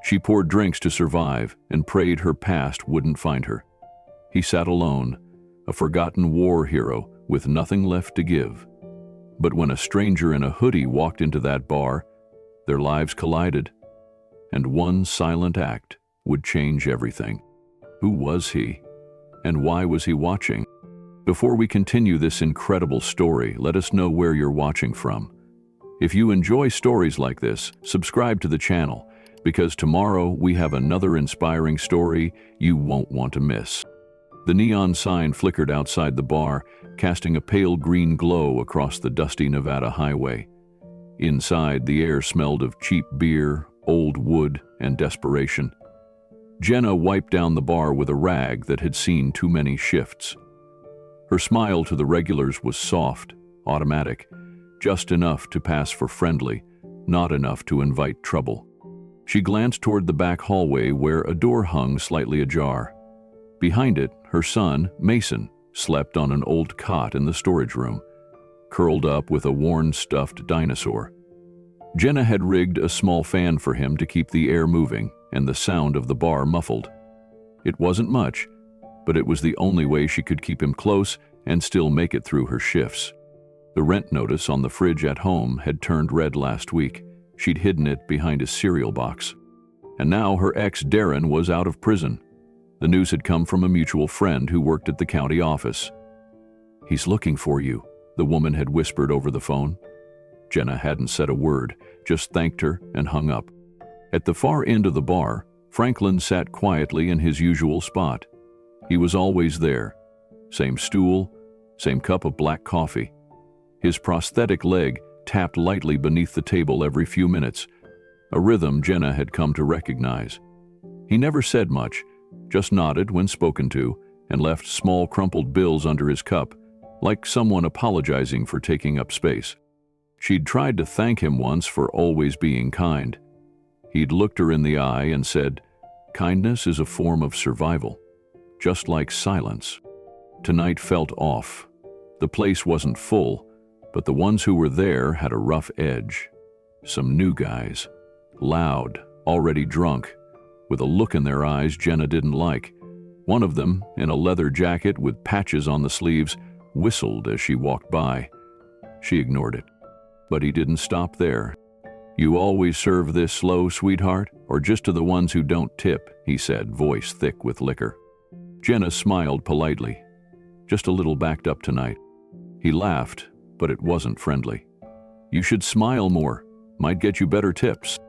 She poured drinks to survive and prayed her past wouldn't find her. He sat alone, a forgotten war hero with nothing left to give. But when a stranger in a hoodie walked into that bar, their lives collided, and one silent act would change everything. Who was he? And why was he watching? Before we continue this incredible story, let us know where you're watching from. If you enjoy stories like this, subscribe to the channel, because tomorrow we have another inspiring story you won't want to miss. The neon sign flickered outside the bar, casting a pale green glow across the dusty Nevada highway. Inside, the air smelled of cheap beer, old wood, and desperation. Jenna wiped down the bar with a rag that had seen too many shifts. Her smile to the regulars was soft, automatic, just enough to pass for friendly, not enough to invite trouble. She glanced toward the back hallway where a door hung slightly ajar. Behind it, her son, Mason, slept on an old cot in the storage room, curled up with a worn stuffed dinosaur. Jenna had rigged a small fan for him to keep the air moving and the sound of the bar muffled. It wasn't much, but it was the only way she could keep him close and still make it through her shifts. The rent notice on the fridge at home had turned red last week. She'd hidden it behind a cereal box. And now her ex, Darren, was out of prison. The news had come from a mutual friend who worked at the county office. "He's looking for you," the woman had whispered over the phone. Jenna hadn't said a word, just thanked her and hung up. At the far end of the bar, Franklin sat quietly in his usual spot. He was always there. Same stool, same cup of black coffee. His prosthetic leg tapped lightly beneath the table every few minutes, a rhythm Jenna had come to recognize. He never said much, just nodded when spoken to, and left small crumpled bills under his cup, like someone apologizing for taking up space. She'd tried to thank him once for always being kind. He'd looked her in the eye and said, "Kindness is a form of survival, just like silence." Tonight felt off. The place wasn't full, but the ones who were there had a rough edge. Some new guys, loud, already drunk, with a look in their eyes Jenna didn't like. One of them, in a leather jacket with patches on the sleeves, whistled as she walked by. She ignored it. But he didn't stop there. "You always serve this slow, sweetheart, or just to the ones who don't tip?" he said, voice thick with liquor. Jenna smiled politely. "Just a little backed up tonight." He laughed, but it wasn't friendly. "You should smile more. Might get you better tips."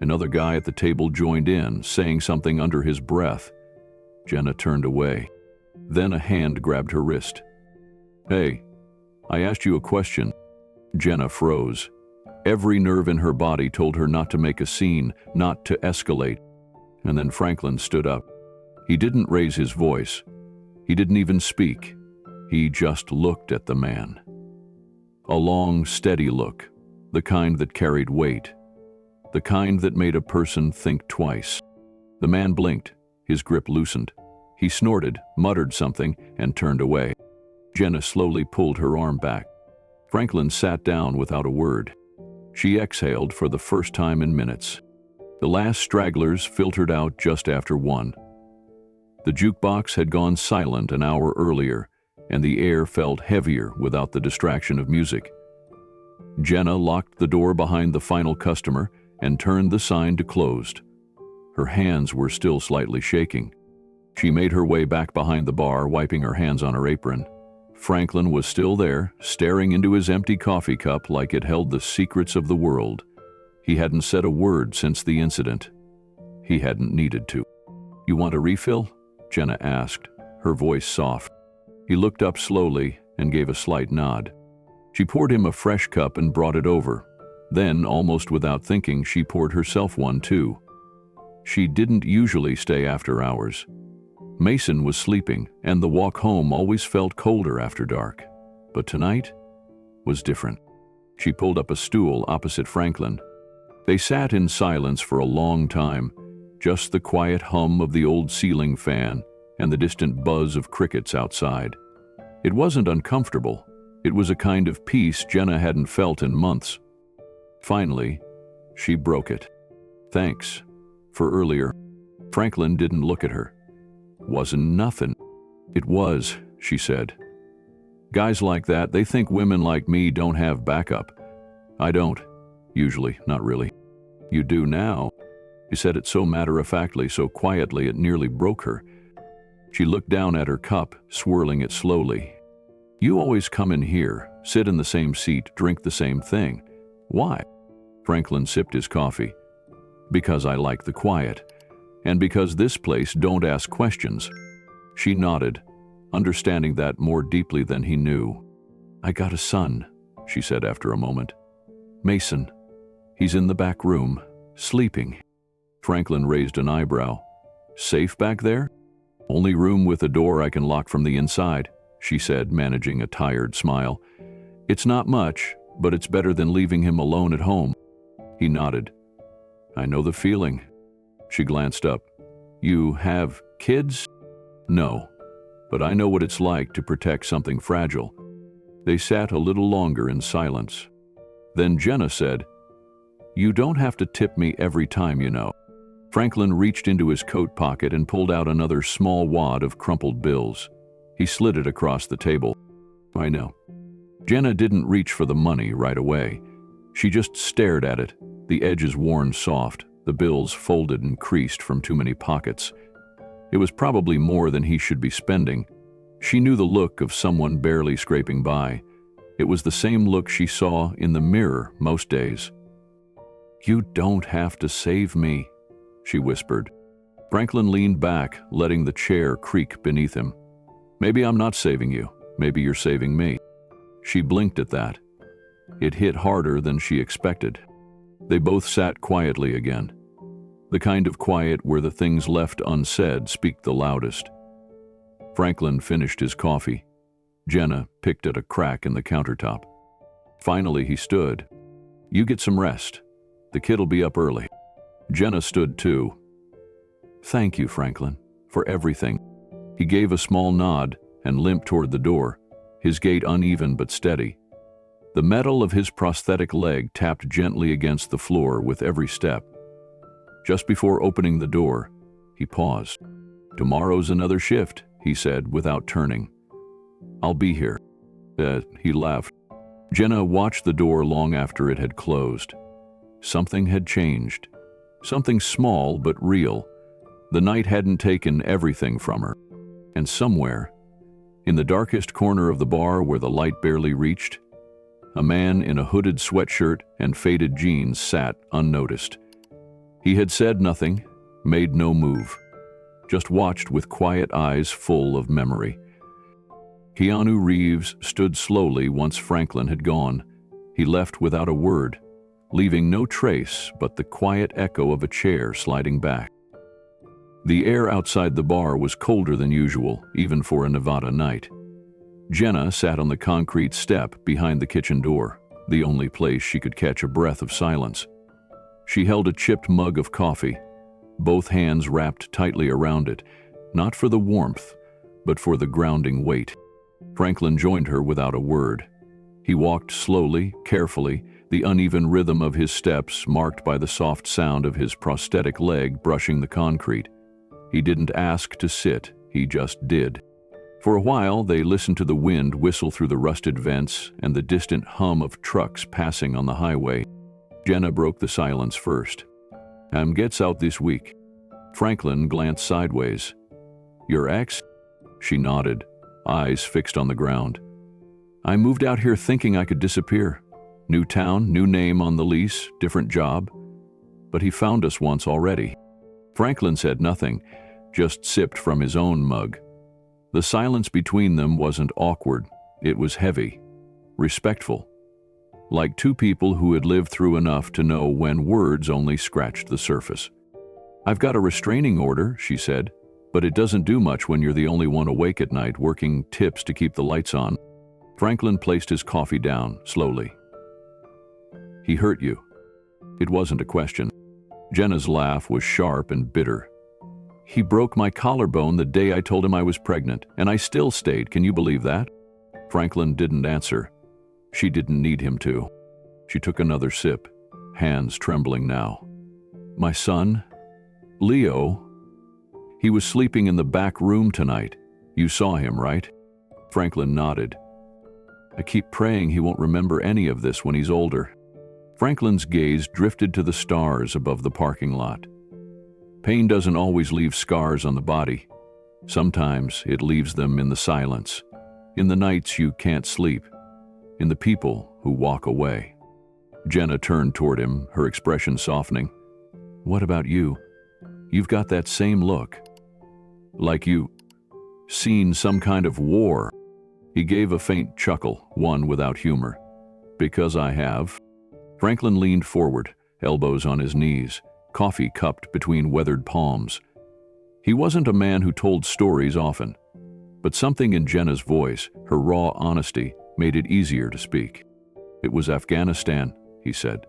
Another guy at the table joined in, saying something under his breath. Jenna turned away. Then a hand grabbed her wrist. "Hey, I asked you a question." Jenna froze. Every nerve in her body told her not to make a scene, not to escalate. And then Franklin stood up. He didn't raise his voice. He didn't even speak. He just looked at the man. A long, steady look, the kind that carried weight, the kind that made a person think twice. The man blinked, his grip loosened. He snorted, muttered something, and turned away. Jenna slowly pulled her arm back. Franklin sat down without a word. She exhaled for the first time in minutes. The last stragglers filtered out just after 1. The jukebox had gone silent an hour earlier, and the air felt heavier without the distraction of music. Jenna locked the door behind the final customer and turned the sign to closed. Her hands were still slightly shaking. She made her way back behind the bar, wiping her hands on her apron. Franklin was still there, staring into his empty coffee cup like it held the secrets of the world. He hadn't said a word since the incident. He hadn't needed to. "You want a refill?" Jenna asked, her voice soft. He looked up slowly and gave a slight nod. She poured him a fresh cup and brought it over. Then, almost without thinking, she poured herself one too. She didn't usually stay after hours. Mason was sleeping, and the walk home always felt colder after dark. But tonight was different. She pulled up a stool opposite Franklin. They sat in silence for a long time, just the quiet hum of the old ceiling fan and the distant buzz of crickets outside. It wasn't uncomfortable. It was a kind of peace Jenna hadn't felt in months. Finally, she broke it. "Thanks. For earlier, Franklin didn't look at her. Wasn't nothing. It was, she said. Guys like that, they think women like me don't have backup. I don't. Usually, not really. You do now. He said it so matter-of-factly, so quietly it nearly broke her. She looked down at her cup, swirling it slowly. You always come in here, sit in the same seat, drink the same thing. Why? Franklin sipped his coffee. Because I like the quiet. And because this place don't ask questions. She nodded, understanding that more deeply than he knew. I got a son, she said after a moment. Mason. He's in the back room, sleeping. Franklin raised an eyebrow. Safe back there? Only room with a door I can lock from the inside, she said, managing a tired smile. It's not much, but it's better than leaving him alone at home. He nodded. I know the feeling. She glanced up. You have kids? No, but I know what it's like to protect something fragile. They sat a little longer in silence. Then Jenna said, You don't have to tip me every time, you know. Franklin reached into his coat pocket and pulled out another small wad of crumpled bills. He slid it across the table. I know. Jenna didn't reach for the money right away. She just stared at it, the edges worn soft, the bills folded and creased from too many pockets. It was probably more than he should be spending. She knew the look of someone barely scraping by. It was the same look she saw in the mirror most days. You don't have to save me, she whispered. Franklin leaned back, letting the chair creak beneath him. Maybe I'm not saving you. Maybe you're saving me. She blinked at that. It hit harder than she expected. They both sat quietly again. The kind of quiet where the things left unsaid speak the loudest. Franklin finished his coffee. Jenna picked at a crack in the countertop. Finally, he stood. You get some rest. The kid'll be up early. Jenna stood too. Thank you, Franklin, for everything. He gave a small nod and limped toward the door, his gait uneven but steady. The metal of his prosthetic leg tapped gently against the floor with every step. Just before opening the door, he paused. Tomorrow's another shift, he said without turning. I'll be here. He laughed. Jenna watched the door long after it had closed. Something had changed. Something small but real. The night hadn't taken everything from her. And somewhere, in the darkest corner of the bar where the light barely reached, a man in a hooded sweatshirt and faded jeans sat unnoticed. He had said nothing, made no move, just watched with quiet eyes full of memory. Keanu Reeves stood slowly once Franklin had gone. He left without a word, leaving no trace but the quiet echo of a chair sliding back. The air outside the bar was colder than usual, even for a Nevada night. Jenna sat on the concrete step behind the kitchen door, the only place she could catch a breath of silence. She held a chipped mug of coffee, both hands wrapped tightly around it, not for the warmth, but for the grounding weight. Franklin joined her without a word. He walked slowly, carefully, the uneven rhythm of his steps marked by the soft sound of his prosthetic leg brushing the concrete. He didn't ask to sit, he just did. For a while, they listened to the wind whistle through the rusted vents and the distant hum of trucks passing on the highway. Jenna broke the silence first. Gets out this week. Franklin glanced sideways. Your ex? She nodded, eyes fixed on the ground. I moved out here thinking I could disappear. New town, new name on the lease, different job. But he found us once already. Franklin said nothing, just sipped from his own mug. The silence between them wasn't awkward, it was heavy, respectful. Like two people who had lived through enough to know when words only scratched the surface. I've got a restraining order, she said, but it doesn't do much when you're the only one awake at night working tips to keep the lights on. Franklin placed his coffee down, slowly. He hurt you. It wasn't a question. Jenna's laugh was sharp and bitter. He broke my collarbone the day I told him I was pregnant, and I still stayed. Can you believe that? Franklin didn't answer. She didn't need him to. She took another sip, hands trembling now. My son? Leo, he was sleeping in the back room tonight. You saw him, right? Franklin nodded. I keep praying he won't remember any of this when he's older. Franklin's gaze drifted to the stars above the parking lot. Pain doesn't always leave scars on the body. Sometimes it leaves them in the silence, in the nights you can't sleep, in the people who walk away. Jenna turned toward him, her expression softening. What about you? You've got that same look. Like you seen some kind of war. He gave a faint chuckle, one without humor. Because I have. Franklin leaned forward, elbows on his knees, coffee cupped between weathered palms. He wasn't a man who told stories often, but something in Jenna's voice, her raw honesty, made it easier to speak. It was Afghanistan, he said.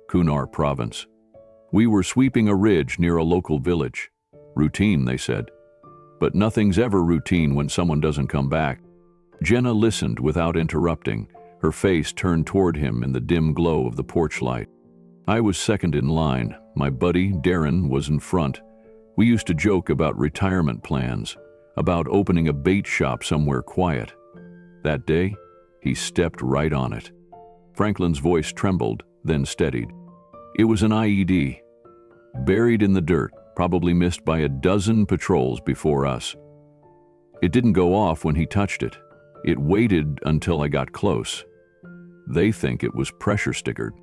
Kunar province. We were sweeping a ridge near a local village. Routine, they said. But nothing's ever routine when someone doesn't come back. Jenna listened without interrupting, her face turned toward him in the dim glow of the porch light. I was second in line. My buddy, Darren, was in front. We used to joke about retirement plans, about opening a bait shop somewhere quiet. That day, he stepped right on it. Franklin's voice trembled, then steadied. It was an IED, buried in the dirt, probably missed by a dozen patrols before us. It didn't go off when he touched it. It waited until I got close. They think it was pressure stickered.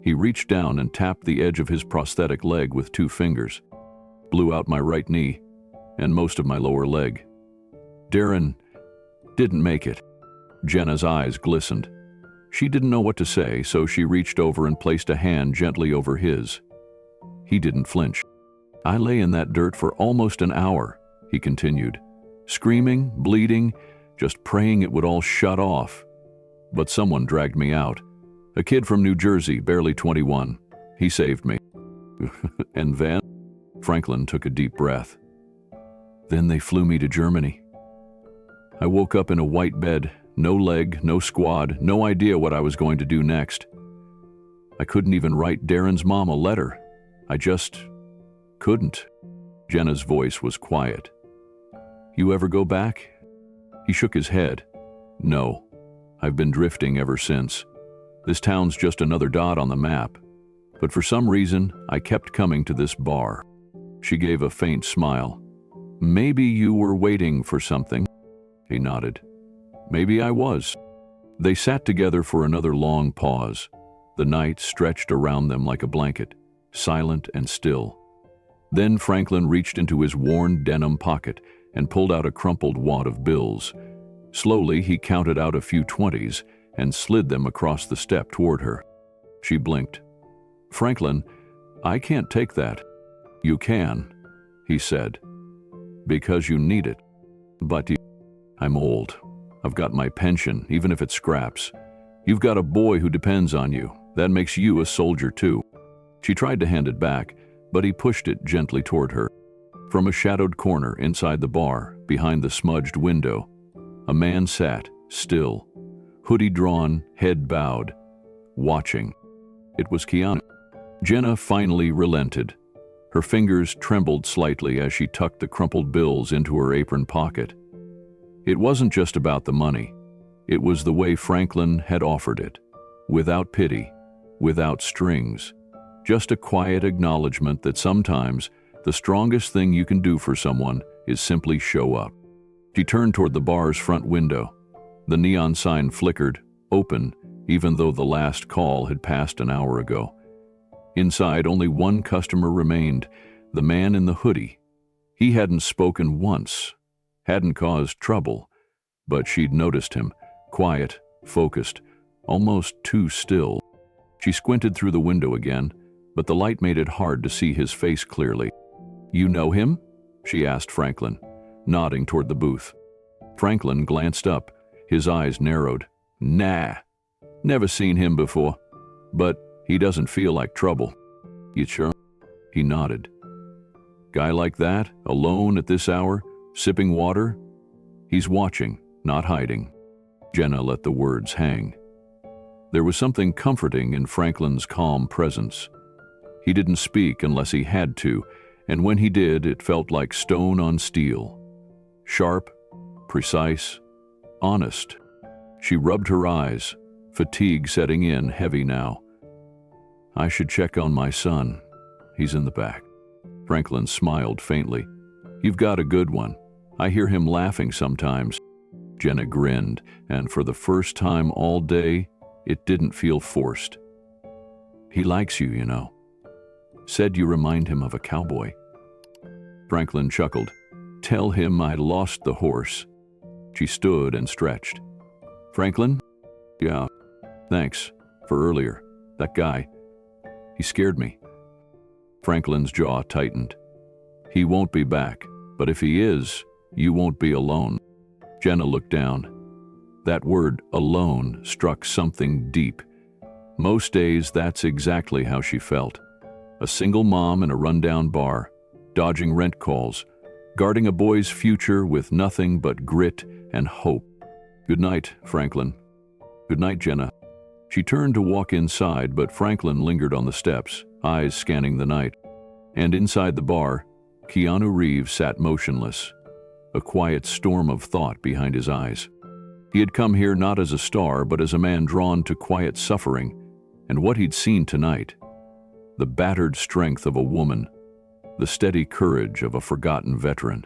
He reached down and tapped the edge of his prosthetic leg with 2 fingers, blew out my right knee and most of my lower leg. Darren didn't make it. Jenna's eyes glistened. She didn't know what to say, so she reached over and placed a hand gently over his. He didn't flinch. I lay in that dirt for almost an hour, he continued, screaming, bleeding, just praying it would all shut off. But someone dragged me out. A kid from New Jersey, barely 21. He saved me. And then? Franklin took a deep breath. Then they flew me to Germany. I woke up in a white bed, no leg, no squad, no idea what I was going to do next. I couldn't even write Darren's mom a letter. I just couldn't. Jenna's voice was quiet. You ever go back? He shook his head. No, I've been drifting ever since. This town's just another dot on the map. But for some reason, I kept coming to this bar. She gave a faint smile. Maybe you were waiting for something. He nodded. Maybe I was. They sat together for another long pause. The night stretched around them like a blanket, silent and still. Then Franklin reached into his worn denim pocket and pulled out a crumpled wad of bills. Slowly, he counted out a few 20s and slid them across the step toward her. She blinked. Franklin, I can't take that. You can, he said. Because you need it. But I'm old. I've got my pension, even if it scraps. You've got a boy who depends on you. That makes you a soldier too. She tried to hand it back, but he pushed it gently toward her. From a shadowed corner inside the bar, behind the smudged window, a man sat, still, hoodie drawn, head bowed, watching. It was Keanu. Jenna finally relented. Her fingers trembled slightly as she tucked the crumpled bills into her apron pocket. It wasn't just about the money. It was the way Franklin had offered it, without pity, without strings, just a quiet acknowledgement that sometimes the strongest thing you can do for someone is simply show up. She turned toward the bar's front window. The neon sign flickered, open, even though the last call had passed an hour ago. Inside, only one customer remained, the man in the hoodie. He hadn't spoken once, hadn't caused trouble, but she'd noticed him, quiet, focused, almost too still. She squinted through the window again, but the light made it hard to see his face clearly. You know him? She asked Franklin, nodding toward the booth. Franklin glanced up, his eyes narrowed. Nah, never seen him before, but he doesn't feel like trouble. You sure? He nodded. Guy like that, alone at this hour, sipping water? He's watching, not hiding. Jenna let the words hang. There was something comforting in Franklin's calm presence. He didn't speak unless he had to, and when he did, it felt like stone on steel. Sharp, precise, honest. She rubbed her eyes, fatigue setting in heavy now. "I should check on my son. He's in the back." Franklin smiled faintly. "You've got a good one. I hear him laughing sometimes." Jenna grinned, and for the first time all day, it didn't feel forced. "He likes you, you know. Said you remind him of a cowboy." Franklin chuckled. "Tell him I lost the horse." She stood and stretched. "Franklin? Yeah, thanks for earlier. That guy, he scared me." Franklin's jaw tightened. "He won't be back, but if he is, you won't be alone." Jenna looked down. That word, alone, struck something deep. Most days, that's exactly how she felt. A single mom in a rundown bar, dodging rent calls, guarding a boy's future with nothing but grit and hope. "Good night, Franklin." "Good night, Jenna." She turned to walk inside, but Franklin lingered on the steps, eyes scanning the night. And inside the bar, Keanu Reeves sat motionless, a quiet storm of thought behind his eyes. He had come here not as a star, but as a man drawn to quiet suffering, and what he'd seen tonight, the battered strength of a woman, the steady courage of a forgotten veteran.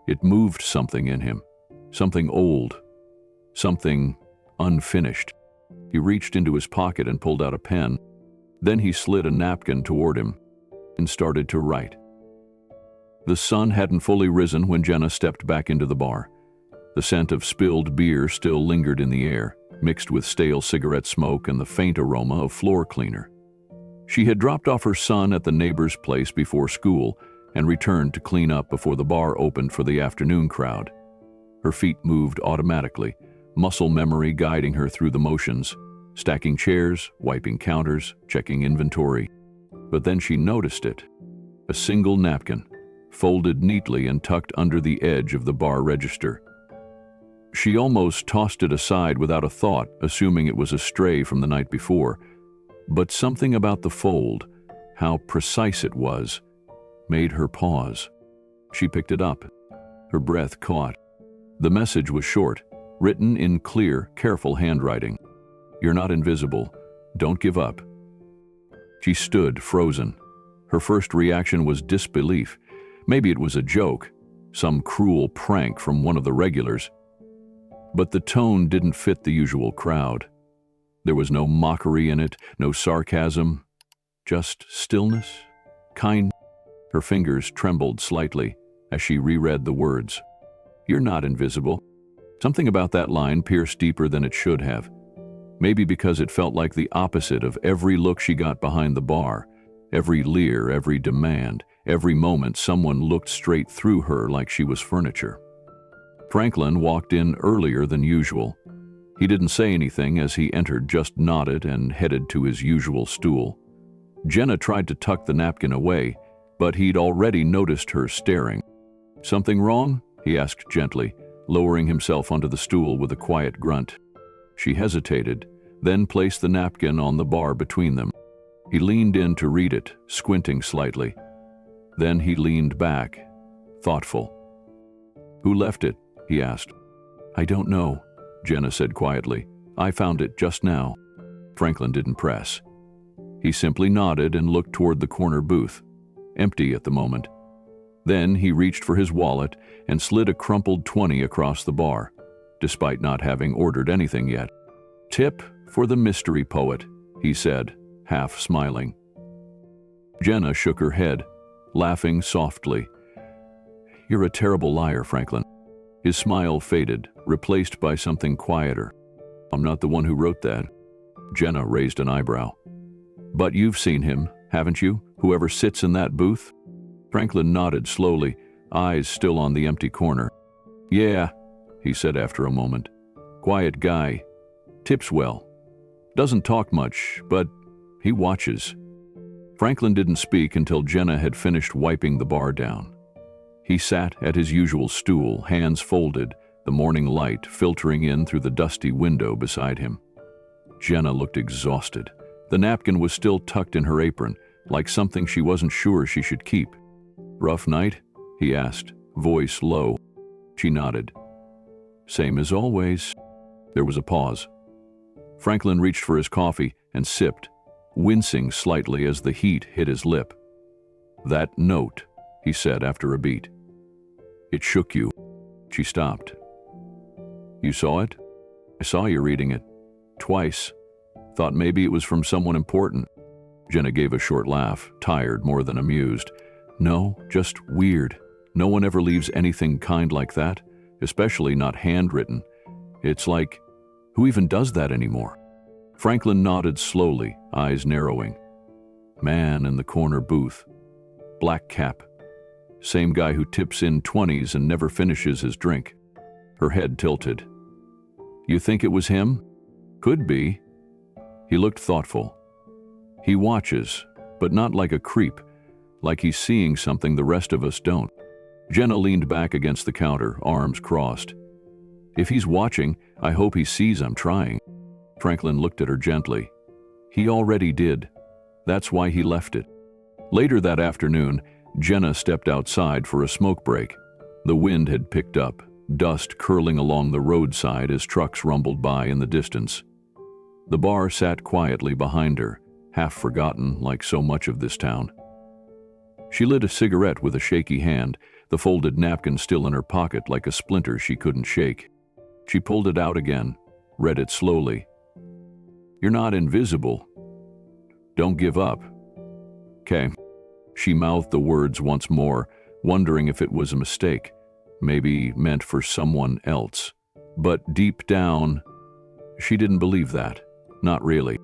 It moved something in him, something old, something unfinished. He reached into his pocket and pulled out a pen. Then he slid a napkin toward him and started to write. The sun hadn't fully risen when Jenna stepped back into the bar. The scent of spilled beer still lingered in the air, mixed with stale cigarette smoke and the faint aroma of floor cleaner. She had dropped off her son at the neighbor's place before school and returned to clean up before the bar opened for the afternoon crowd. Her feet moved automatically, muscle memory guiding her through the motions, stacking chairs, wiping counters, checking inventory. But then she noticed it. A single napkin, folded neatly and tucked under the edge of the bar register. She almost tossed it aside without a thought, assuming it was a stray from the night before. But something about the fold, how precise it was, made her pause. She picked it up. Her breath caught. The message was short, written in clear, careful handwriting. "You're not invisible. Don't give up." She stood, frozen. Her first reaction was disbelief. Maybe it was a joke, some cruel prank from one of the regulars. But the tone didn't fit the usual crowd. There was no mockery in it, no sarcasm, just stillness, kind. Her fingers trembled slightly as she reread the words. "You're not invisible." Something about that line pierced deeper than it should have. Maybe because it felt like the opposite of every look she got behind the bar, every leer, every demand, every moment someone looked straight through her like she was furniture. Franklin walked in earlier than usual. He didn't say anything as he entered, just nodded and headed to his usual stool. Jenna tried to tuck the napkin away, but he'd already noticed her staring. "Something wrong?" he asked gently, lowering himself onto the stool with a quiet grunt. She hesitated, then placed the napkin on the bar between them. He leaned in to read it, squinting slightly. Then he leaned back, thoughtful. "Who left it?" he asked. "I don't know," Jenna said quietly. "I found it just now." Franklin didn't press. He simply nodded and looked toward the corner booth, empty at the moment. Then he reached for his wallet and slid a crumpled 20 across the bar, despite not having ordered anything yet. "Tip for the mystery poet," he said, half smiling. Jenna shook her head, laughing softly. "You're a terrible liar, Franklin." His smile faded, replaced by something quieter. "I'm not the one who wrote that." Jenna raised an eyebrow. "But you've seen him, haven't you? Whoever sits in that booth?" Franklin nodded slowly, eyes still on the empty corner. "Yeah," he said after a moment. "Quiet guy. Tips well. Doesn't talk much, but he watches." Franklin didn't speak until Jenna had finished wiping the bar down. He sat at his usual stool, hands folded, the morning light filtering in through the dusty window beside him. Jenna looked exhausted. The napkin was still tucked in her apron, like something she wasn't sure she should keep. "Rough night?" he asked, voice low. She nodded. "Same as always." There was a pause. Franklin reached for his coffee and sipped, wincing slightly as the heat hit his lip. "That note," he said after a beat. "It shook you." She stopped. "You saw it?" "I saw you reading it. Twice. Thought maybe it was from someone important." Jenna gave a short laugh, tired more than amused. "No, just weird. No one ever leaves anything kind like that, especially not handwritten. It's like, who even does that anymore?" Franklin nodded slowly, eyes narrowing. "Man in the corner booth. Black cap. Same guy who tips in 20s and never finishes his drink." Her head tilted. "You think it was him?" "Could be." He looked thoughtful. "He watches, but not like a creep, like he's seeing something the rest of us don't." Jenna leaned back against the counter, arms crossed. "If he's watching, I hope he sees I'm trying." Franklin looked at her gently. "He already did. That's why he left it." Later that afternoon, Jenna stepped outside for a smoke break. The wind had picked up, dust curling along the roadside as trucks rumbled by in the distance. The bar sat quietly behind her, half forgotten like so much of this town. She lit a cigarette with a shaky hand, the folded napkin still in her pocket like a splinter she couldn't shake. She pulled it out again, read it slowly. "You're not invisible. Don't give up." "'Kay." She mouthed the words once more, wondering if it was a mistake, maybe meant for someone else. But deep down, she didn't believe that. Not really.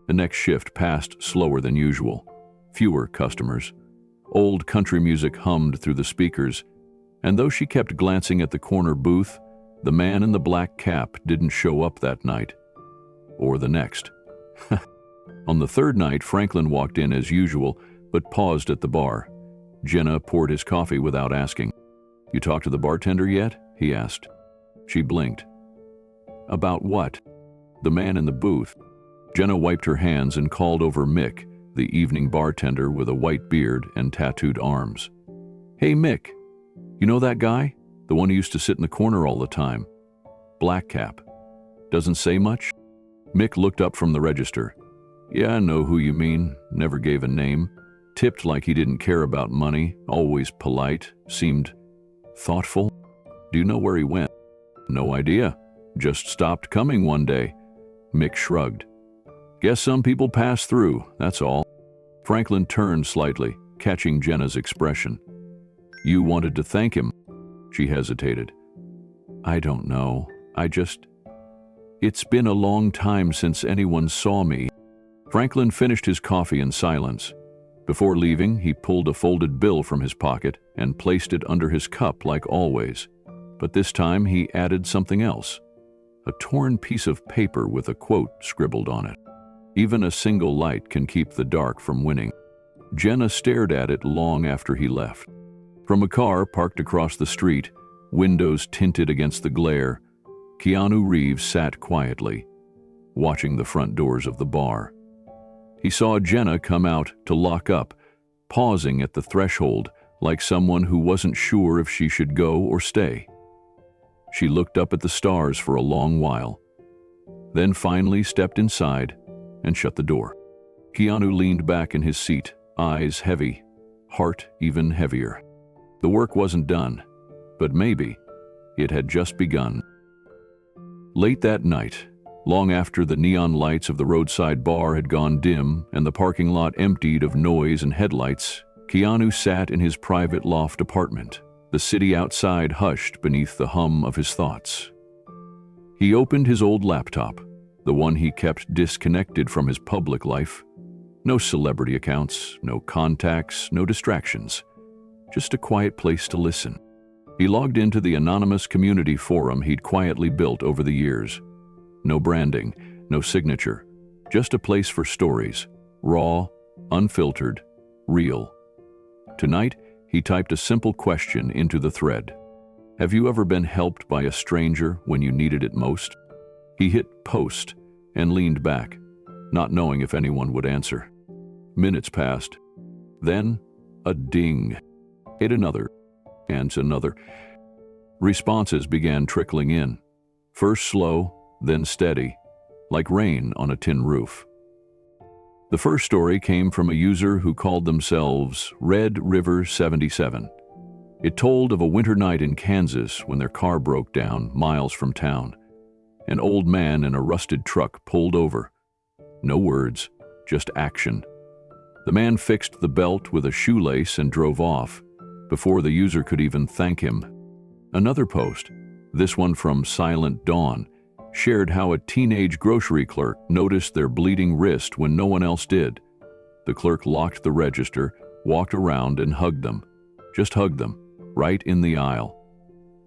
The next shift passed slower than usual. Fewer customers. Old country music hummed through the speakers, and though she kept glancing at the corner booth, the man in the black cap didn't show up that night. Or the next. On the third night, Franklin walked in as usual, but paused at the bar. Jenna poured his coffee without asking. "You talked to the bartender yet?" he asked. She blinked. "About what?" "The man in the booth." Jenna wiped her hands and called over Mick, the evening bartender with a white beard and tattooed arms. "Hey, Mick. You know that guy? The one who used to sit in the corner all the time. Black cap. Doesn't say much?" Mick looked up from the register. "Yeah, I know who you mean. Never gave a name. Tipped like he didn't care about money, always polite, seemed thoughtful." "Do you know where he went?" "No idea. Just stopped coming one day." Mick shrugged. "Guess some people pass through, that's all." Franklin turned slightly, catching Jenna's expression. "You wanted to thank him?" She hesitated. "I don't know. It's been a long time since anyone saw me." Franklin finished his coffee in silence. Before leaving, he pulled a folded bill from his pocket and placed it under his cup like always. But this time he added something else. A torn piece of paper with a quote scribbled on it. "Even a single light can keep the dark from winning." Jenna stared at it long after he left. From a car parked across the street, windows tinted against the glare, Keanu Reeves sat quietly, watching the front doors of the bar. He saw Jenna come out to lock up, pausing at the threshold like someone who wasn't sure if she should go or stay. She looked up at the stars for a long while, then finally stepped inside and shut the door. Keanu leaned back in his seat, eyes heavy, heart even heavier. The work wasn't done, but maybe it had just begun. Late that night, long after the neon lights of the roadside bar had gone dim and the parking lot emptied of noise and headlights, Keanu sat in his private loft apartment, the city outside hushed beneath the hum of his thoughts. He opened his old laptop, the one he kept disconnected from his public life. No celebrity accounts, no contacts, no distractions. Just a quiet place to listen. He logged into the anonymous community forum he'd quietly built over the years. No branding, no signature, just a place for stories, raw, unfiltered, real. Tonight, he typed a simple question into the thread. Have you ever been helped by a stranger when you needed it most? He hit post and leaned back, not knowing if anyone would answer. Minutes passed. Then, a ding. Hit another, and another. Responses began trickling in, first slow, then steady, like rain on a tin roof. The first story came from a user who called themselves Red River 77. It told of a winter night in Kansas when their car broke down miles from town. An old man in a rusted truck pulled over. No words, just action. The man fixed the belt with a shoelace and drove off, before the user could even thank him. Another post, this one from Silent Dawn, shared how a teenage grocery clerk noticed their bleeding wrist when no one else did. The clerk locked the register, walked around and hugged them. Just hugged them, right in the aisle.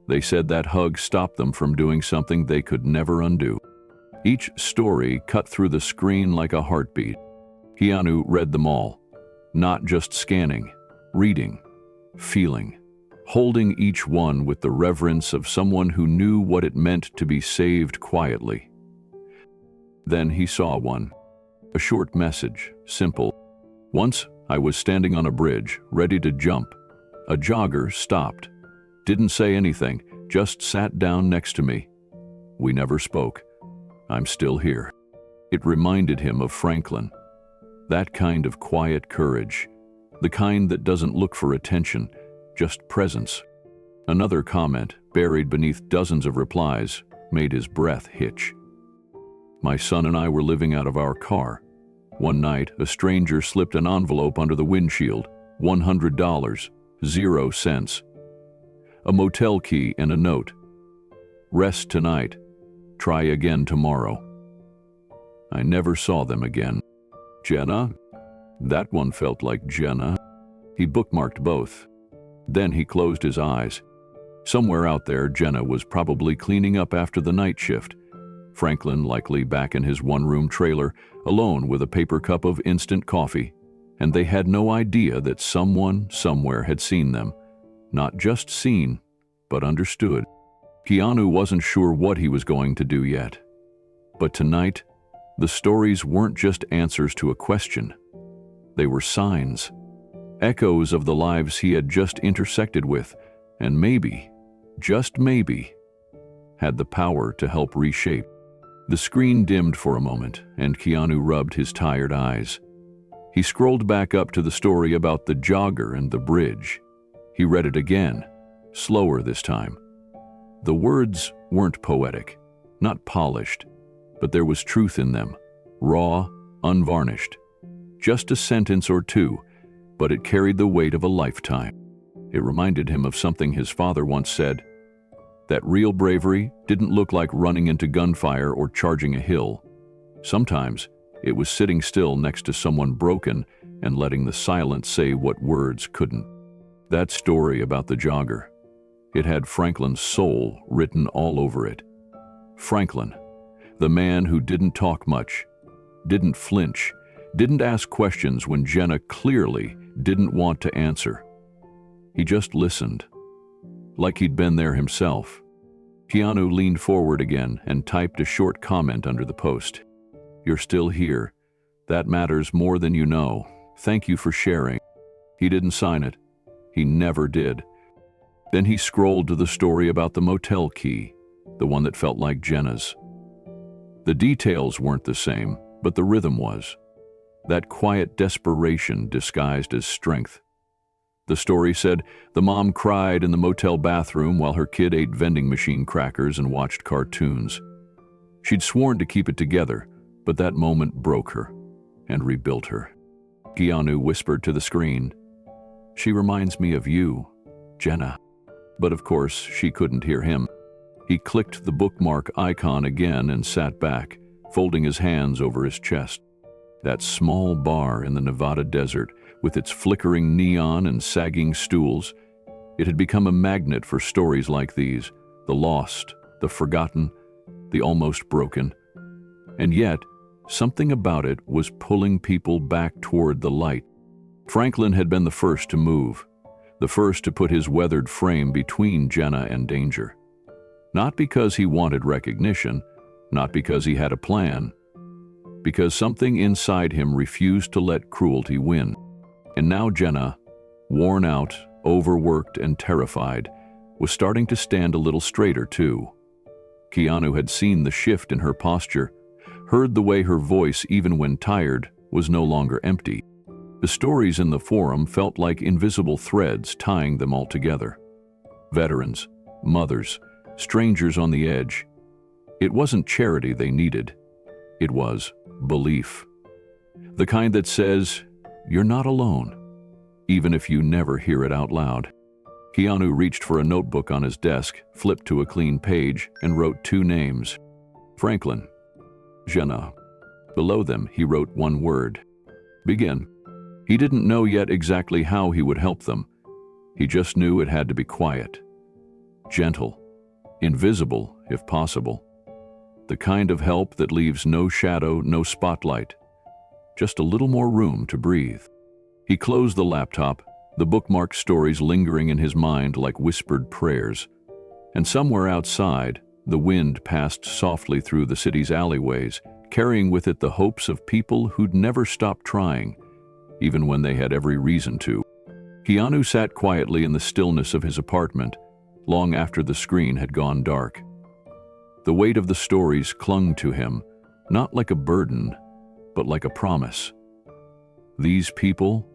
They said that hug stopped them from doing something they could never undo. Each story cut through the screen like a heartbeat. Keanu read them all, not just scanning, reading, feeling, holding each one with the reverence of someone who knew what it meant to be saved quietly. Then he saw one, a short message, simple. Once I was standing on a bridge, ready to jump. A jogger stopped, didn't say anything, just sat down next to me. We never spoke. I'm still here. It reminded him of Franklin. That kind of quiet courage, the kind that doesn't look for attention, just presence. Another comment, buried beneath dozens of replies, made his breath hitch. My son and I were living out of our car. One night, a stranger slipped an envelope under the windshield, $100, 0 cents. A motel key and a note. Rest tonight. Try again tomorrow. I never saw them again. Jenna? That one felt like Jenna. He bookmarked both. Then he closed his eyes. Somewhere out there, Jenna was probably cleaning up after the night shift. Franklin likely back in his one-room trailer, alone with a paper cup of instant coffee. And they had no idea that someone somewhere had seen them. Not just seen, but understood. Keanu wasn't sure what he was going to do yet. But tonight, the stories weren't just answers to a question. They were signs, echoes of the lives he had just intersected with, and maybe, just maybe, had the power to help reshape. The screen dimmed for a moment, and Keanu rubbed his tired eyes. He scrolled back up to the story about the jogger and the bridge. He read it again, slower this time. The words weren't poetic, not polished, but there was truth in them, raw, unvarnished. Just a sentence or two, but it carried the weight of a lifetime. It reminded him of something his father once said, that real bravery didn't look like running into gunfire or charging a hill. Sometimes it was sitting still next to someone broken and letting the silence say what words couldn't. That story about the jogger, it had Franklin's soul written all over it. Franklin, the man who didn't talk much, didn't flinch, didn't ask questions when Jenna clearly didn't want to answer. He just listened, like he'd been there himself. Keanu leaned forward again and typed a short comment under the post. You're still here. That matters more than you know. Thank you for sharing. He didn't sign it. He never did. Then he scrolled to the story about the motel key, the one that felt like Jenna's. The details weren't the same, but the rhythm was. That quiet desperation disguised as strength. The story said the mom cried in the motel bathroom while her kid ate vending machine crackers and watched cartoons. She'd sworn to keep it together, but that moment broke her and rebuilt her. Keanu whispered to the screen, "She reminds me of you, Jenna." But of course, she couldn't hear him. He clicked the bookmark icon again and sat back, folding his hands over his chest. That small bar in the Nevada desert, with its flickering neon and sagging stools, it had become a magnet for stories like these, the lost, the forgotten, the almost broken. And yet, something about it was pulling people back toward the light. Franklin had been the first to move, the first to put his weathered frame between Jenna and danger. Not because he wanted recognition, not because he had a plan, because something inside him refused to let cruelty win. And now Jenna, worn out, overworked and terrified, was starting to stand a little straighter too. Keanu had seen the shift in her posture, heard the way her voice, even when tired, was no longer empty. The stories in the forum felt like invisible threads tying them all together. Veterans, mothers, strangers on the edge. It wasn't charity they needed. It was belief. The kind that says, you're not alone, even if you never hear it out loud. Keanu reached for a notebook on his desk, flipped to a clean page, and wrote 2 names. Franklin, Jenna. Below them, he wrote one word. Begin. He didn't know yet exactly how he would help them. He just knew it had to be quiet, gentle, invisible if possible. The kind of help that leaves no shadow, no spotlight, just a little more room to breathe. He closed the laptop, the bookmarked stories lingering in his mind like whispered prayers. And somewhere outside, the wind passed softly through the city's alleyways, carrying with it the hopes of people who'd never stopped trying, even when they had every reason to. Keanu sat quietly in the stillness of his apartment, long after the screen had gone dark. The weight of the stories clung to him, not like a burden, but like a promise. These people,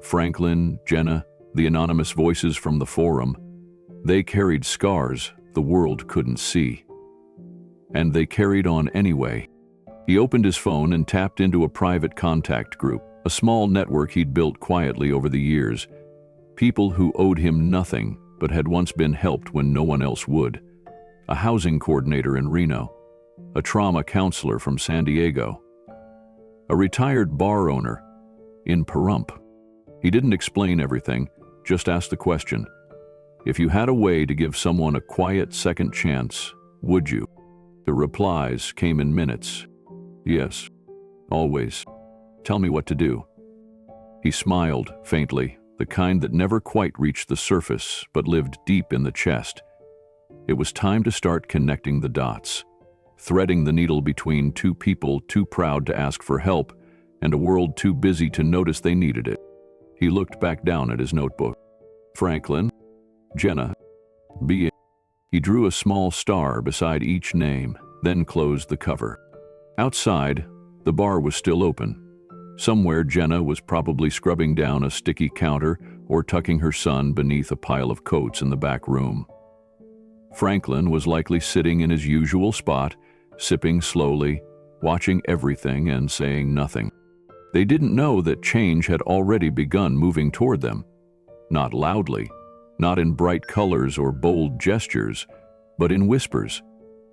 Franklin, Jenna, the anonymous voices from the forum, they carried scars the world couldn't see. And they carried on anyway. He opened his phone and tapped into a private contact group, a small network he'd built quietly over the years. People who owed him nothing but had once been helped when no one else would. A housing coordinator in Reno, a trauma counselor from San Diego, a retired bar owner in Pahrump. He didn't explain everything, just asked the question, if you had a way to give someone a quiet second chance, would you? The replies came in minutes. Yes, always. Tell me what to do. He smiled faintly, the kind that never quite reached the surface but lived deep in the chest. It was time to start connecting the dots, threading the needle between 2 people too proud to ask for help and a world too busy to notice they needed it. He looked back down at his notebook. Franklin, Jenna, B. He drew a small star beside each name, then closed the cover. Outside, the bar was still open. Somewhere Jenna was probably scrubbing down a sticky counter or tucking her son beneath a pile of coats in the back room. Franklin was likely sitting in his usual spot, sipping slowly, watching everything and saying nothing. They didn't know that change had already begun moving toward them. Not loudly, not in bright colors or bold gestures, but in whispers,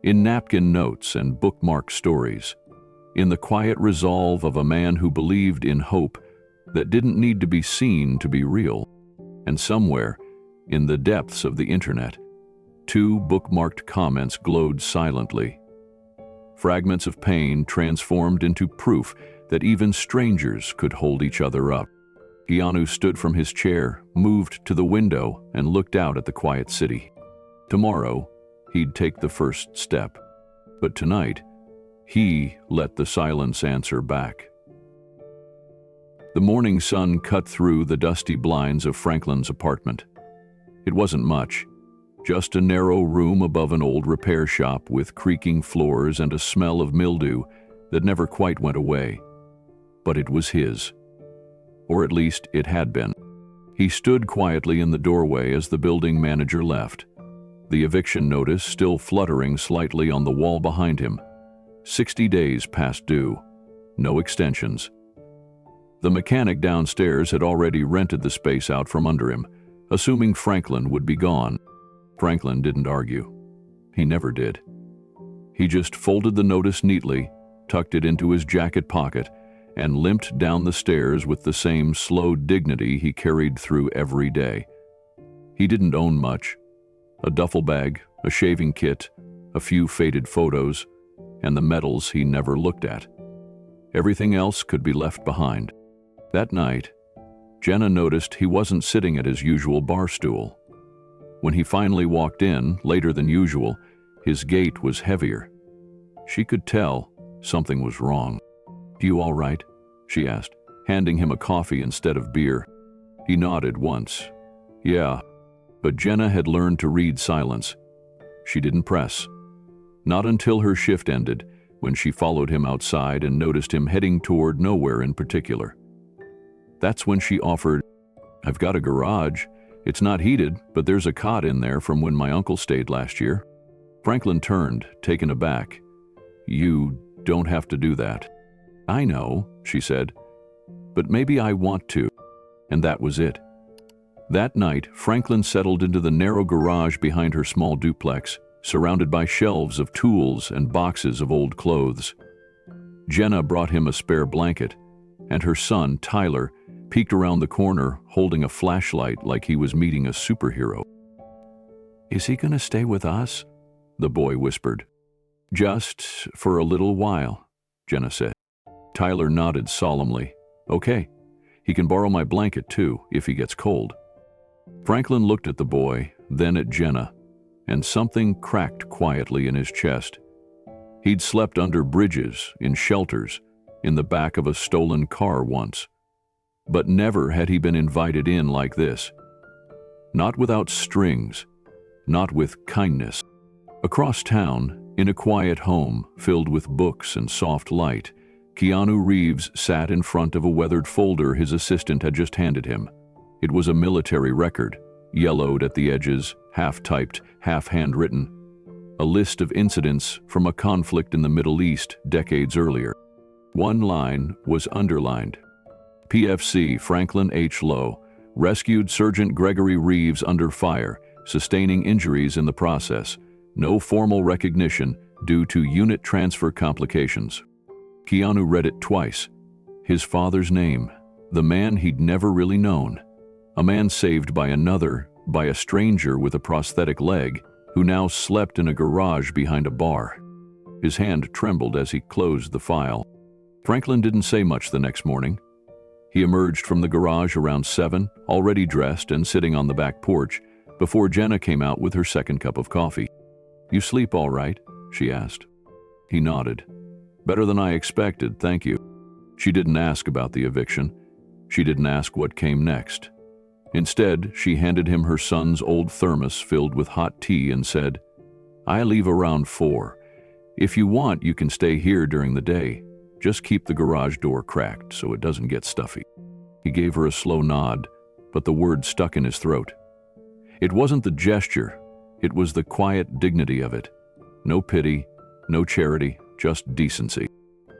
in napkin notes and bookmarked stories, in the quiet resolve of a man who believed in hope that didn't need to be seen to be real. And somewhere, in the depths of the internet, 2 bookmarked comments glowed silently. Fragments of pain transformed into proof that even strangers could hold each other up. Keanu stood from his chair, moved to the window, and looked out at the quiet city. Tomorrow, he'd take the first step. But tonight, he let the silence answer back. The morning sun cut through the dusty blinds of Franklin's apartment. It wasn't much, just a narrow room above an old repair shop with creaking floors and a smell of mildew that never quite went away. But it was his. Or at least it had been. He stood quietly in the doorway as the building manager left, the eviction notice still fluttering slightly on the wall behind him. 60 days past due. No extensions. The mechanic downstairs had already rented the space out from under him, assuming Franklin would be gone. Franklin didn't argue. He never did. He just folded the notice neatly, tucked it into his jacket pocket, and limped down the stairs with the same slow dignity he carried through every day. He didn't own much. A duffel bag, a shaving kit, a few faded photos, and the medals he never looked at. Everything else could be left behind. That night, Jenna noticed he wasn't sitting at his usual bar stool. When he finally walked in, later than usual, his gait was heavier. She could tell something was wrong. "You all right?" she asked, handing him a coffee instead of beer. He nodded once, Yeah, but Jenna had learned to read silence. She didn't press. Not until her shift ended, when she followed him outside and noticed him heading toward nowhere in particular. That's when she offered, "I've got a garage. It's not heated, but there's a cot in there from when my uncle stayed last year." Franklin turned, taken aback. "You don't have to do that." "I know," she said, "but maybe I want to." And that was it. That night, Franklin settled into the narrow garage behind her small duplex, surrounded by shelves of tools and boxes of old clothes. Jenna brought him a spare blanket, and her son, Tyler, peeked around the corner holding a flashlight like he was meeting a superhero. "Is he going to stay with us?" the boy whispered. "Just for a little while," Jenna said. Tyler nodded solemnly. "Okay. He can borrow my blanket too, if he gets cold." Franklin looked at the boy, then at Jenna, and something cracked quietly in his chest. He'd slept under bridges, in shelters, in the back of a stolen car once. But never had he been invited in like this. Not without strings, not with kindness. Across town, in a quiet home filled with books and soft light, Keanu Reeves sat in front of a weathered folder his assistant had just handed him. It was a military record, yellowed at the edges, half-typed, half-handwritten. A list of incidents from a conflict in the Middle East decades earlier. One line was underlined. PFC Franklin H. Lowe rescued Sergeant Gregory Reeves under fire, sustaining injuries in the process. No formal recognition due to unit transfer complications. Keanu read it twice. His father's name, the man he'd never really known. A man saved by another, by a stranger with a prosthetic leg, who now slept in a garage behind a bar. His hand trembled as he closed the file. Franklin didn't say much the next morning. He emerged from the garage around 7, already dressed and sitting on the back porch, before Jenna came out with her second cup of coffee. "You sleep all right?" she asked. He nodded. "Better than I expected, thank you." She didn't ask about the eviction. She didn't ask what came next. Instead, she handed him her son's old thermos filled with hot tea and said, "I leave around 4. If you want, you can stay here during the day. Just keep the garage door cracked so it doesn't get stuffy." He gave her a slow nod, but the word stuck in his throat. It wasn't the gesture, it was the quiet dignity of it. No pity, no charity, just decency.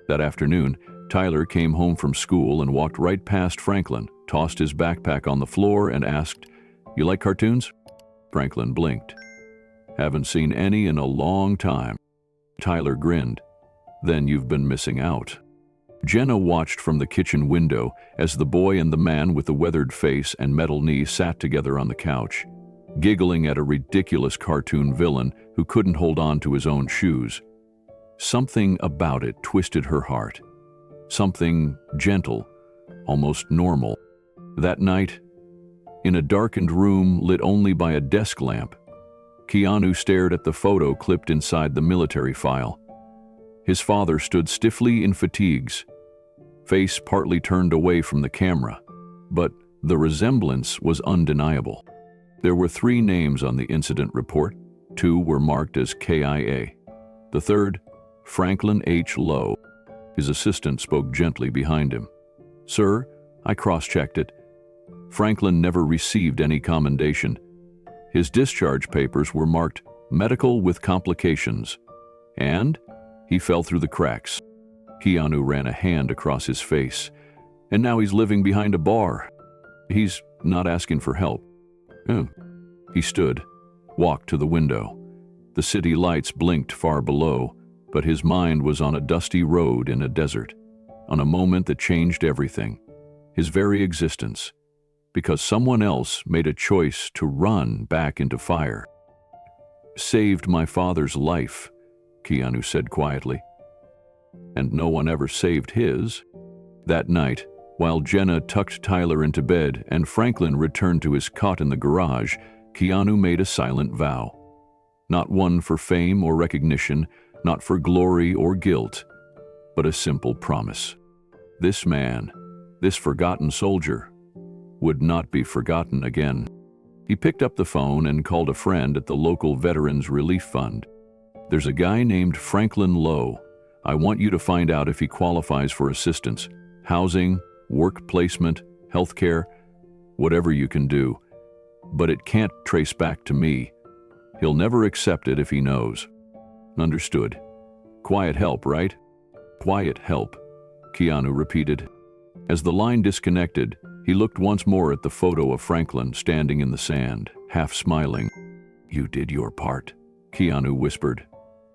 That afternoon, Tyler came home from school and walked right past Franklin, tossed his backpack on the floor and asked, "You like cartoons?" Franklin blinked. "Haven't seen any in a long time." Tyler grinned. "Then you've been missing out." Jenna watched from the kitchen window as the boy and the man with the weathered face and metal knee sat together on the couch, giggling at a ridiculous cartoon villain who couldn't hold on to his own shoes. Something about it twisted her heart. Something gentle, almost normal. That night, in a darkened room lit only by a desk lamp, Keanu stared at the photo clipped inside the military file. His father stood stiffly in fatigues, face partly turned away from the camera, but the resemblance was undeniable. There were 3 names on the incident report. 2 were marked as KIA. The third, Franklin H. Lowe. His assistant spoke gently behind him. "Sir, I cross-checked it. Franklin never received any commendation. His discharge papers were marked medical with complications. And he fell through the cracks." Keanu ran a hand across his face. "And now he's living behind a bar. He's not asking for help." He stood, walked to the window. The city lights blinked far below, but his mind was on a dusty road in a desert, on a moment that changed everything, his very existence, because someone else made a choice to run back into fire. "Saved my father's life," Keanu said quietly. "And no one ever saved his." That night, while Jenna tucked Tyler into bed and Franklin returned to his cot in the garage, Keanu made a silent vow. Not one for fame or recognition, not for glory or guilt, but a simple promise. This man, this forgotten soldier, would not be forgotten again. He picked up the phone and called a friend at the local Veterans Relief Fund. "There's a guy named Franklin Lowe. I want you to find out if he qualifies for assistance. Housing, work placement, healthcare, whatever you can do. But it can't trace back to me. He'll never accept it if he knows." "Understood. Quiet help, right?" "Quiet help," Keanu repeated. As the line disconnected, he looked once more at the photo of Franklin standing in the sand, half smiling. "You did your part," Keanu whispered.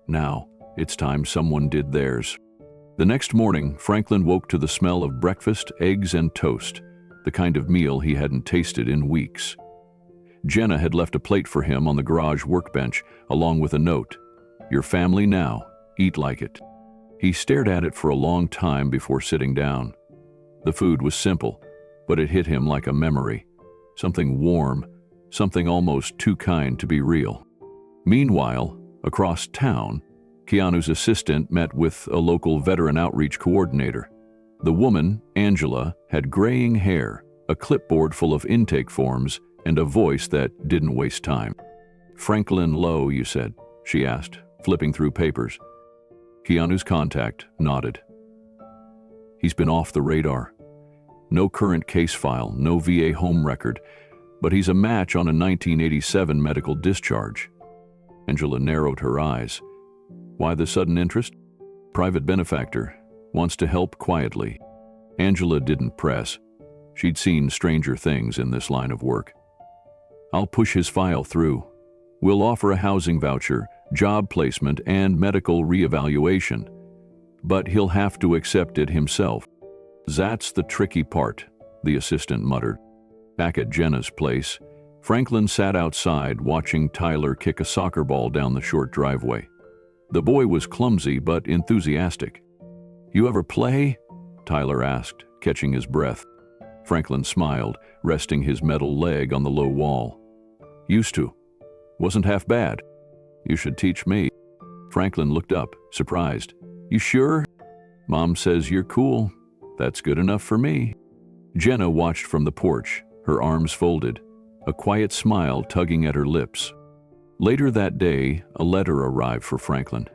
"Now, it's time someone did theirs." The next morning, Franklin woke to the smell of breakfast, eggs, and toast, the kind of meal he hadn't tasted in weeks. Jenna had left a plate for him on the garage workbench, along with a note. "Your family now. Eat like it." He stared at it for a long time before sitting down. The food was simple, but it hit him like a memory. Something warm, something almost too kind to be real. Meanwhile, across town, Keanu's assistant met with a local veteran outreach coordinator. The woman, Angela, had graying hair, a clipboard full of intake forms, and a voice that didn't waste time. "Franklin Lowe, you said?" she asked, flipping through papers. Keanu's contact nodded. "He's been off the radar. No current case file, no VA home record, but he's a match on a 1987 medical discharge." Angela narrowed her eyes. "Why the sudden interest?" "Private benefactor. Wants to help quietly." Angela didn't press. She'd seen stranger things in this line of work. "I'll push his file through. We'll offer a housing voucher, job placement, and medical reevaluation. But he'll have to accept it himself." "That's the tricky part," the assistant muttered. Back at Jenna's place, Franklin sat outside watching Tyler kick a soccer ball down the short driveway. The boy was clumsy but enthusiastic. "You ever play?" Tyler asked, catching his breath. Franklin smiled, resting his metal leg on the low wall. "Used to. Wasn't half bad. You should teach me." Franklin looked up, surprised. "You sure? Mom says you're cool. That's good enough for me." Jenna watched from the porch, her arms folded, a quiet smile tugging at her lips. Later that day, a letter arrived for Franklin.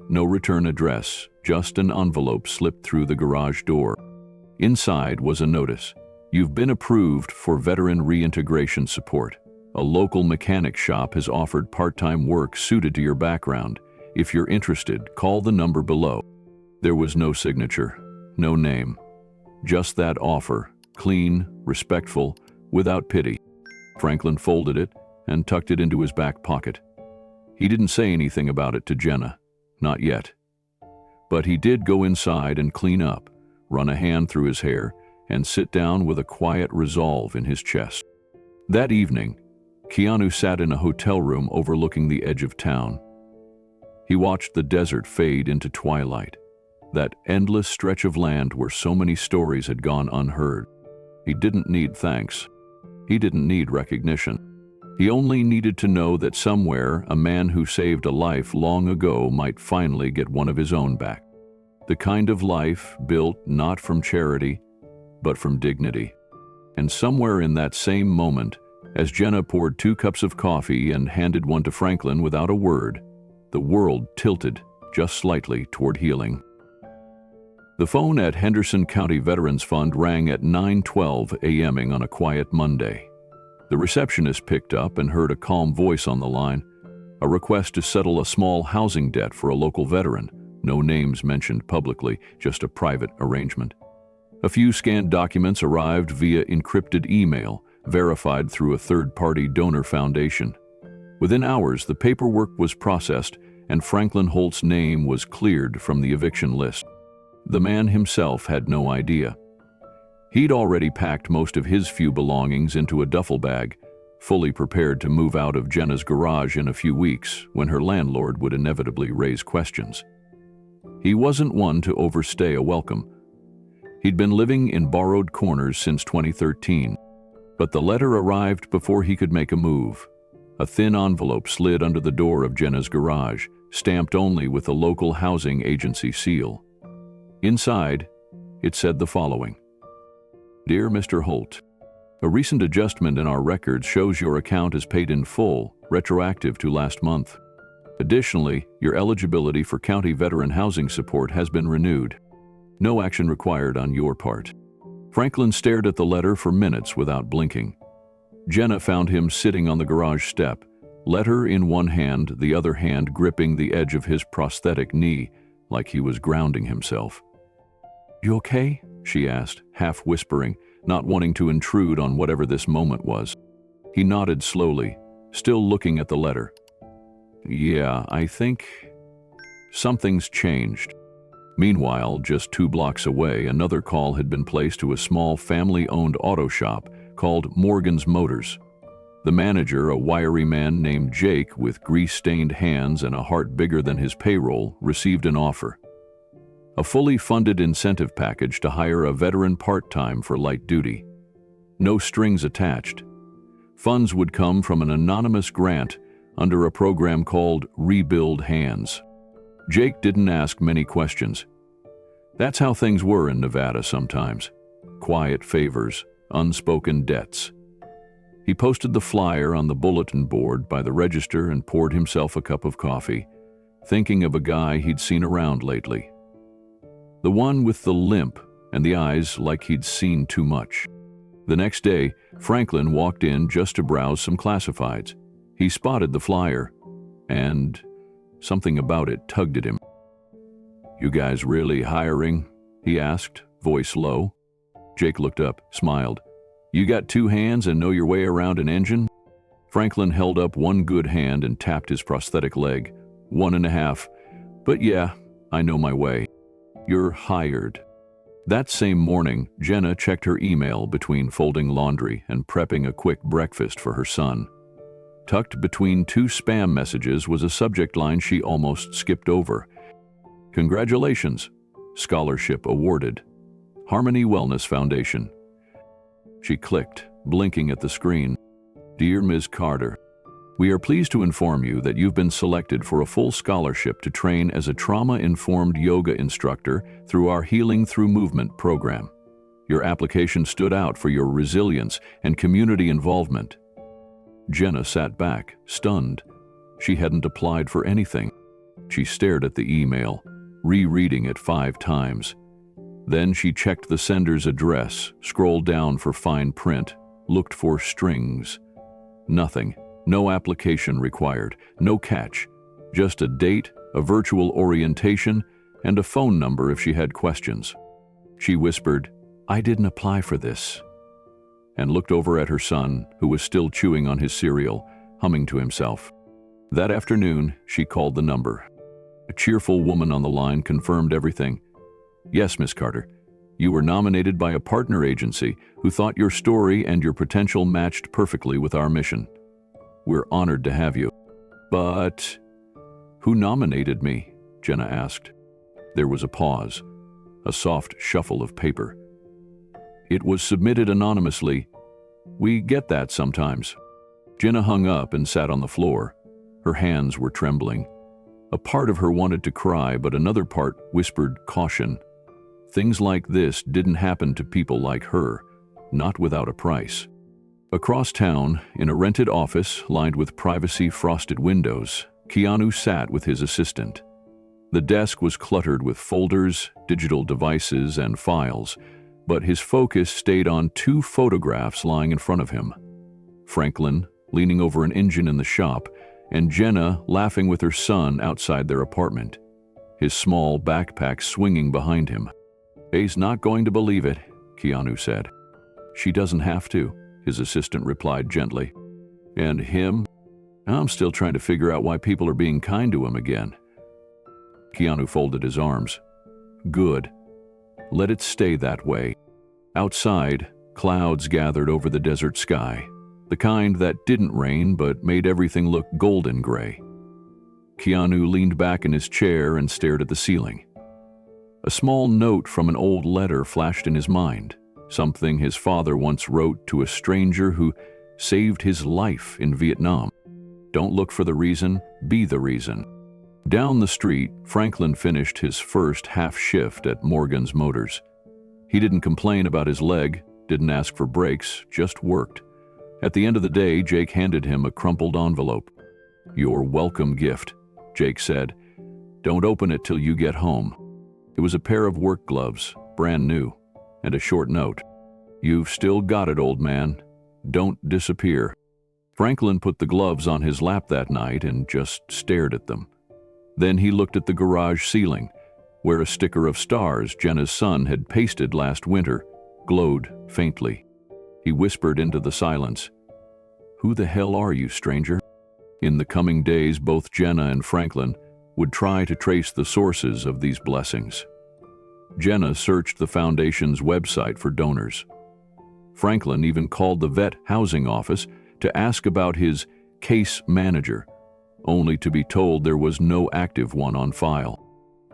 No return address, just an envelope slipped through the garage door. Inside was a notice. "You've been approved for veteran reintegration support. A local mechanic shop has offered part-time work suited to your background. If you're interested, call the number below." There was no signature, no name. Just that offer, clean, respectful, without pity. Franklin folded it and tucked it into his back pocket. He didn't say anything about it to Jenna, not yet. But he did go inside and clean up, run a hand through his hair, and sit down with a quiet resolve in his chest. That evening, Keanu sat in a hotel room overlooking the edge of town. He watched the desert fade into twilight, that endless stretch of land where so many stories had gone unheard. He didn't need thanks. He didn't need recognition. He only needed to know that somewhere a man who saved a life long ago might finally get one of his own back. The kind of life built not from charity, but from dignity. And somewhere in that same moment, as Jenna poured 2 cups of coffee and handed one to Franklin without a word, the world tilted just slightly toward healing. The phone at Henderson County Veterans Fund rang at 9:12 a.m. on a quiet Monday. The receptionist picked up and heard a calm voice on the line, a request to settle a small housing debt for a local veteran, no names mentioned publicly, just a private arrangement. A few scanned documents arrived via encrypted email, verified through a third-party donor foundation. Within hours, the paperwork was processed and Franklin Holt's name was cleared from the eviction list. The man himself had no idea. He'd already packed most of his few belongings into a duffel bag, fully prepared to move out of Jenna's garage in a few weeks when her landlord would inevitably raise questions. He wasn't one to overstay a welcome. He'd been living in borrowed corners since 2013, but the letter arrived before he could make a move. A thin envelope slid under the door of Jenna's garage, stamped only with the local housing agency seal. Inside, it said the following: "Dear Mr. Holt, A recent adjustment in our records shows your account is paid in full, retroactive to last month. Additionally, your eligibility for county veteran housing support has been renewed. No action required on your part." Franklin stared at the letter for minutes without blinking. Jenna found him sitting on the garage step, letter in one hand, the other hand gripping the edge of his prosthetic knee, like he was grounding himself. "You okay?" she asked, half whispering, not wanting to intrude on whatever this moment was. He nodded slowly, still looking at the letter. "Yeah, I think something's changed." Meanwhile, just 2 blocks away, another call had been placed to a small family-owned auto shop called Morgan's Motors. The manager, a wiry man named Jake with grease-stained hands and a heart bigger than his payroll, received an offer. A fully funded incentive package to hire a veteran part-time for light duty. No strings attached. Funds would come from an anonymous grant under a program called Rebuild Hands. Jake didn't ask many questions. That's how things were in Nevada sometimes. Quiet favors, unspoken debts. He posted the flyer on the bulletin board by the register and poured himself a cup of coffee, thinking of a guy he'd seen around lately. The one with the limp and the eyes like he'd seen too much. The next day, Franklin walked in just to browse some classifieds. He spotted the flyer, and something about it tugged at him. "You guys really hiring?" he asked, voice low. Jake looked up, smiled. "You got 2 hands and know your way around an engine?" Franklin held up one good hand and tapped his prosthetic leg. 1.5. "But yeah, I know my way." "You're hired." That same morning, Jenna checked her email between folding laundry and prepping a quick breakfast for her son. Tucked between 2 spam messages was a subject line she almost skipped over. "Congratulations. Scholarship awarded. Harmony Wellness Foundation." She clicked, blinking at the screen. "Dear Ms. Carter, we are pleased to inform you that you've been selected for a full scholarship to train as a trauma-informed yoga instructor through our Healing Through Movement program. Your application stood out for your resilience and community involvement." Jenna sat back, stunned. She hadn't applied for anything. She stared at the email, rereading it 5 times. Then she checked the sender's address, scrolled down for fine print, looked for strings. Nothing. No application required. No catch. Just a date, a virtual orientation, and a phone number if she had questions. She whispered, "I didn't apply for this," and looked over at her son, who was still chewing on his cereal, humming to himself. That afternoon, she called the number. A cheerful woman on the line confirmed everything. "Yes, Miss Carter. You were nominated by a partner agency who thought your story and your potential matched perfectly with our mission. We're honored to have you." "But who nominated me?" Jenna asked. There was a pause, a soft shuffle of paper. "It was submitted anonymously. We get that sometimes." Jenna hung up and sat on the floor. Her hands were trembling. A part of her wanted to cry, but another part whispered caution. Things like this didn't happen to people like her, not without a price. Across town, in a rented office lined with privacy-frosted windows, Keanu sat with his assistant. The desk was cluttered with folders, digital devices, and files, but his focus stayed on 2 photographs lying in front of him. Franklin, leaning over an engine in the shop, and Jenna laughing with her son outside their apartment, his small backpack swinging behind him. "He's not going to believe it," Keanu said. "She doesn't have to," his assistant replied gently. "And him? I'm still trying to figure out why people are being kind to him again." Keanu folded his arms. "Good. Let it stay that way." Outside, clouds gathered over the desert sky, the kind that didn't rain but made everything look golden gray. Keanu leaned back in his chair and stared at the ceiling. A small note from an old letter flashed in his mind, something his father once wrote to a stranger who saved his life in Vietnam. "Don't look for the reason, be the reason." Down the street, Franklin finished his first half shift at Morgan's Motors. He didn't complain about his leg, didn't ask for breaks, just worked. At the end of the day, Jake handed him a crumpled envelope. "Your welcome gift," Jake said. "Don't open it till you get home." It was a pair of work gloves, brand new, and a short note. "You've still got it, old man. Don't disappear." Franklin put the gloves on his lap that night and just stared at them. Then he looked at the garage ceiling, where a sticker of stars Jenna's son had pasted last winter glowed faintly. He whispered into the silence, "Who the hell are you, stranger?" In the coming days, both Jenna and Franklin would try to trace the sources of these blessings. Jenna searched the foundation's website for donors. Franklin even called the vet housing office to ask about his case manager, only to be told there was no active one on file.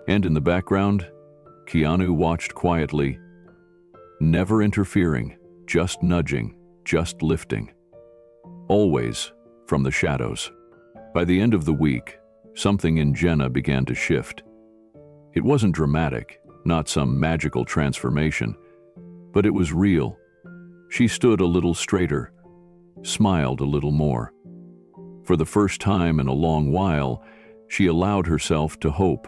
And in the background, Keanu watched quietly, never interfering, just nudging, just lifting. Always from the shadows. By the end of the week, something in Jenna began to shift. It wasn't dramatic, not some magical transformation, but it was real. She stood a little straighter, smiled a little more. For the first time in a long while, she allowed herself to hope.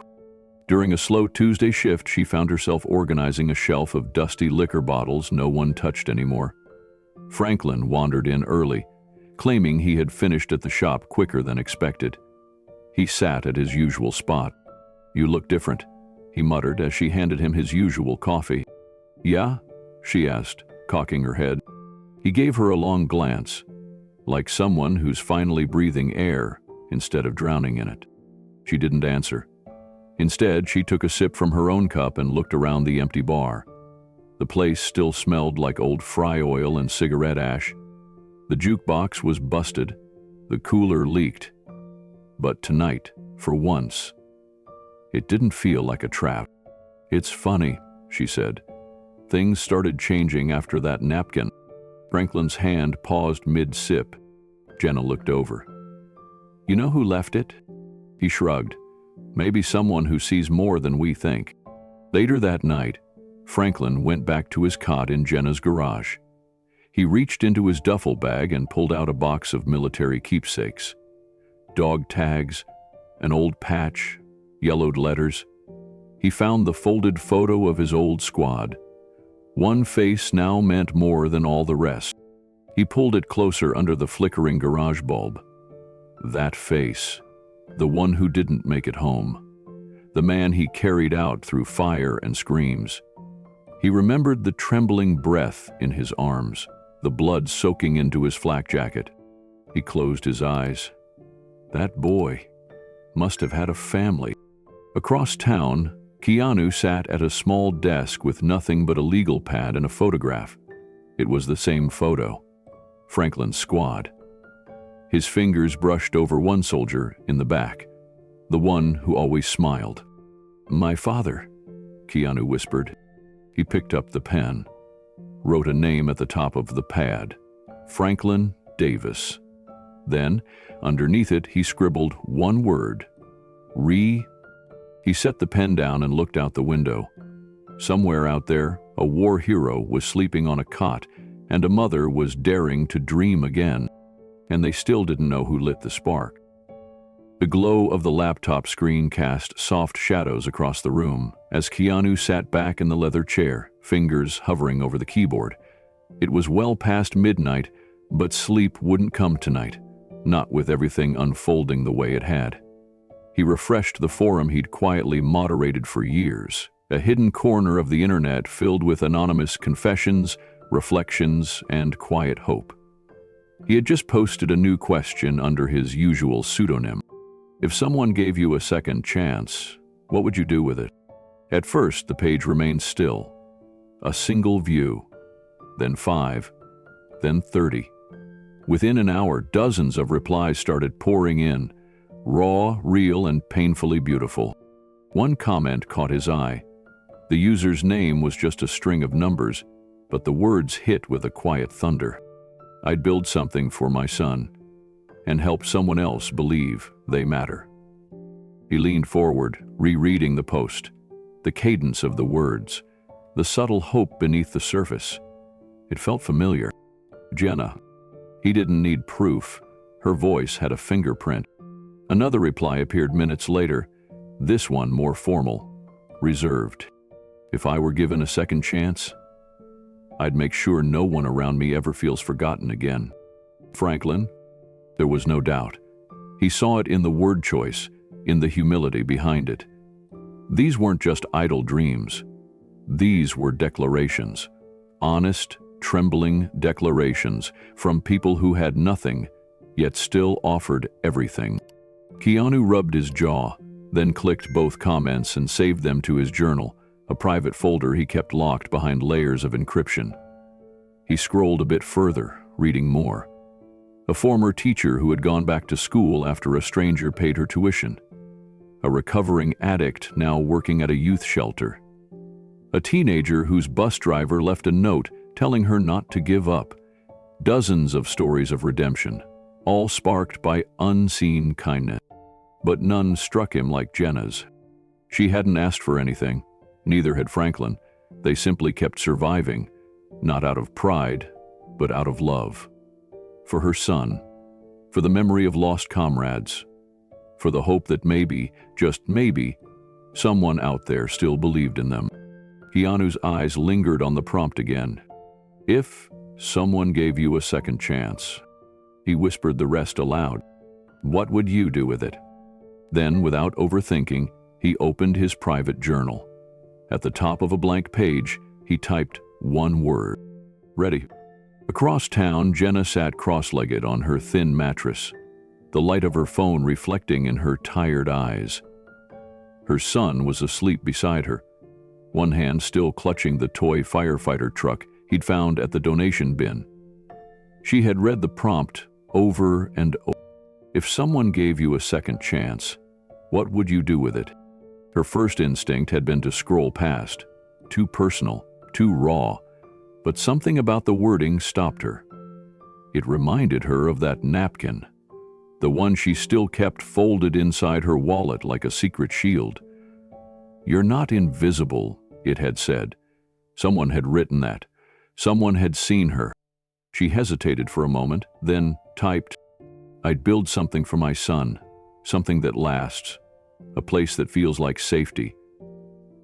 During a slow Tuesday shift, she found herself organizing a shelf of dusty liquor bottles no one touched anymore. Franklin wandered in early, claiming he had finished at the shop quicker than expected. He sat at his usual spot. "You look different," he muttered as she handed him his usual coffee. "Yeah?" she asked, cocking her head. He gave her a long glance, like someone who's finally breathing air instead of drowning in it. She didn't answer. Instead, she took a sip from her own cup and looked around the empty bar. The place still smelled like old fry oil and cigarette ash. The jukebox was busted. The cooler leaked. But tonight, for once, it didn't feel like a trap. "It's funny," she said. "Things started changing after that napkin." Franklin's hand paused mid-sip. Jenna looked over. "You know who left it?" He shrugged. "Maybe someone who sees more than we think." Later that night, Franklin went back to his cot in Jenna's garage. He reached into his duffel bag and pulled out a box of military keepsakes. Dog tags, an old patch, yellowed letters. He found the folded photo of his old squad. One face now meant more than all the rest. He pulled it closer under the flickering garage bulb. That face, the one who didn't make it home. The man he carried out through fire and screams. He remembered the trembling breath in his arms, the blood soaking into his flak jacket. He closed his eyes. That boy must have had a family. Across town, Keanu sat at a small desk with nothing but a legal pad and a photograph. It was the same photo. Franklin's squad. His fingers brushed over one soldier in the back, the one who always smiled. "My father," Keanu whispered. He picked up the pen, wrote a name at the top of the pad, Franklin Davis. Then, underneath it, he scribbled one word, He set the pen down and looked out the window. Somewhere out there, a war hero was sleeping on a cot, and a mother was daring to dream again. And they still didn't know who lit the spark. The glow of the laptop screen cast soft shadows across the room as Keanu sat back in the leather chair, fingers hovering over the keyboard. It was well past midnight, but sleep wouldn't come tonight, not with everything unfolding the way it had. He refreshed the forum he'd quietly moderated for years, a hidden corner of the internet filled with anonymous confessions, reflections, and quiet hope. He had just posted a new question under his usual pseudonym. If someone gave you a second chance, what would you do with it? At first, the page remained still. A single view, then 5, then 30. Within an hour, dozens of replies started pouring in, raw, real, and painfully beautiful. One comment caught his eye. The user's name was just a string of numbers, but the words hit with a quiet thunder. I'd build something for my son and help someone else believe they matter. He leaned forward, rereading the post, the cadence of the words, the subtle hope beneath the surface. It felt familiar. Jenna. He didn't need proof. Her voice had a fingerprint. Another reply appeared minutes later, this one more formal, reserved. If I were given a second chance, I'd make sure no one around me ever feels forgotten again. Franklin? There was no doubt. He saw it in the word choice, in the humility behind it. These weren't just idle dreams. These were declarations. Honest, trembling declarations from people who had nothing, yet still offered everything. Keanu rubbed his jaw, then clicked both comments and saved them to his journal, a private folder he kept locked behind layers of encryption. He scrolled a bit further, reading more. A former teacher who had gone back to school after a stranger paid her tuition. A recovering addict now working at a youth shelter. A teenager whose bus driver left a note telling her not to give up. Dozens of stories of redemption, all sparked by unseen kindness. But none struck him like Jenna's. She hadn't asked for anything, neither had Franklin. They simply kept surviving, not out of pride, but out of love. For her son, for the memory of lost comrades, for the hope that maybe, just maybe, someone out there still believed in them. Keanu's eyes lingered on the prompt again. If someone gave you a second chance, he whispered the rest aloud. What would you do with it? Then, without overthinking, he opened his private journal. At the top of a blank page, he typed one word. Ready. Across town, Jenna sat cross-legged on her thin mattress, the light of her phone reflecting in her tired eyes. Her son was asleep beside her, one hand still clutching the toy firefighter truck he'd found at the donation bin. She had read the prompt over and over. If someone gave you a second chance, what would you do with it? Her first instinct had been to scroll past. Too personal, too raw. But something about the wording stopped her. It reminded her of that napkin, the one she still kept folded inside her wallet like a secret shield. You're not invisible, it had said. Someone had written that. Someone had seen her. She hesitated for a moment, then typed, I'd build something for my son, something that lasts, a place that feels like safety.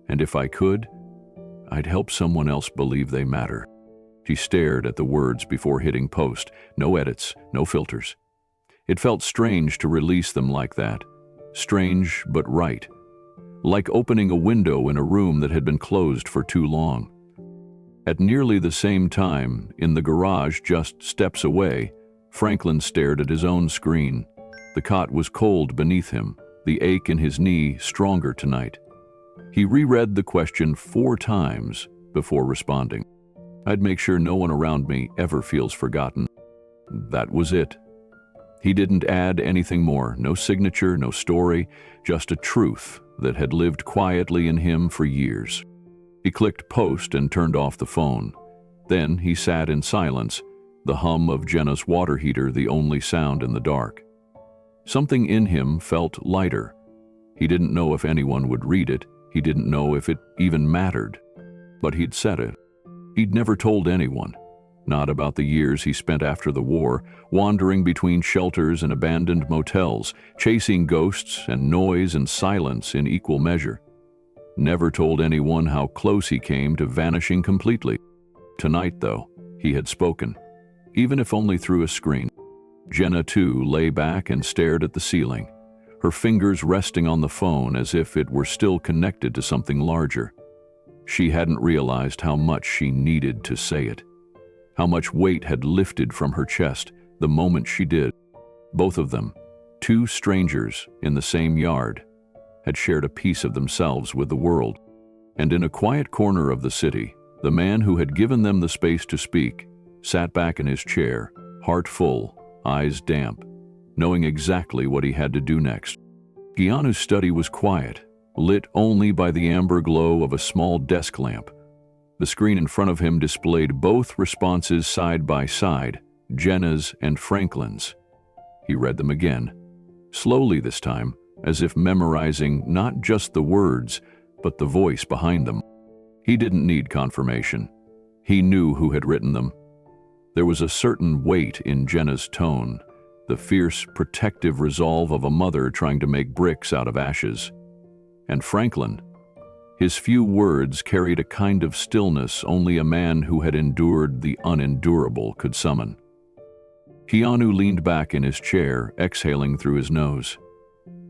And if I could, I'd help someone else believe they matter. She stared at the words before hitting post. No edits, no filters. It felt strange to release them like that. Strange, but right. Like opening a window in a room that had been closed for too long. At nearly the same time, in the garage just steps away, Franklin stared at his own screen. The cot was cold beneath him, the ache in his knee stronger tonight. He reread the question 4 times before responding. I'd make sure no one around me ever feels forgotten. That was it. He didn't add anything more, no signature, no story, just a truth that had lived quietly in him for years. He clicked post and turned off the phone. Then he sat in silence, the hum of Jenna's water heater the only sound in the dark. Something in him felt lighter. He didn't know if anyone would read it. He didn't know if it even mattered. But he'd said it. He'd never told anyone. Not about the years he spent after the war, wandering between shelters and abandoned motels, chasing ghosts and noise and silence in equal measure. Never told anyone how close he came to vanishing completely. Tonight, though, he had spoken, even if only through a screen. Jenna, too, lay back and stared at the ceiling, her fingers resting on the phone as if it were still connected to something larger. She hadn't realized how much she needed to say it, how much weight had lifted from her chest the moment she did. Both of them, 2 strangers in the same yard, had shared a piece of themselves with the world. And in a quiet corner of the city, the man who had given them the space to speak sat back in his chair, heart full, eyes damp, knowing exactly what he had to do next. Keanu's study was quiet, lit only by the amber glow of a small desk lamp. The screen in front of him displayed both responses side by side, Jenna's and Franklin's. He read them again, slowly this time, as if memorizing not just the words, but the voice behind them. He didn't need confirmation. He knew who had written them. There was a certain weight in Jenna's tone, the fierce, protective resolve of a mother trying to make bricks out of ashes. And Franklin, his few words carried a kind of stillness only a man who had endured the unendurable could summon. Keanu leaned back in his chair, exhaling through his nose.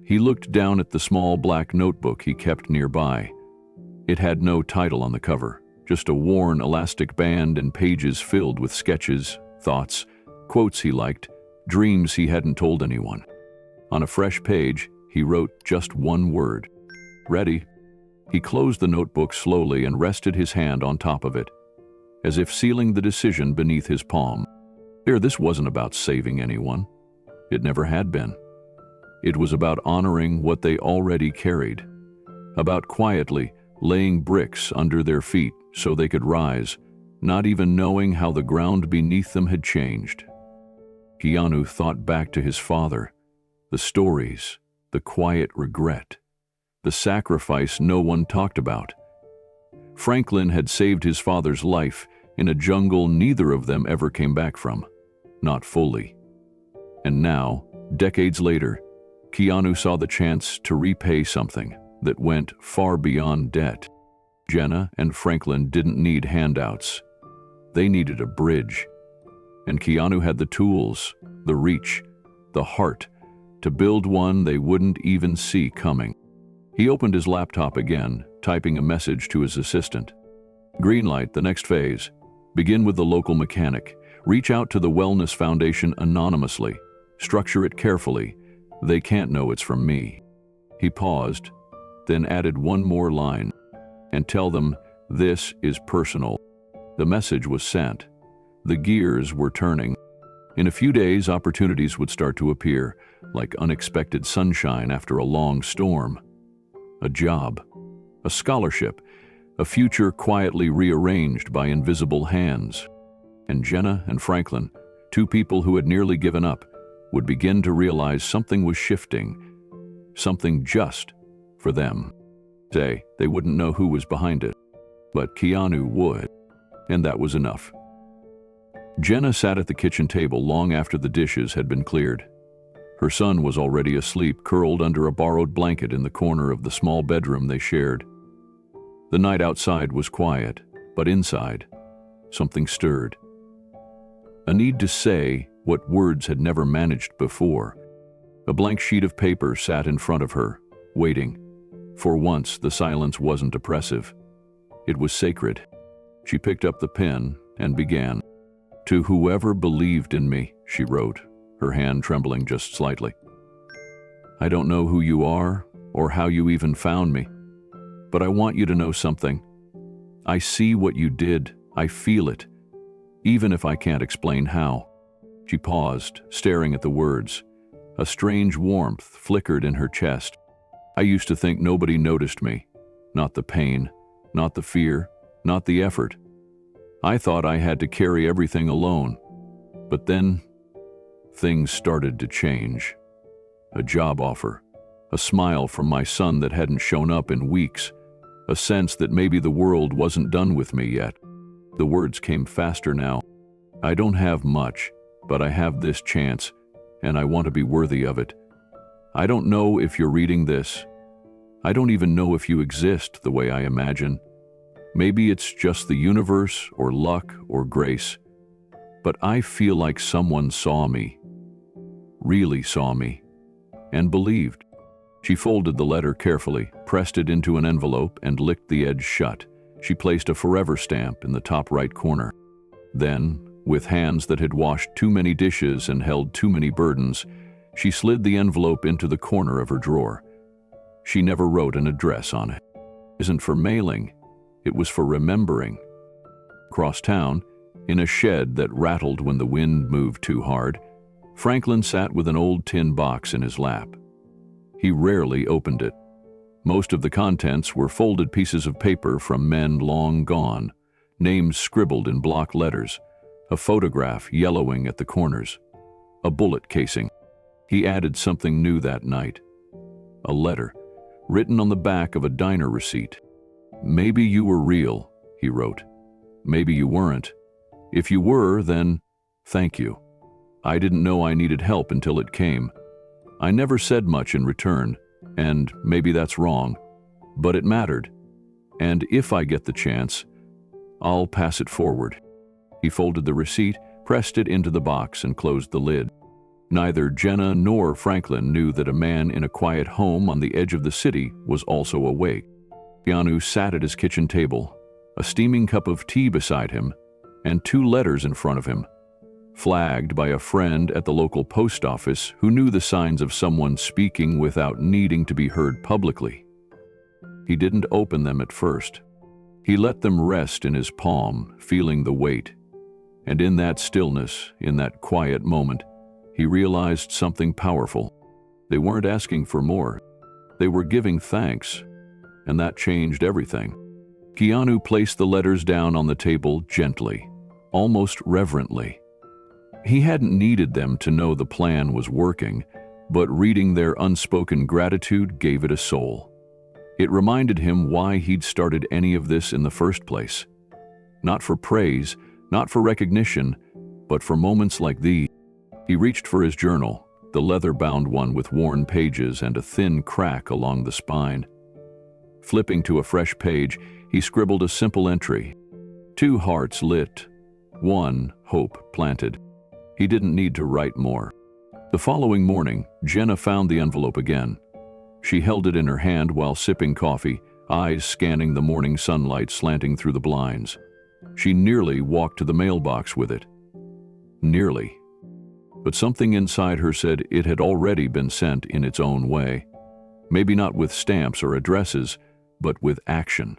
He looked down at the small black notebook he kept nearby. It had no title on the cover, just a worn elastic band and pages filled with sketches, thoughts, quotes he liked, dreams he hadn't told anyone. On a fresh page, he wrote just one word: ready. He closed the notebook slowly and rested his hand on top of it, as if sealing the decision beneath his palm. This wasn't about saving anyone. It never had been. It was about honoring what they already carried, about quietly laying bricks under their feet so they could rise, not even knowing how the ground beneath them had changed. Keanu thought back to his father, the stories, the quiet regret, the sacrifice no one talked about. Franklin had saved his father's life in a jungle neither of them ever came back from, not fully. And now, decades later, Keanu saw the chance to repay something that went far beyond debt. Jenna and Franklin didn't need handouts. They needed a bridge. And Keanu had the tools, the reach, the heart to build one they wouldn't even see coming. He opened his laptop again, typing a message to his assistant. Greenlight the next phase. Begin with the local mechanic. Reach out to the Wellness Foundation anonymously. Structure it carefully. They can't know it's from me. He paused, then added one more line. And tell them this is personal. The message was sent. The gears were turning. In a few days, opportunities would start to appear, like unexpected sunshine after a long storm. A job, a scholarship, a future quietly rearranged by invisible hands. And Jenna and Franklin, two people who had nearly given up, would begin to realize something was shifting, something just for them. They wouldn't know who was behind it, but Keanu would, and that was enough. Jenna sat at the kitchen table long after the dishes had been cleared. Her son was already asleep, curled under a borrowed blanket in the corner of the small bedroom they shared. The night outside was quiet, but inside, something stirred. A need to say what words had never managed before. A blank sheet of paper sat in front of her, waiting. For once, the silence wasn't oppressive. It was sacred. She picked up the pen and began. To whoever believed in me, she wrote, her hand trembling just slightly. I don't know who you are or how you even found me, but I want you to know something. I see what you did. I feel it, even if I can't explain how. She paused, staring at the words. A strange warmth flickered in her chest. I used to think nobody noticed me. Not the pain, not the fear, not the effort. I thought I had to carry everything alone. But then, things started to change. A job offer, a smile from my son that hadn't shown up in weeks, a sense that maybe the world wasn't done with me yet. The words came faster now. I don't have much, but I have this chance, and I want to be worthy of it. I don't know if you're reading this. I don't even know if you exist the way I imagine. Maybe it's just the universe or luck or grace. But I feel like someone saw me, really saw me, and believed. She folded the letter carefully, pressed it into an envelope, and licked the edge shut. She placed a forever stamp in the top right corner. Then, with hands that had washed too many dishes and held too many burdens, she slid the envelope into the corner of her drawer. She never wrote an address on it. It wasn't for mailing, it was for remembering. Across town, in a shed that rattled when the wind moved too hard, Franklin sat with an old tin box in his lap. He rarely opened it. Most of the contents were folded pieces of paper from men long gone, names scribbled in block letters, a photograph yellowing at the corners, a bullet casing. He added something new that night. A letter, written on the back of a diner receipt. Maybe you were real, he wrote. Maybe you weren't. If you were, then thank you. I didn't know I needed help until it came. I never said much in return, and maybe that's wrong, but it mattered. And if I get the chance, I'll pass it forward." He folded the receipt, pressed it into the box, and closed the lid. Neither Jenna nor Franklin knew that a man in a quiet home on the edge of the city was also awake. Keanu sat at his kitchen table, a steaming cup of tea beside him, and 2 letters in front of him, flagged by a friend at the local post office who knew the signs of someone speaking without needing to be heard publicly. He didn't open them at first. He let them rest in his palm, feeling the weight. And in that stillness, in that quiet moment, he realized something powerful. They weren't asking for more. They were giving thanks, and that changed everything. Keanu placed the letters down on the table gently, almost reverently. He hadn't needed them to know the plan was working, but reading their unspoken gratitude gave it a soul. It reminded him why he'd started any of this in the first place. Not for praise, not for recognition, but for moments like these. He reached for his journal, the leather-bound one with worn pages and a thin crack along the spine. Flipping to a fresh page, he scribbled a simple entry. 2 hearts lit, 1 hope planted. He didn't need to write more. The following morning, Jenna found the envelope again. She held it in her hand while sipping coffee, eyes scanning the morning sunlight slanting through the blinds. She nearly walked to the mailbox with it. Nearly. But something inside her said it had already been sent in its own way. Maybe not with stamps or addresses, but with action.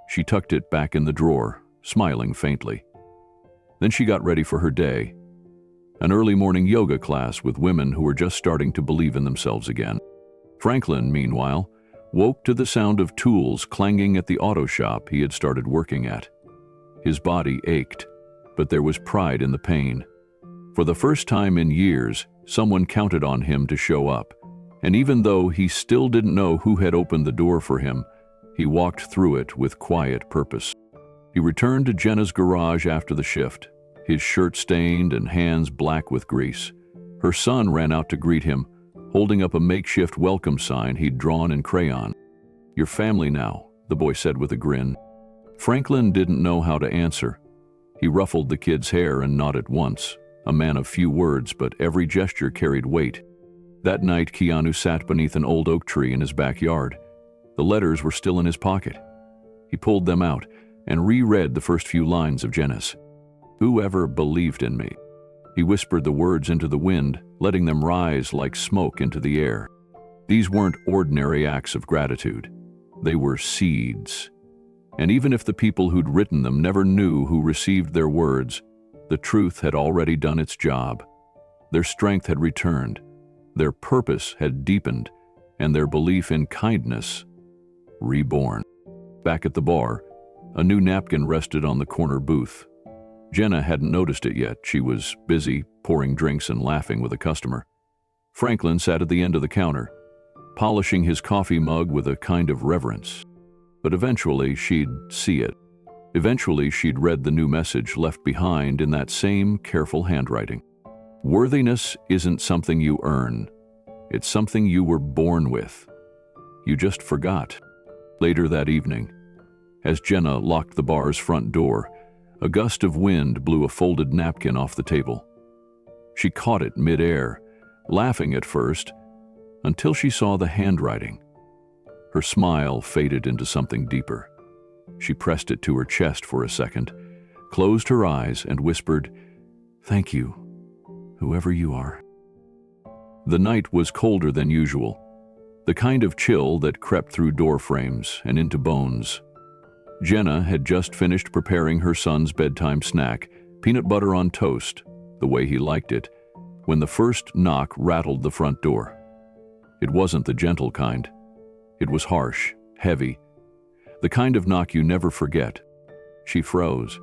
She tucked it back in the drawer, smiling faintly. Then she got ready for her day. An early morning yoga class with women who were just starting to believe in themselves again. Franklin, meanwhile, woke to the sound of tools clanging at the auto shop he had started working at. His body ached, but there was pride in the pain. For the first time in years, someone counted on him to show up, and even though he still didn't know who had opened the door for him, he walked through it with quiet purpose. He returned to Jenna's garage after the shift, his shirt stained and hands black with grease. Her son ran out to greet him, holding up a makeshift welcome sign he'd drawn in crayon. "Your family now," the boy said with a grin. Franklin didn't know how to answer. He ruffled the kid's hair and nodded once, a man of few words, but every gesture carried weight. That night, Keanu sat beneath an old oak tree in his backyard. The letters were still in his pocket. He pulled them out and reread the first few lines of Jenna's. "Whoever believed in me." He whispered the words into the wind, letting them rise like smoke into the air. These weren't ordinary acts of gratitude. They were seeds. And even if the people who'd written them never knew who received their words, the truth had already done its job. Their strength had returned, their purpose had deepened, and their belief in kindness reborn. Back at the bar, a new napkin rested on the corner booth. Jenna hadn't noticed it yet. She was busy pouring drinks and laughing with a customer. Franklin sat at the end of the counter, polishing his coffee mug with a kind of reverence. But eventually she'd see it. Eventually she'd read the new message left behind in that same careful handwriting. Worthiness isn't something you earn. It's something you were born with. You just forgot. Later that evening, as Jenna locked the bar's front door, a gust of wind blew a folded napkin off the table. She caught it mid-air, laughing at first, until she saw the handwriting. Her smile faded into something deeper. She pressed it to her chest for a second, closed her eyes, and whispered, "Thank you, whoever you are." The night was colder than usual, the kind of chill that crept through door frames and into bones. Jenna had just finished preparing her son's bedtime snack, peanut butter on toast, the way he liked it, when the first knock rattled the front door. It wasn't the gentle kind. It was harsh, heavy, the kind of knock you never forget. She froze.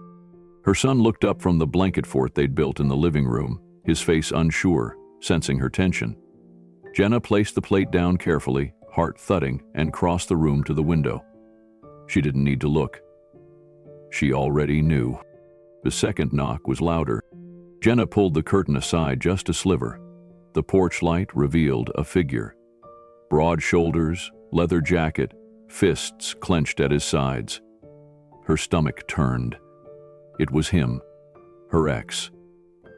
Her son looked up from the blanket fort they'd built in the living room, his face unsure, sensing her tension. Jenna placed the plate down carefully, heart thudding, and crossed the room to the window. She didn't need to look. She already knew. The second knock was louder. Jenna pulled the curtain aside just a sliver. The porch light revealed a figure. Broad shoulders, leather jacket, fists clenched at his sides. Her stomach turned. It was him, her ex.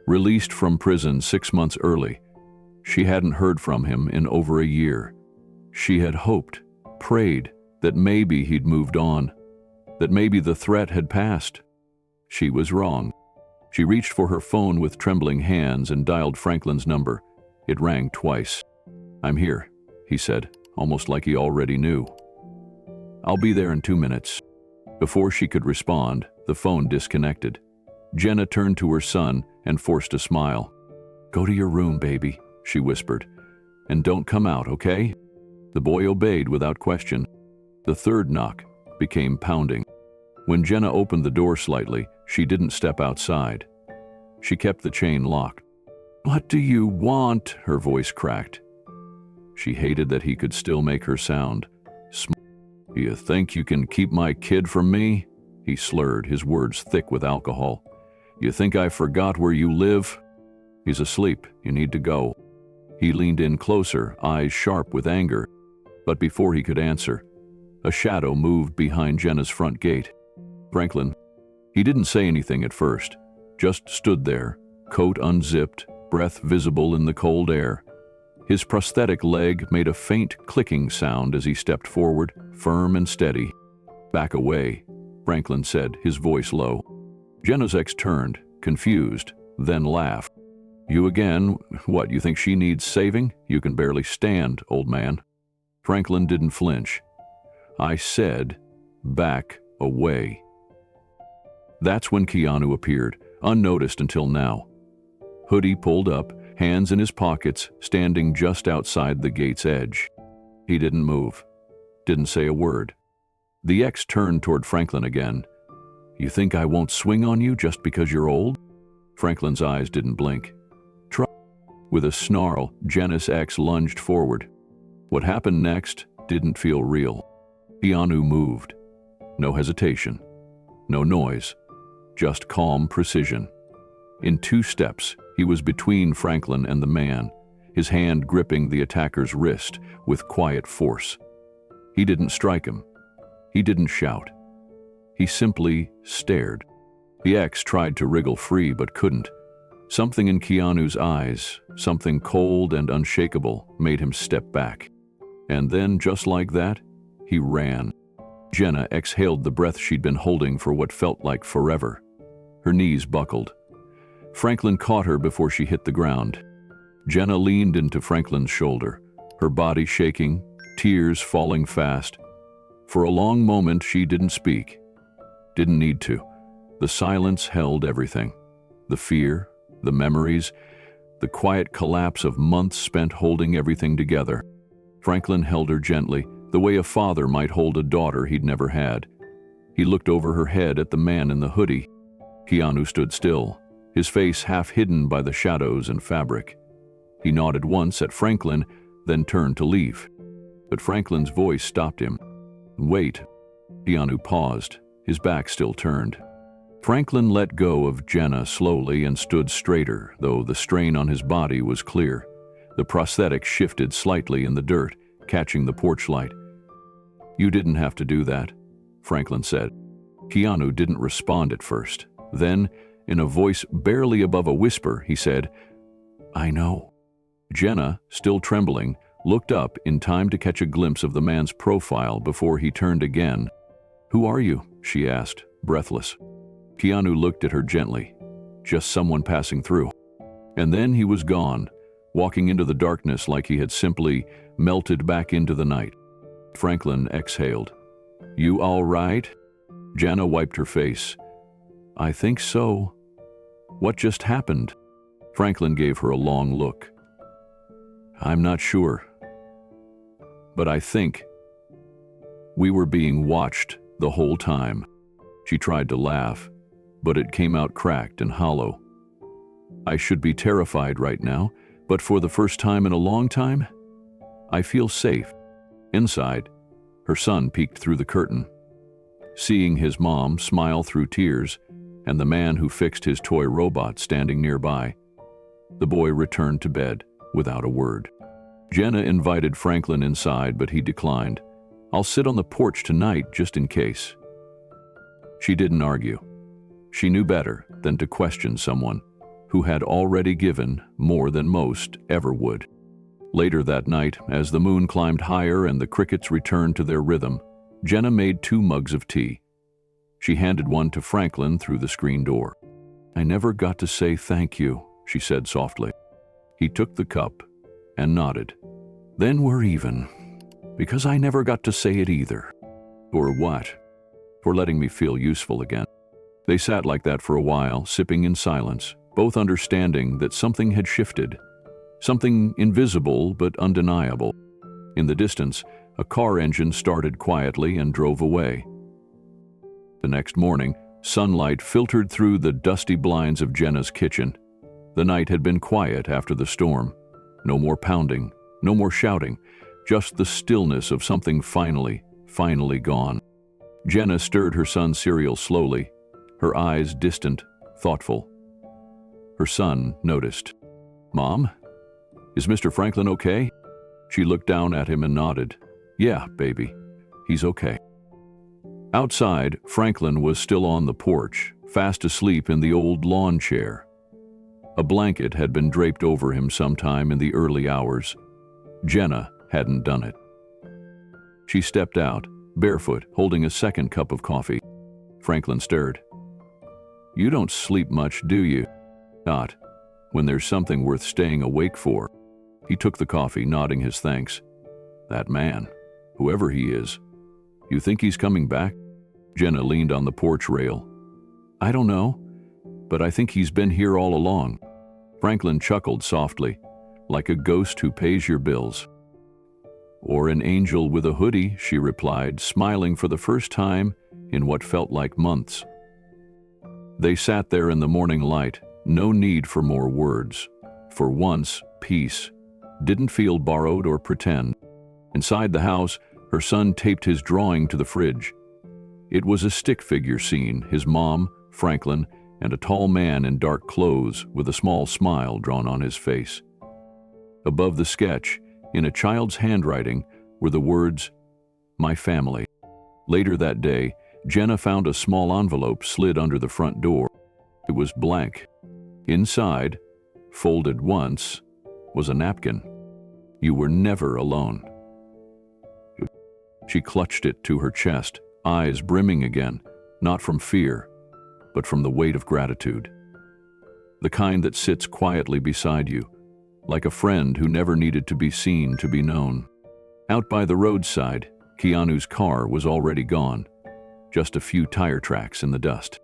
Released from prison 6 months early, she hadn't heard from him in over a year. She had hoped, prayed, that maybe he'd moved on, that maybe the threat had passed. She was wrong. She reached for her phone with trembling hands and dialed Franklin's number. It rang twice. "I'm here," he said, almost like he already knew. "I'll be there in 2 minutes." Before she could respond, the phone disconnected. Jenna turned to her son and forced a smile. "Go to your room, baby," she whispered. "And don't come out, okay?" The boy obeyed without question. The third knock became pounding. When Jenna opened the door slightly, she didn't step outside. She kept the chain locked. "What do you want?" her voice cracked. She hated that he could still make her sound. "You think you can keep my kid from me?" He slurred, his words thick with alcohol. "You think I forgot where you live?" "He's asleep. You need to go." He leaned in closer, eyes sharp with anger. But before he could answer, a shadow moved behind Jenna's front gate. Franklin. He didn't say anything at first, just stood there, coat unzipped, breath visible in the cold air. His prosthetic leg made a faint clicking sound as he stepped forward, firm and steady. "Back away," Franklin said, his voice low. Jenna's ex turned, confused, then laughed. "You again? What, you think she needs saving? You can barely stand, old man." Franklin didn't flinch. "I said, back away." That's when Keanu appeared, unnoticed until now. Hoodie pulled up, hands in his pockets, standing just outside the gate's edge. He didn't move, didn't say a word. The ex turned toward Franklin again. "You think I won't swing on you just because you're old?" Franklin's eyes didn't blink. "Try." With a snarl, Jenna's ex lunged forward. What happened next didn't feel real. Keanu moved. No hesitation, no noise, just calm precision. In 2 steps, he was between Franklin and the man, his hand gripping the attacker's wrist with quiet force. He didn't strike him. He didn't shout. He simply stared. The ex tried to wriggle free but couldn't. Something in Keanu's eyes, something cold and unshakable, made him step back. And then, just like that, he ran. Jenna exhaled the breath she'd been holding for what felt like forever. Her knees buckled. Franklin caught her before she hit the ground. Jenna leaned into Franklin's shoulder, her body shaking, tears falling fast. For a long moment she didn't speak. Didn't need to. The silence held everything. The fear, the memories, the quiet collapse of months spent holding everything together. Franklin held her gently, the way a father might hold a daughter he'd never had. He looked over her head at the man in the hoodie. Keanu stood still, his face half hidden by the shadows and fabric. He nodded once at Franklin, then turned to leave. But Franklin's voice stopped him. "Wait." Keanu paused, his back still turned. Franklin let go of Jenna slowly and stood straighter, though the strain on his body was clear. The prosthetic shifted slightly in the dirt, catching the porch light. "You didn't have to do that," Franklin said. Keanu didn't respond at first. Then, in a voice barely above a whisper, he said, "I know." Jenna, still trembling, looked up in time to catch a glimpse of the man's profile before he turned again. "Who are you?" she asked, breathless. Keanu looked at her gently. Just someone passing through. And then he was gone, walking into the darkness like he had simply melted back into the night. Franklin exhaled. "You all right?" Jenna wiped her face. "I think so." "What just happened?" Franklin gave her a long look. "I'm not sure. But I think we were being watched the whole time." She tried to laugh, but it came out cracked and hollow. "I should be terrified right now, but for the first time in a long time, I feel safe." Inside, her son peeked through the curtain. seeing his mom smile through tears and the man who fixed his toy robot standing nearby. The boy returned to bed without a word. Jenna invited Franklin inside, but he declined. "I'll sit on the porch tonight just in case." She didn't argue. She knew better than to question someone who had already given more than most ever would. Later that night, as the moon climbed higher and the crickets returned to their rhythm, Jenna made 2 mugs of tea. She handed one to Franklin through the screen door. "I never got to say thank you," she said softly. He took the cup and nodded. "Then we're even, because I never got to say it either." "For what?" "For letting me feel useful again." They sat like that for a while, sipping in silence, both understanding that something had shifted, something invisible but undeniable. In the distance, a car engine started quietly and drove away. The next morning, sunlight filtered through the dusty blinds of Jenna's kitchen. The night had been quiet after the storm. No more pounding, no more shouting, just the stillness of something finally gone. Jenna stirred her son's cereal slowly, her eyes distant, thoughtful. Her son noticed. "Mom, is Mr. Franklin okay?" She looked down at him and nodded. "Yeah, baby, he's okay." Outside, Franklin was still on the porch, fast asleep in the old lawn chair. A blanket had been draped over him sometime in the early hours. Jenna hadn't done it. She stepped out, barefoot, holding a second cup of coffee. Franklin stirred. "You don't sleep much, do you?" "Not when there's something worth staying awake for." He took the coffee, nodding his thanks. "That man, whoever he is, you think he's coming back?" Jenna leaned on the porch rail. "I don't know, but I think he's been here all along." Franklin chuckled softly, "Like a ghost who pays your bills." "Or an angel with a hoodie," she replied, smiling for the first time in what felt like months. They sat there in the morning light, no need for more words. For once, peace. Didn't feel borrowed or pretend. Inside the house, her son taped his drawing to the fridge. It was a stick figure scene, his mom, Franklin, and a tall man in dark clothes with a small smile drawn on his face. Above the sketch, in a child's handwriting, were the words, "My family." Later that day, Jenna found a small envelope slid under the front door. It was blank. Inside, folded once, was a napkin. "You were never alone." She clutched it to her chest, eyes brimming again, not from fear, but from the weight of gratitude. The kind that sits quietly beside you, like a friend who never needed to be seen to be known. Out by the roadside, Keanu's car was already gone, just a few tire tracks in the dust.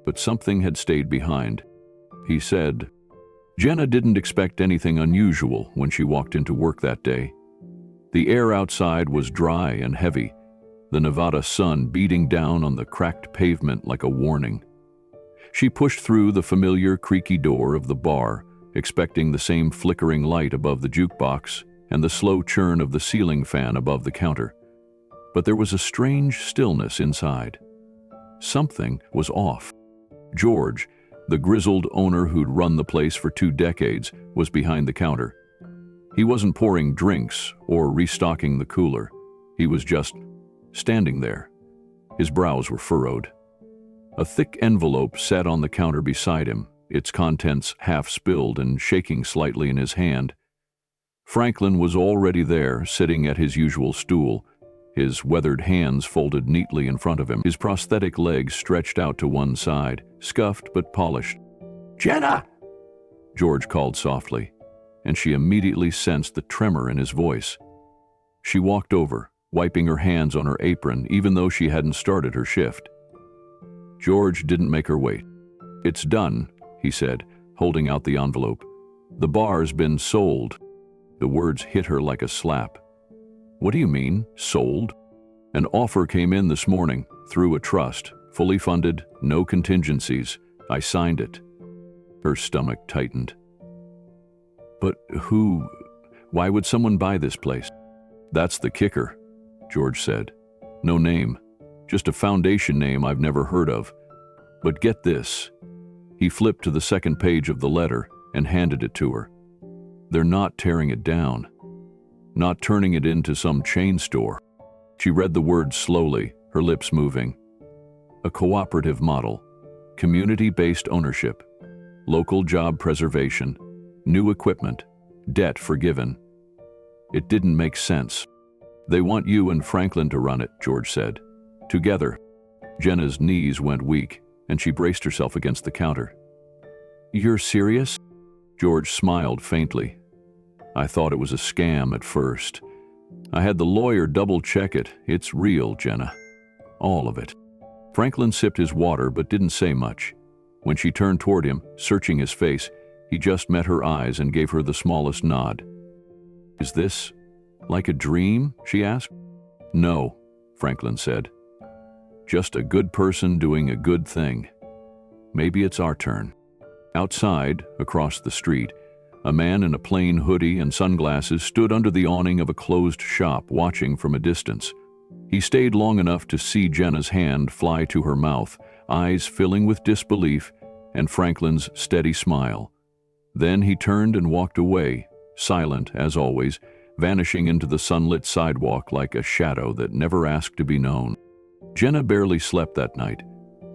But something had stayed behind. He said, Jenna didn't expect anything unusual when she walked into work that day. The air outside was dry and heavy, the Nevada sun beating down on the cracked pavement like a warning. She pushed through the familiar creaky door of the bar, expecting the same flickering light above the jukebox and the slow churn of the ceiling fan above the counter. But there was a strange stillness inside. Something was off. George, the grizzled owner who'd run the place for 2 decades, was behind the counter. He wasn't pouring drinks or restocking the cooler. He was just standing there. His brows were furrowed. A thick envelope sat on the counter beside him, its contents half spilled and shaking slightly in his hand. Franklin was already there, sitting at his usual stool, his weathered hands folded neatly in front of him, his prosthetic legs stretched out to one side, scuffed but polished. "Jenna!" George called softly, and she immediately sensed the tremor in his voice. She walked over, wiping her hands on her apron even though she hadn't started her shift. George didn't make her wait. "It's done," he said, holding out the envelope. "The bar's been sold." The words hit her like a slap. "What do you mean, sold?" "An offer came in this morning, through a trust, fully funded, no contingencies. I signed it." Her stomach tightened. "But why would someone buy this place?" "That's the kicker," George said. "No name, just a foundation name I've never heard of. But get this. He flipped to the second page of the letter and handed it to her. They're not tearing it down. Not turning it into some chain store. She read the words slowly, her lips moving. A cooperative model. Community-based ownership. Local job preservation. New equipment. Debt forgiven. It didn't make sense. They want you and Franklin to run it, George said. Together. Jenna's knees went weak, and she braced herself against the counter. You're serious? George smiled faintly. I thought it was a scam at first. I had the lawyer double-check it. It's real, Jenna. All of it. Franklin sipped his water but didn't say much. When she turned toward him, searching his face, he just met her eyes and gave her the smallest nod. Is this like a dream? She asked. No, Franklin said. Just a good person doing a good thing. Maybe it's our turn. Outside, across the street, a man in a plain hoodie and sunglasses stood under the awning of a closed shop watching from a distance. He stayed long enough to see Jenna's hand fly to her mouth, eyes filling with disbelief, and Franklin's steady smile. Then he turned and walked away, silent as always, vanishing into the sunlit sidewalk like a shadow that never asked to be known. Jenna barely slept that night.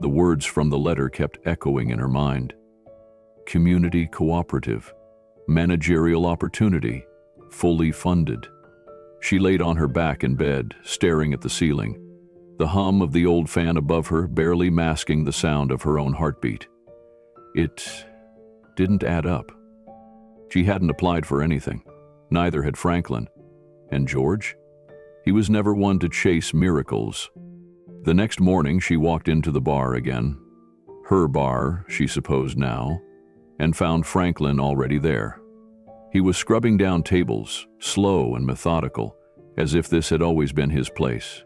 The words from the letter kept echoing in her mind. Community cooperative. Managerial opportunity. Fully funded. She laid on her back in bed, staring at the ceiling, the hum of the old fan above her barely masking the sound of her own heartbeat. It didn't add up. She hadn't applied for anything. Neither had Franklin. And George? He was never one to chase miracles. The next morning she walked into the bar again. Her bar, she supposed now, and found Franklin already there. He was scrubbing down tables, slow and methodical, as if this had always been his place.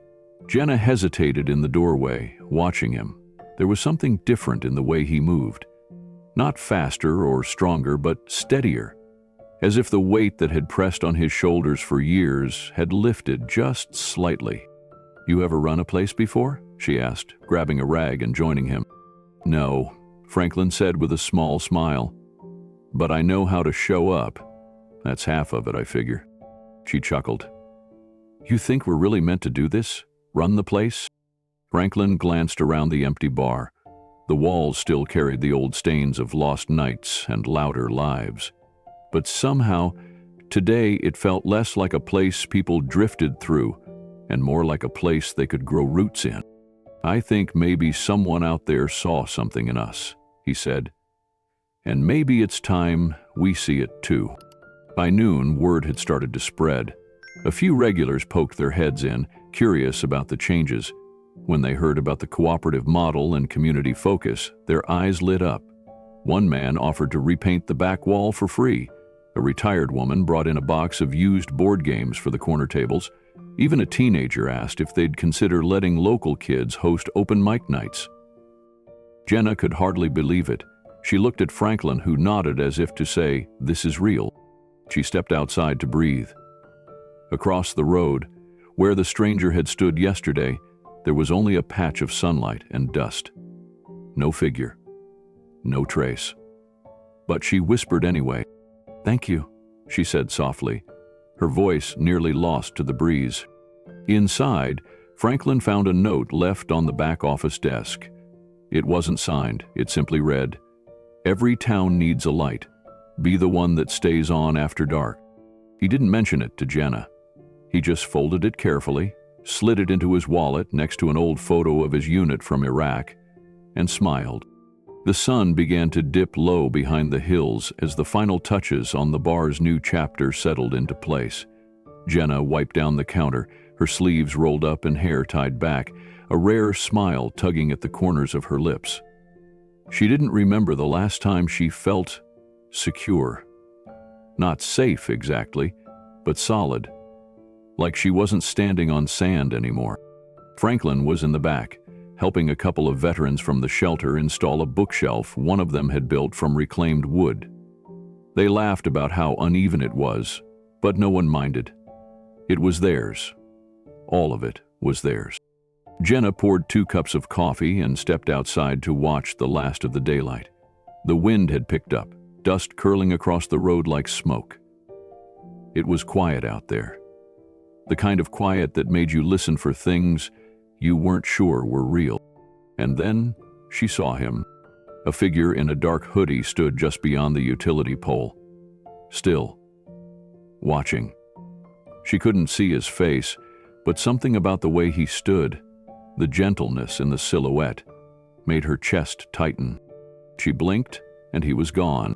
Jenna hesitated in the doorway, watching him. There was something different in the way he moved. Not faster or stronger, but steadier, as if the weight that had pressed on his shoulders for years had lifted just slightly. You ever run a place before? She asked, grabbing a rag and joining him. No, Franklin said with a small smile. But I know how to show up. That's half of it, I figure. She chuckled. You think we're really meant to do this? Run the place? Franklin glanced around the empty bar. The walls still carried the old stains of lost nights and louder lives. But somehow, today it felt less like a place people drifted through and more like a place they could grow roots in. I think maybe someone out there saw something in us, he said. And maybe it's time we see it too. By noon, word had started to spread. A few regulars poked their heads in, curious about the changes. When they heard about the cooperative model and community focus, their eyes lit up. One man offered to repaint the back wall for free. A retired woman brought in a box of used board games for the corner tables. Even a teenager asked if they'd consider letting local kids host open mic nights. Jenna could hardly believe it. She looked at Franklin, who nodded as if to say, "This is real." She stepped outside to breathe. Across the road, where the stranger had stood yesterday, there was only a patch of sunlight and dust. No figure. No trace. But she whispered anyway. "Thank you," she said softly, her voice nearly lost to the breeze. Inside, Franklin found a note left on the back office desk. It wasn't signed. It simply read, "Every town needs a light. Be the one that stays on after dark." He didn't mention it to Jenna. He just folded it carefully, slid it into his wallet next to an old photo of his unit from Iraq, and smiled. The sun began to dip low behind the hills as the final touches on the bar's new chapter settled into place. Jenna wiped down the counter, her sleeves rolled up and hair tied back, a rare smile tugging at the corners of her lips. She didn't remember the last time she felt secure. Not safe exactly, but solid. Like she wasn't standing on sand anymore. Franklin was in the back, helping a couple of veterans from the shelter install a bookshelf one of them had built from reclaimed wood. They laughed about how uneven it was, but no one minded. It was theirs. All of it was theirs. Jenna poured 2 cups of coffee and stepped outside to watch the last of the daylight. The wind had picked up, dust curling across the road like smoke. It was quiet out there. The kind of quiet that made you listen for things you weren't sure were real. And then she saw him. A figure in a dark hoodie stood just beyond the utility pole. Still. Watching. She couldn't see his face, but something about the way he stood, the gentleness in the silhouette, made her chest tighten. She blinked, and he was gone.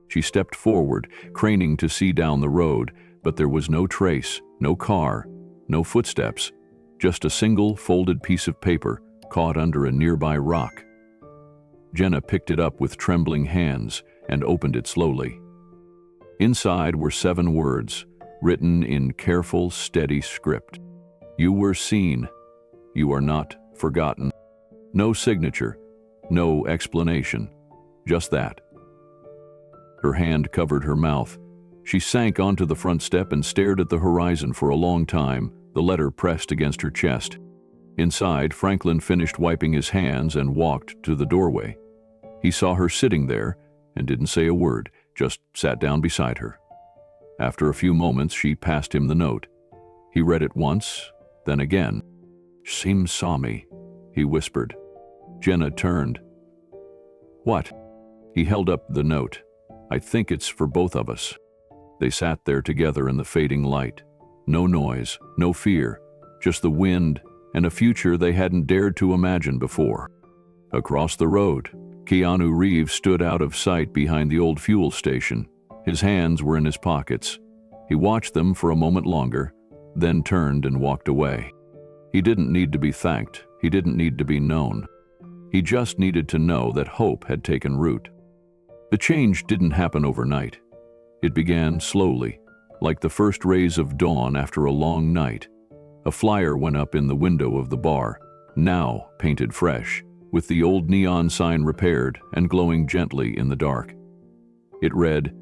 She stepped forward, craning to see down the road, but there was no trace, no car, no footsteps, just a single folded piece of paper caught under a nearby rock. Jenna picked it up with trembling hands and opened it slowly. Inside were 7 words, written in careful, steady script. You were seen. You are not forgotten. No signature, no explanation, just that. Her hand covered her mouth. She sank onto the front step and stared at the horizon for a long time, the letter pressed against her chest. Inside, Franklin finished wiping his hands and walked to the doorway. He saw her sitting there and didn't say a word, just sat down beside her. After a few moments, she passed him the note. He read it once, then again. "Seem saw me," he whispered. Jenna turned. "What?" He held up the note. "I think it's for both of us." They sat there together in the fading light. No noise, no fear, just the wind and a future they hadn't dared to imagine before. Across the road, Keanu Reeves stood out of sight behind the old fuel station. His hands were in his pockets. He watched them for a moment longer, then turned and walked away. He didn't need to be thanked. He didn't need to be known. He just needed to know that hope had taken root. The change didn't happen overnight. It began slowly, like the first rays of dawn after a long night. A flyer went up in the window of the bar, now painted fresh, with the old neon sign repaired and glowing gently in the dark. It read,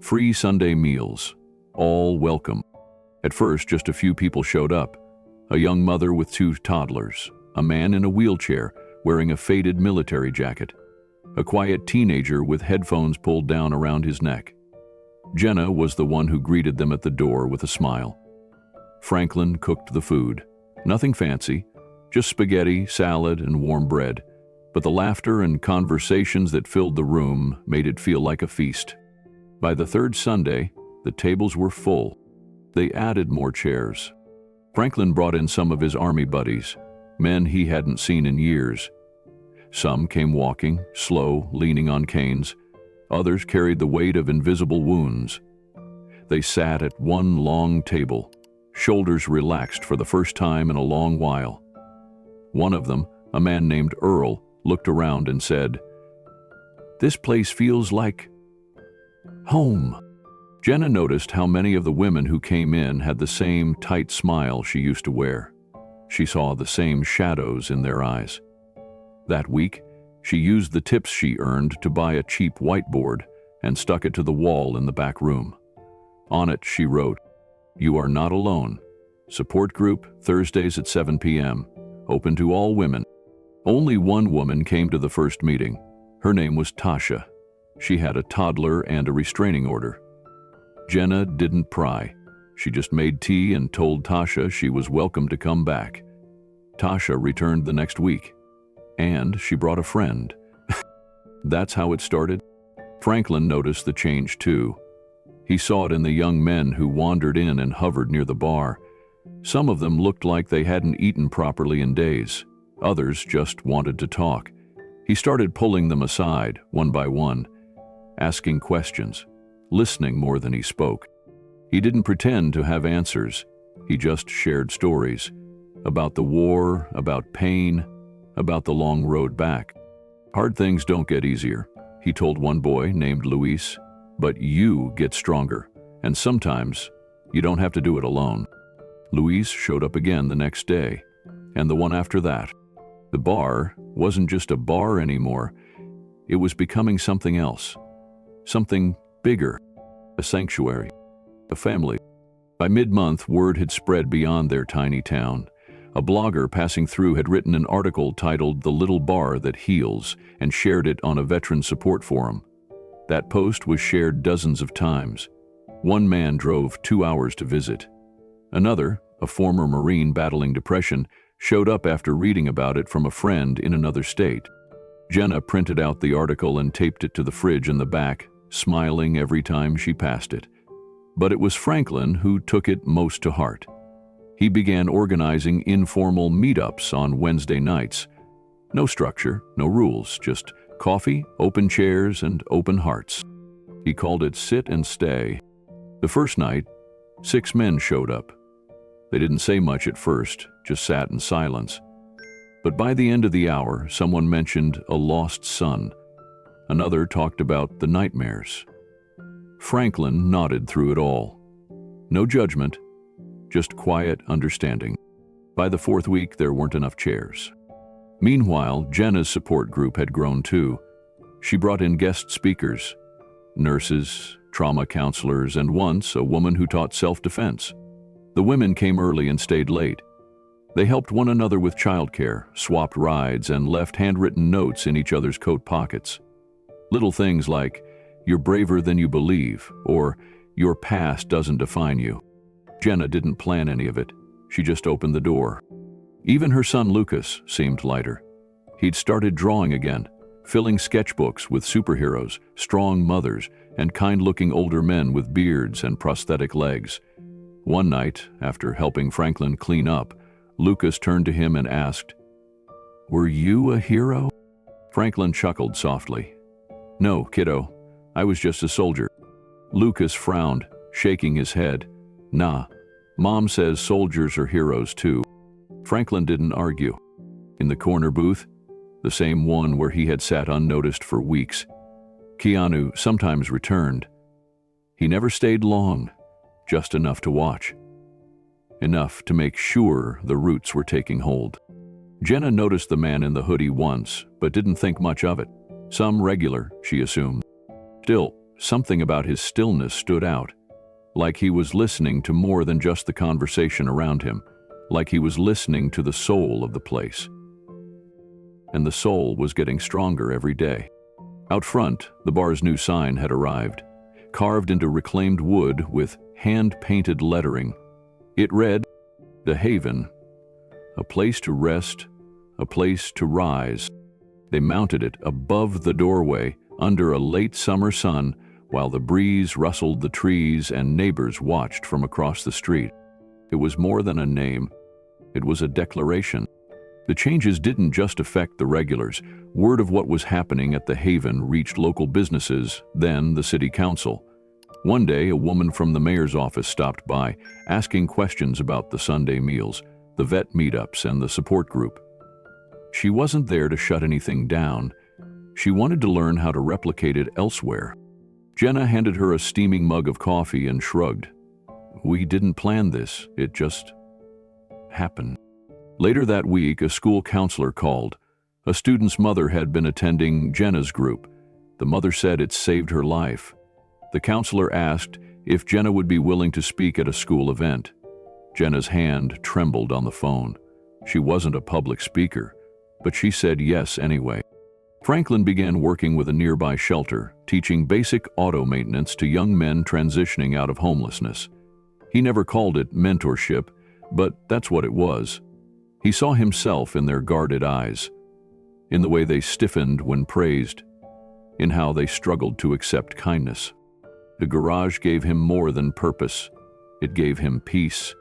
"Free Sunday meals, all welcome." At first, just a few people showed up. A young mother with 2 toddlers, a man in a wheelchair wearing a faded military jacket, a quiet teenager with headphones pulled down around his neck. Jenna was the one who greeted them at the door with a smile. Franklin cooked the food. Nothing fancy, just spaghetti, salad, and warm bread. But the laughter and conversations that filled the room made it feel like a feast. By the 3rd Sunday, the tables were full. They added more chairs. Franklin brought in some of his army buddies, men he hadn't seen in years. Some came walking, slow, leaning on canes. Others carried the weight of invisible wounds. They sat at one long table, shoulders relaxed for the first time in a long while. One of them, a man named Earl, looked around and said, "This place feels like home." Jenna noticed how many of the women who came in had the same tight smile she used to wear. She saw the same shadows in their eyes. That week, she used the tips she earned to buy a cheap whiteboard and stuck it to the wall in the back room. On it, she wrote, "You are not alone. Support group, Thursdays at 7 p.m. Open to all women." Only one woman came to the first meeting. Her name was Tasha. She had a toddler and a restraining order. Jenna didn't pry. She just made tea and told Tasha she was welcome to come back. Tasha returned the next week. And she brought a friend. That's how it started. Franklin noticed the change too. He saw it in the young men who wandered in and hovered near the bar. Some of them looked like they hadn't eaten properly in days. Others just wanted to talk. He started pulling them aside, one by one, asking questions, listening more than he spoke. He didn't pretend to have answers. He just shared stories about the war, about pain, about the long road back. "Hard things don't get easier," he told one boy named Luis, "but you get stronger, and sometimes you don't have to do it alone." Luis showed up again the next day, and the one after that. The bar wasn't just a bar anymore. It was becoming something else, something bigger, a sanctuary, a family. By mid-month, word had spread beyond their tiny town. A blogger passing through had written an article titled "The Little Bar That Heals" and shared it on a veteran support forum. That post was shared dozens of times. One man drove 2 hours to visit. Another, a former Marine battling depression, showed up after reading about it from a friend in another state. Jenna printed out the article and taped it to the fridge in the back, smiling every time she passed it. But it was Franklin who took it most to heart. He began organizing informal meetups on Wednesday nights. No structure, no rules, just coffee, open chairs, and open hearts. He called it Sit and Stay. The first night, 6 men showed up. They didn't say much at first, just sat in silence. But by the end of the hour, someone mentioned a lost son. Another talked about the nightmares. Franklin nodded through it all. No judgment, just quiet understanding. By the 4th week, there weren't enough chairs. Meanwhile, Jenna's support group had grown too. She brought in guest speakers, nurses, trauma counselors, and once a woman who taught self-defense. The women came early and stayed late. They helped one another with childcare, swapped rides, and left handwritten notes in each other's coat pockets. Little things like, "You're braver than you believe," or "Your past doesn't define you." Jenna didn't plan any of it. She just opened the door. Even her son Lucas seemed lighter. He'd started drawing again, filling sketchbooks with superheroes, strong mothers, and kind-looking older men with beards and prosthetic legs. One night, after helping Franklin clean up, Lucas turned to him and asked, "Were you a hero?" Franklin chuckled softly. "No, kiddo. I was just a soldier." Lucas frowned, shaking his head. "Nah, Mom says soldiers are heroes too." Franklin didn't argue. In the corner booth, the same one where he had sat unnoticed for weeks, Keanu sometimes returned. He never stayed long, just enough to watch. Enough to make sure the roots were taking hold. Jenna noticed the man in the hoodie once, but didn't think much of it. Some regular, she assumed. Still, something about his stillness stood out. Like he was listening to more than just the conversation around him. Like he was listening to the soul of the place. And the soul was getting stronger every day. Out front, the bar's new sign had arrived, carved into reclaimed wood with hand-painted lettering. It read, "The Haven, a place to rest, a place to rise." They mounted it above the doorway under a late summer sun while the breeze rustled the trees and neighbors watched from across the street. It was more than a name. It was a declaration. The changes didn't just affect the regulars. Word of what was happening at the Haven reached local businesses, then the city council. One day, a woman from the mayor's office stopped by, asking questions about the Sunday meals, the vet meetups, and the support group. She wasn't there to shut anything down. She wanted to learn how to replicate it elsewhere. Jenna handed her a steaming mug of coffee and shrugged. "We didn't plan this, it just happened." Later that week, a school counselor called. A student's mother had been attending Jenna's group. The mother said it saved her life. The counselor asked if Jenna would be willing to speak at a school event. Jenna's hand trembled on the phone. She wasn't a public speaker, but she said yes anyway. Franklin began working with a nearby shelter, teaching basic auto maintenance to young men transitioning out of homelessness. He never called it mentorship, but that's what it was. He saw himself in their guarded eyes, in the way they stiffened when praised, in how they struggled to accept kindness. The garage gave him more than purpose. It gave him peace.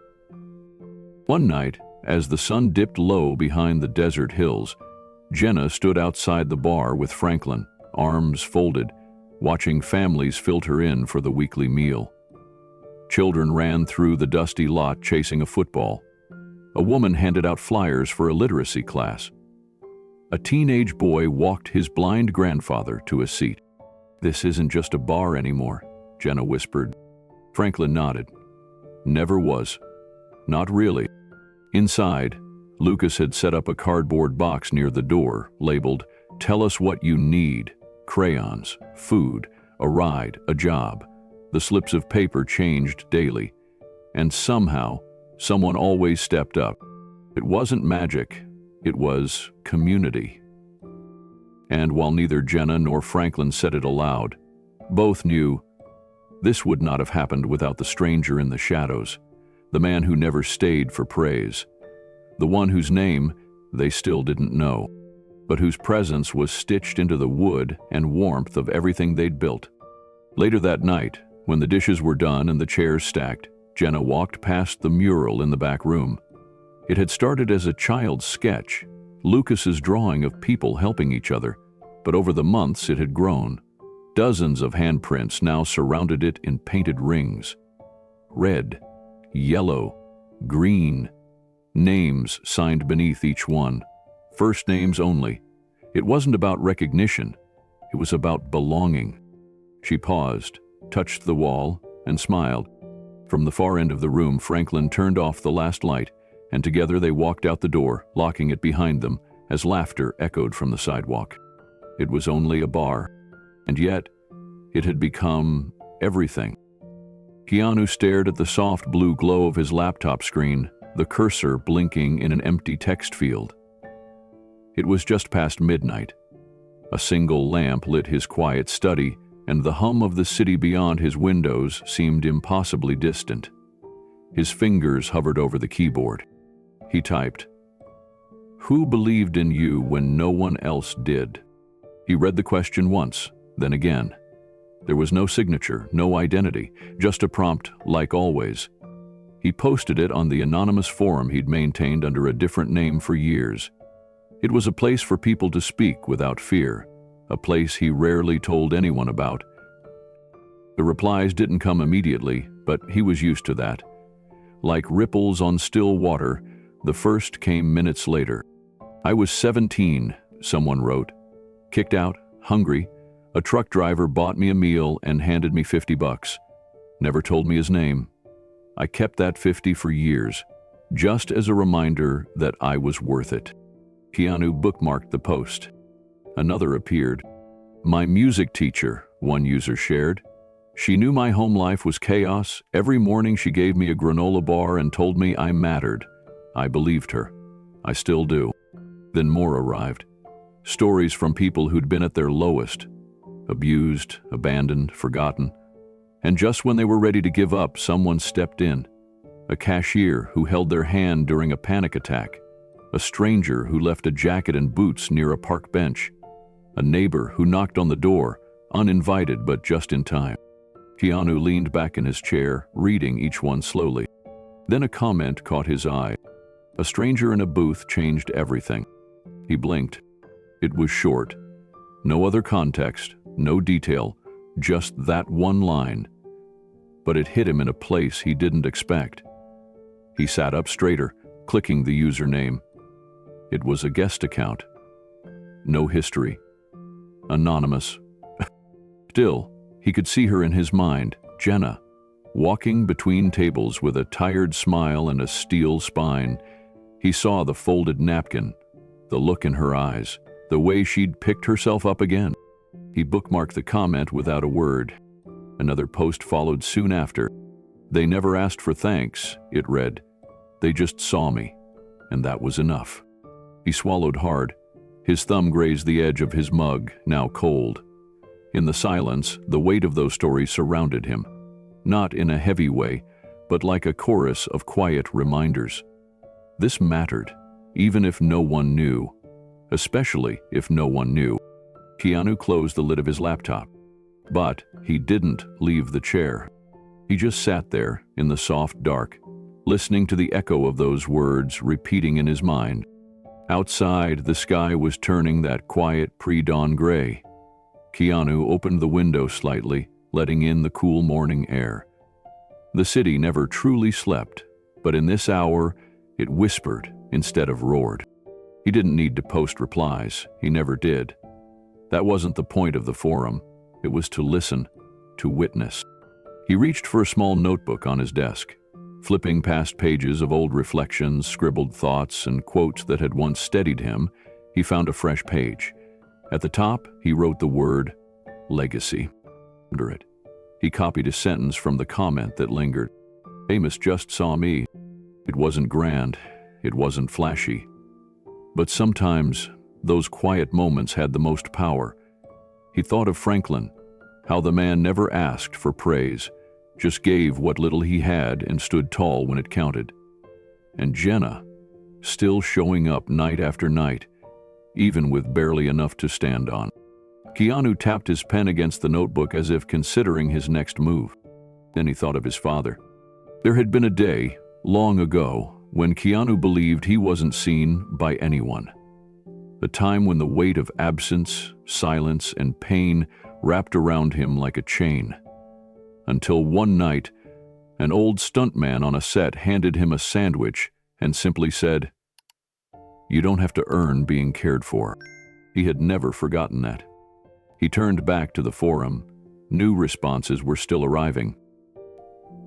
One night, as the sun dipped low behind the desert hills, Jenna stood outside the bar with Franklin, arms folded, watching families filter in for the weekly meal. Children ran through the dusty lot chasing a football. A woman handed out flyers for a literacy class. A teenage boy walked his blind grandfather to a seat. "This isn't just a bar anymore," Jenna whispered. Franklin nodded. "Never was. Not really." Inside, Lucas had set up a cardboard box near the door, labeled, "Tell us what you need. Crayons, food, a ride, a job." The slips of paper changed daily. And somehow, someone always stepped up. It wasn't magic, it was community. And while neither Jenna nor Franklin said it aloud, both knew this would not have happened without the stranger in the shadows, the man who never stayed for praise, the one whose name they still didn't know, but whose presence was stitched into the wood and warmth of everything they'd built. Later that night, when the dishes were done and the chairs stacked, Jenna walked past the mural in the back room. It had started as a child's sketch, Lucas's drawing of people helping each other, but over the months it had grown. Dozens of handprints now surrounded it in painted rings. Red, yellow, green, names signed beneath each one. First names only. It wasn't about recognition, it was about belonging. She paused, touched the wall, and smiled. From the far end of the room, Franklin turned off the last light, and together they walked out the door, locking it behind them as laughter echoed from the sidewalk. It was only a bar, and yet it had become everything. Keanu stared at the soft blue glow of his laptop screen, the cursor blinking in an empty text field. It was just past midnight. A single lamp lit his quiet study, and the hum of the city beyond his windows seemed impossibly distant. His fingers hovered over the keyboard. He typed, "Who believed in you when no one else did?" He read the question once, then again. There was no signature, no identity, just a prompt, like always. He posted it on the anonymous forum he'd maintained under a different name for years. It was a place for people to speak without fear, a place he rarely told anyone about. The replies didn't come immediately, but he was used to that. Like ripples on still water, the first came minutes later. "I was 17, someone wrote. Kicked out, hungry. A truck driver bought me a meal and handed me $50. Never told me his name. I kept that 50 for years, just as a reminder that I was worth it." Keanu bookmarked the post. Another appeared. "My music teacher," one user shared. "She knew my home life was chaos. Every morning she gave me a granola bar and told me I mattered. I believed her. I still do." Then more arrived. Stories from people who'd been at their lowest, abused, abandoned, forgotten. And just when they were ready to give up, someone stepped in. A cashier who held their hand during a panic attack. A stranger who left a jacket and boots near a park bench. A neighbor who knocked on the door, uninvited but just in time. Keanu leaned back in his chair, reading each one slowly. Then a comment caught his eye. A stranger in a booth changed everything. He blinked. It was short. No other context, no detail, just that one line. But it hit him in a place he didn't expect. He sat up straighter, clicking the username. It was a guest account. No history. Anonymous. Still, he could see her in his mind, Jenna, walking between tables with a tired smile and a steel spine. He saw the folded napkin, the look in her eyes, the way she'd picked herself up again. He bookmarked the comment without a word. Another post followed soon after. "They never asked for thanks," it read. "They just saw me, and that was enough." He swallowed hard. His thumb grazed the edge of his mug, now cold. In the silence, the weight of those stories surrounded him. Not in a heavy way, but like a chorus of quiet reminders. This mattered, even if no one knew. Especially if no one knew. Keanu closed the lid of his laptop. But he didn't leave the chair. He just sat there in the soft dark, listening to the echo of those words repeating in his mind. Outside, the sky was turning that quiet pre-dawn gray. Keanu opened the window slightly, letting in the cool morning air. The city never truly slept, but in this hour, it whispered instead of roared. He didn't need to post replies. He never did. That wasn't the point of the forum. It was to listen, to witness. He reached for a small notebook on his desk. Flipping past pages of old reflections, scribbled thoughts, and quotes that had once steadied him, he found a fresh page. At the top, he wrote the word, legacy. Under it, he copied a sentence from the comment that lingered. Amos just saw me. It wasn't grand. it wasn't flashy. But sometimes, those quiet moments had the most power. He thought of Franklin, how the man never asked for praise, just gave what little he had and stood tall when it counted. And Jenna, still showing up night after night, even with barely enough to stand on. Keanu tapped his pen against the notebook as if considering his next move. Then he thought of his father. There had been a day, long ago, when Keanu believed he wasn't seen by anyone. A time when the weight of absence, silence, and pain wrapped around him like a chain. Until one night, an old stuntman on a set handed him a sandwich and simply said, "You don't have to earn being cared for." He had never forgotten that. He turned back to the forum. New responses were still arriving.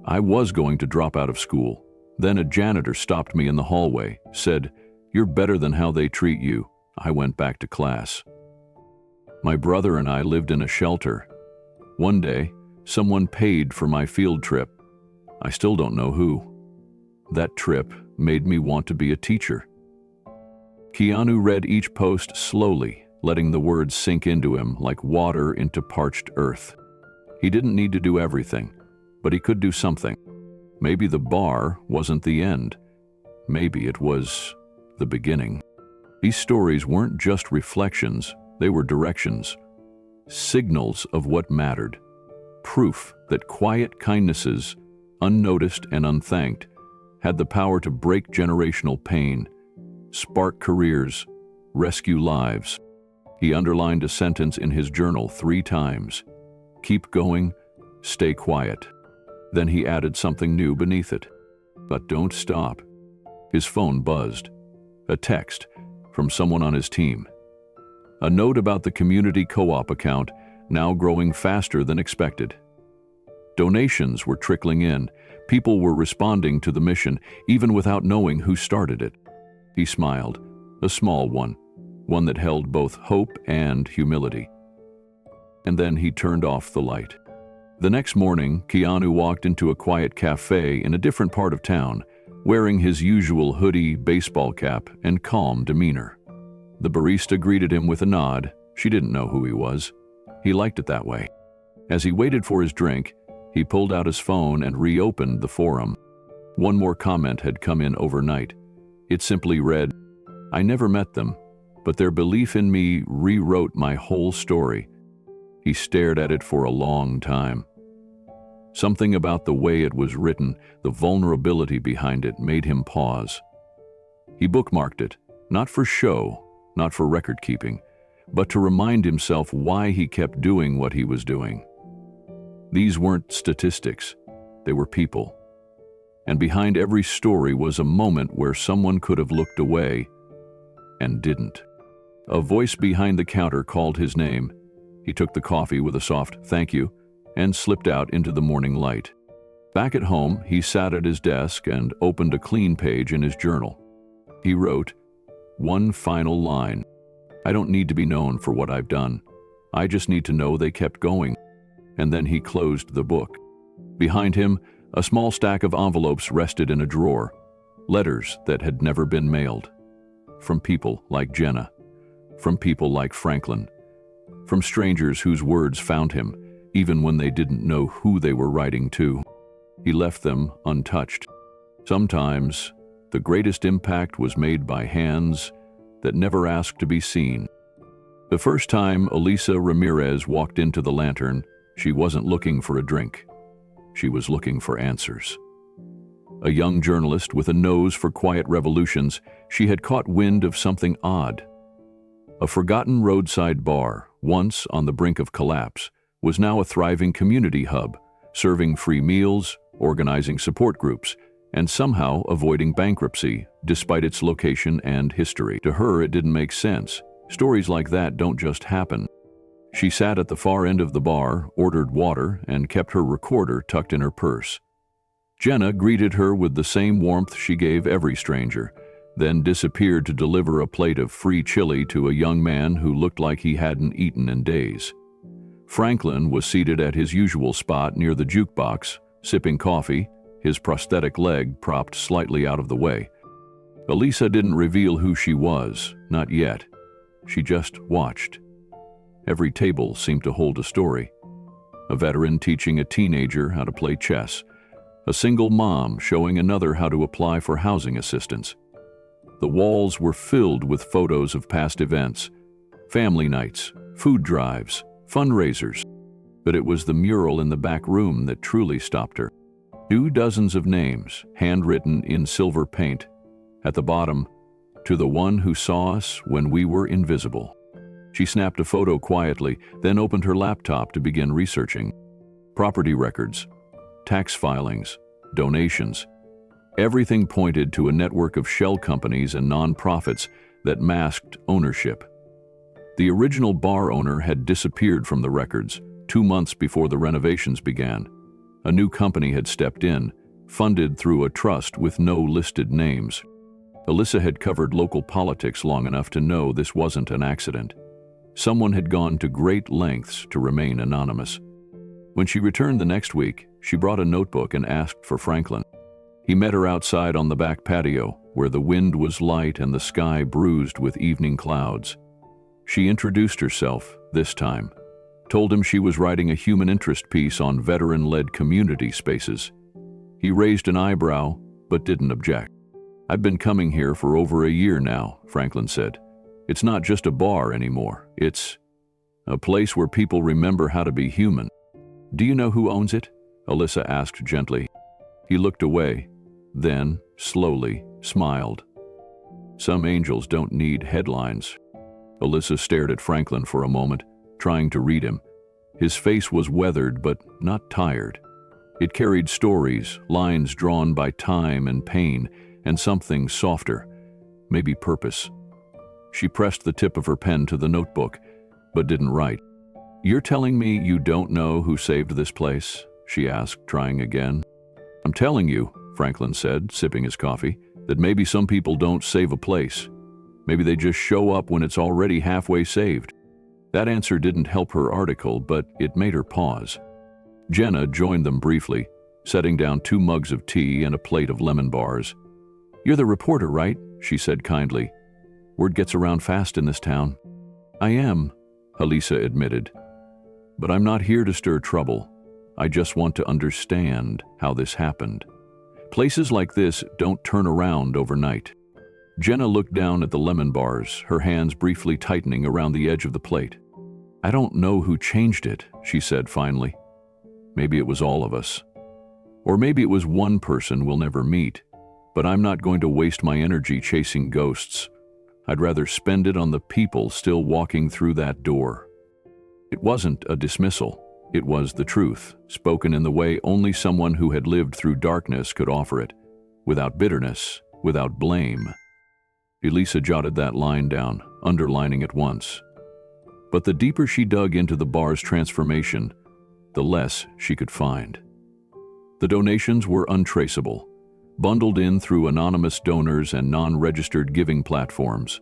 "I was going to drop out of school. Then a janitor stopped me in the hallway, said, 'You're better than how they treat you.' I went back to class. My brother and I lived in a shelter. One day, someone paid for my field trip. I still don't know who. That trip made me want to be a teacher." Keanu read each post slowly, letting the words sink into him like water into parched earth. He didn't need to do everything, but he could do something. Maybe the bar wasn't the end. Maybe it was the beginning. These stories weren't just reflections, they were directions. Signals of what mattered. Proof that quiet kindnesses, unnoticed and unthanked, had the power to break generational pain, spark careers, rescue lives. He underlined a sentence in his journal 3 times. "Keep going, stay quiet." Then he added something new beneath it. "But don't stop." His phone buzzed. A text from someone on his team. A note about the community co-op account, now growing faster than expected. Donations were trickling in. People were responding to the mission, even without knowing who started it. He smiled, a small one that held both hope and humility. And then he turned off the light. The next morning, Keanu walked into a quiet cafe in a different part of town, wearing his usual hoodie, baseball cap, and calm demeanor. The barista greeted him with a nod. She didn't know who he was. He liked it that way. As he waited for his drink, he pulled out his phone and reopened the forum. One more comment had come in overnight. It simply read, "I never met them, but their belief in me rewrote my whole story." He stared at it for a long time. Something about the way it was written, the vulnerability behind it, made him pause. He bookmarked it, not for show, not for record-keeping, but to remind himself why he kept doing what he was doing. These weren't statistics, they were people. And behind every story was a moment where someone could have looked away and didn't. A voice behind the counter called his name. He took the coffee with a soft "thank you" and slipped out into the morning light. Back at home, he sat at his desk and opened a clean page in his journal. He wrote, "One final line. I don't need to be known for what I've done. I just need to know they kept going." And then he closed the book. Behind him, a small stack of envelopes rested in a drawer. Letters that had never been mailed. From people like Jenna. From people like Franklin. From strangers whose words found him, even when they didn't know who they were writing to. He left them untouched. Sometimes, the greatest impact was made by hands that never asked to be seen. The first time Elisa Ramirez walked into the Lantern, she wasn't looking for a drink. She was looking for answers. A young journalist with a nose for quiet revolutions, she had caught wind of something odd. A forgotten roadside bar, once on the brink of collapse, was now a thriving community hub, serving free meals, organizing support groups, and somehow avoiding bankruptcy, despite its location and history. To her, it didn't make sense. Stories like that don't just happen. She sat at the far end of the bar, ordered water, and kept her recorder tucked in her purse. Jenna greeted her with the same warmth she gave every stranger, then disappeared to deliver a plate of free chili to a young man who looked like he hadn't eaten in days. Franklin was seated at his usual spot near the jukebox, sipping coffee, his prosthetic leg propped slightly out of the way. Elisa didn't reveal who she was, not yet. She just watched. Every table seemed to hold a story. A veteran teaching a teenager how to play chess. A single mom showing another how to apply for housing assistance. The walls were filled with photos of past events, family nights, food drives, fundraisers. But it was the mural in the back room that truly stopped her. 2 dozens of names, handwritten in silver paint. At the bottom, "To the one who saw us when we were invisible." She snapped a photo quietly, then opened her laptop to begin researching. Property records, tax filings, donations. Everything pointed to a network of shell companies and non-profits that masked ownership. The original bar owner had disappeared from the records 2 months before the renovations began. A new company had stepped in, funded through a trust with no listed names. Elisa had covered local politics long enough to know this wasn't an accident. Someone had gone to great lengths to remain anonymous. When she returned the next week, she brought a notebook and asked for Franklin. He met her outside on the back patio, where the wind was light and the sky bruised with evening clouds. She introduced herself, this time, told him she was writing a human interest piece on veteran-led community spaces. He raised an eyebrow, but didn't object. "I've been coming here for over a year now," Franklin said. "It's not just a bar anymore. It's a place where people remember how to be human." "Do you know who owns it?" Elisa asked gently. He looked away, then, slowly, smiled. "Some angels don't need headlines." Elisa stared at Franklin for a moment, trying to read him. His face was weathered but not tired. It carried stories, lines drawn by time and pain, and something softer, maybe purpose. She pressed the tip of her pen to the notebook, but didn't write. "You're telling me you don't know who saved this place?" she asked, trying again. "I'm telling you," Franklin said, sipping his coffee, "that maybe some people don't save a place. Maybe they just show up when it's already halfway saved." That answer didn't help her article, but it made her pause. Jenna joined them briefly, setting down 2 mugs of tea and a plate of lemon bars. "You're the reporter, right?" she said kindly. "Word gets around fast in this town." "I am," Elisa admitted. "But I'm not here to stir trouble. I just want to understand how this happened. Places like this don't turn around overnight." Jenna looked down at the lemon bars, her hands briefly tightening around the edge of the plate. "I don't know who changed it," she said finally. "Maybe it was all of us. Or maybe it was one person we'll never meet. But I'm not going to waste my energy chasing ghosts. I'd rather spend it on the people still walking through that door." It wasn't a dismissal. It was the truth, spoken in the way only someone who had lived through darkness could offer it, without bitterness, without blame. Elisa jotted that line down, underlining it once. But the deeper she dug into the bar's transformation, the less she could find. The donations were untraceable, bundled in through anonymous donors and non-registered giving platforms.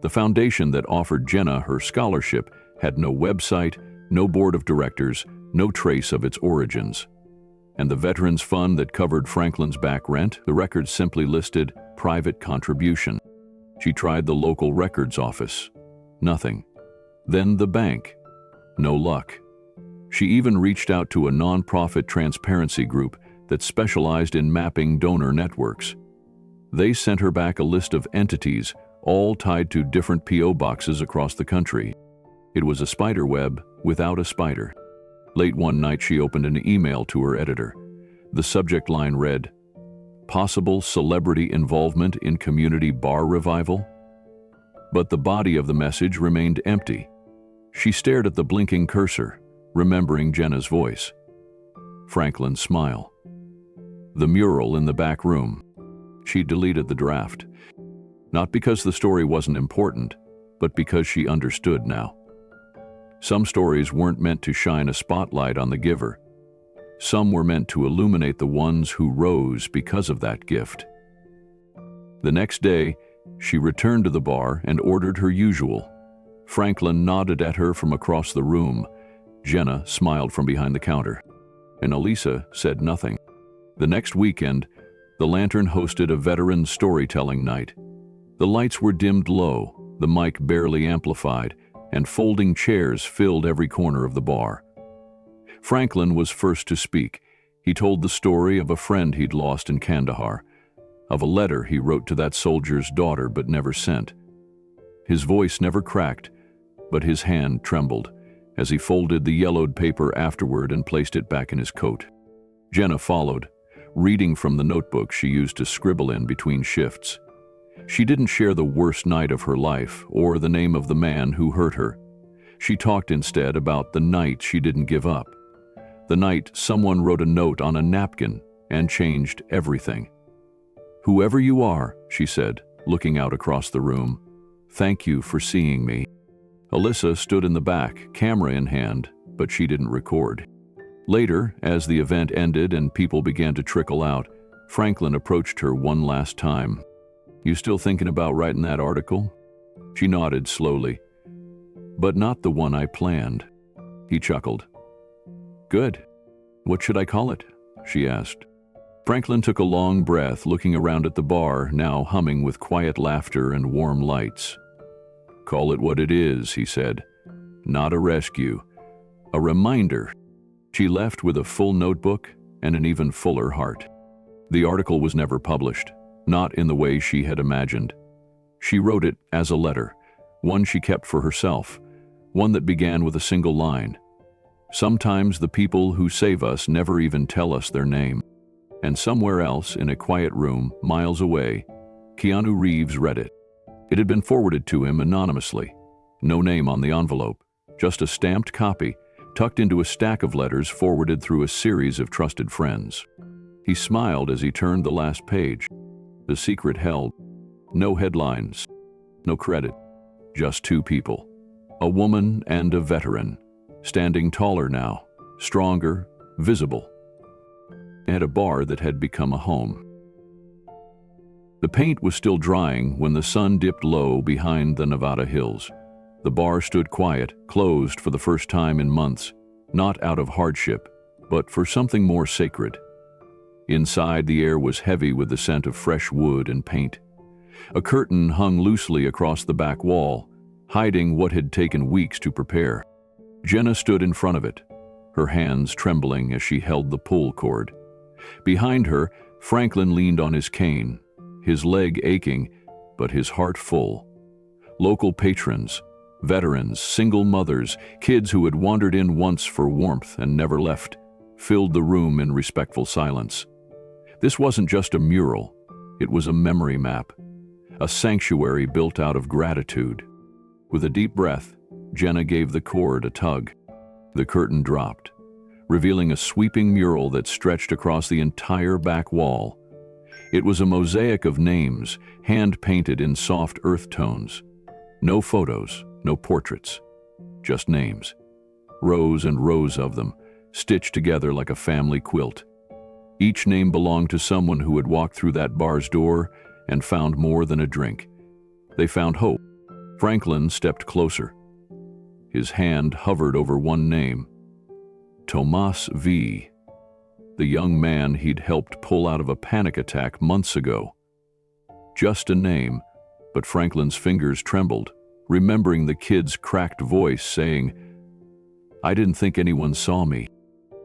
The foundation that offered Jenna her scholarship had no website, no board of directors, no trace of its origins. And the Veterans Fund that covered Franklin's back rent, the records simply listed private contribution. She tried the local records office. Nothing. Then the bank. No luck. She even reached out to a non-profit transparency group that specialized in mapping donor networks. They sent her back a list of entities, all tied to different P.O. boxes across the country. It was a spider web without a spider. Late one night, she opened an email to her editor. The subject line read, "Possible celebrity involvement in community bar revival?" But the body of the message remained empty. She stared at the blinking cursor, remembering Jenna's voice. Franklin's smile. The mural in the back room. She deleted the draft. Not because the story wasn't important, but because she understood now. Some stories weren't meant to shine a spotlight on the giver. Some were meant to illuminate the ones who rose because of that gift. The next day, she returned to the bar and ordered her usual. Franklin nodded at her from across the room. Jenna smiled from behind the counter. And Elisa said nothing. The next weekend, the The lantern hosted a veteran storytelling night. The lights were dimmed low, the mic barely amplified, and folding chairs filled every corner of the bar. Franklin was first to speak. He told the story of a friend he'd lost in Kandahar, of a letter he wrote to that soldier's daughter but never sent. His voice never cracked, but his hand trembled as he folded the yellowed paper afterward and placed it back in his coat. Jenna followed, reading from the notebook she used to scribble in between shifts. She didn't share the worst night of her life or the name of the man who hurt her. She talked instead about the night she didn't give up. The night someone wrote a note on a napkin and changed everything. "Whoever you are," she said, looking out across the room, "thank you for seeing me." Alyssa stood in the back, camera in hand, but she didn't record. Later, as the event ended and people began to trickle out, Franklin approached her one last time. "You still thinking about writing that article?" She nodded slowly. "But not the one I planned." He chuckled. "Good. What should I call it?" she asked. Franklin took a long breath, looking around at the bar, now humming with quiet laughter and warm lights. "Call it what it is," he said. "Not a rescue. A reminder." She left with a full notebook and an even fuller heart. The article was never published, not in the way she had imagined. She wrote it as a letter, one she kept for herself, one that began with a single line. "Sometimes the people who save us never even tell us their name." And somewhere else, in a quiet room, miles away, Keanu Reeves read it. It had been forwarded to him anonymously. No name on the envelope, just a stamped copy, tucked into a stack of letters forwarded through a series of trusted friends. He smiled as he turned the last page. The secret held. No headlines, no credit, just two people. A woman and a veteran, standing taller now, stronger, visible, at a bar that had become a home. The paint was still drying when the sun dipped low behind the Nevada hills. The bar stood quiet, closed for the first time in months, not out of hardship, but for something more sacred. Inside, the air was heavy with the scent of fresh wood and paint. A curtain hung loosely across the back wall, hiding what had taken weeks to prepare. Jenna stood in front of it, her hands trembling as she held the pull cord. Behind her, Franklin leaned on his cane, his leg aching, but his heart full. Local patrons, veterans, single mothers, kids who had wandered in once for warmth and never left, filled the room in respectful silence. This wasn't just a mural, it was a memory map, a sanctuary built out of gratitude. With a deep breath, Jenna gave the cord a tug. The curtain dropped, revealing a sweeping mural that stretched across the entire back wall. It was a mosaic of names, hand-painted in soft earth tones. No photos, no portraits, just names. Rows and rows of them, stitched together like a family quilt. Each name belonged to someone who had walked through that bar's door and found more than a drink. They found hope. Franklin stepped closer. His hand hovered over one name, Tomas V., the young man he'd helped pull out of a panic attack months ago. Just a name, but Franklin's fingers trembled, remembering the kid's cracked voice saying, "I didn't think anyone saw me."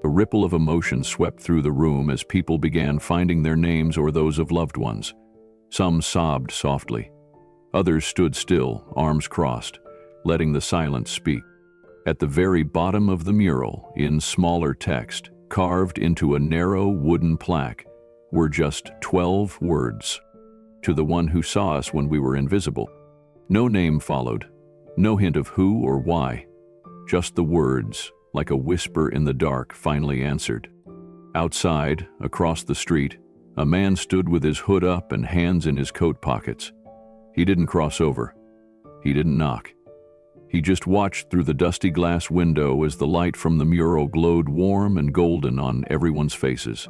A ripple of emotion swept through the room as people began finding their names or those of loved ones. Some sobbed softly. Others stood still, arms crossed, letting the silence speak. At the very bottom of the mural, in smaller text, carved into a narrow wooden plaque, were just 12 words. "To the one who saw us when we were invisible." No name followed, no hint of who or why. Just the words, like a whisper in the dark, finally answered. Outside, across the street, a man stood with his hood up and hands in his coat pockets. He didn't cross over. He didn't knock. He just watched through the dusty glass window as the light from the mural glowed warm and golden on everyone's faces.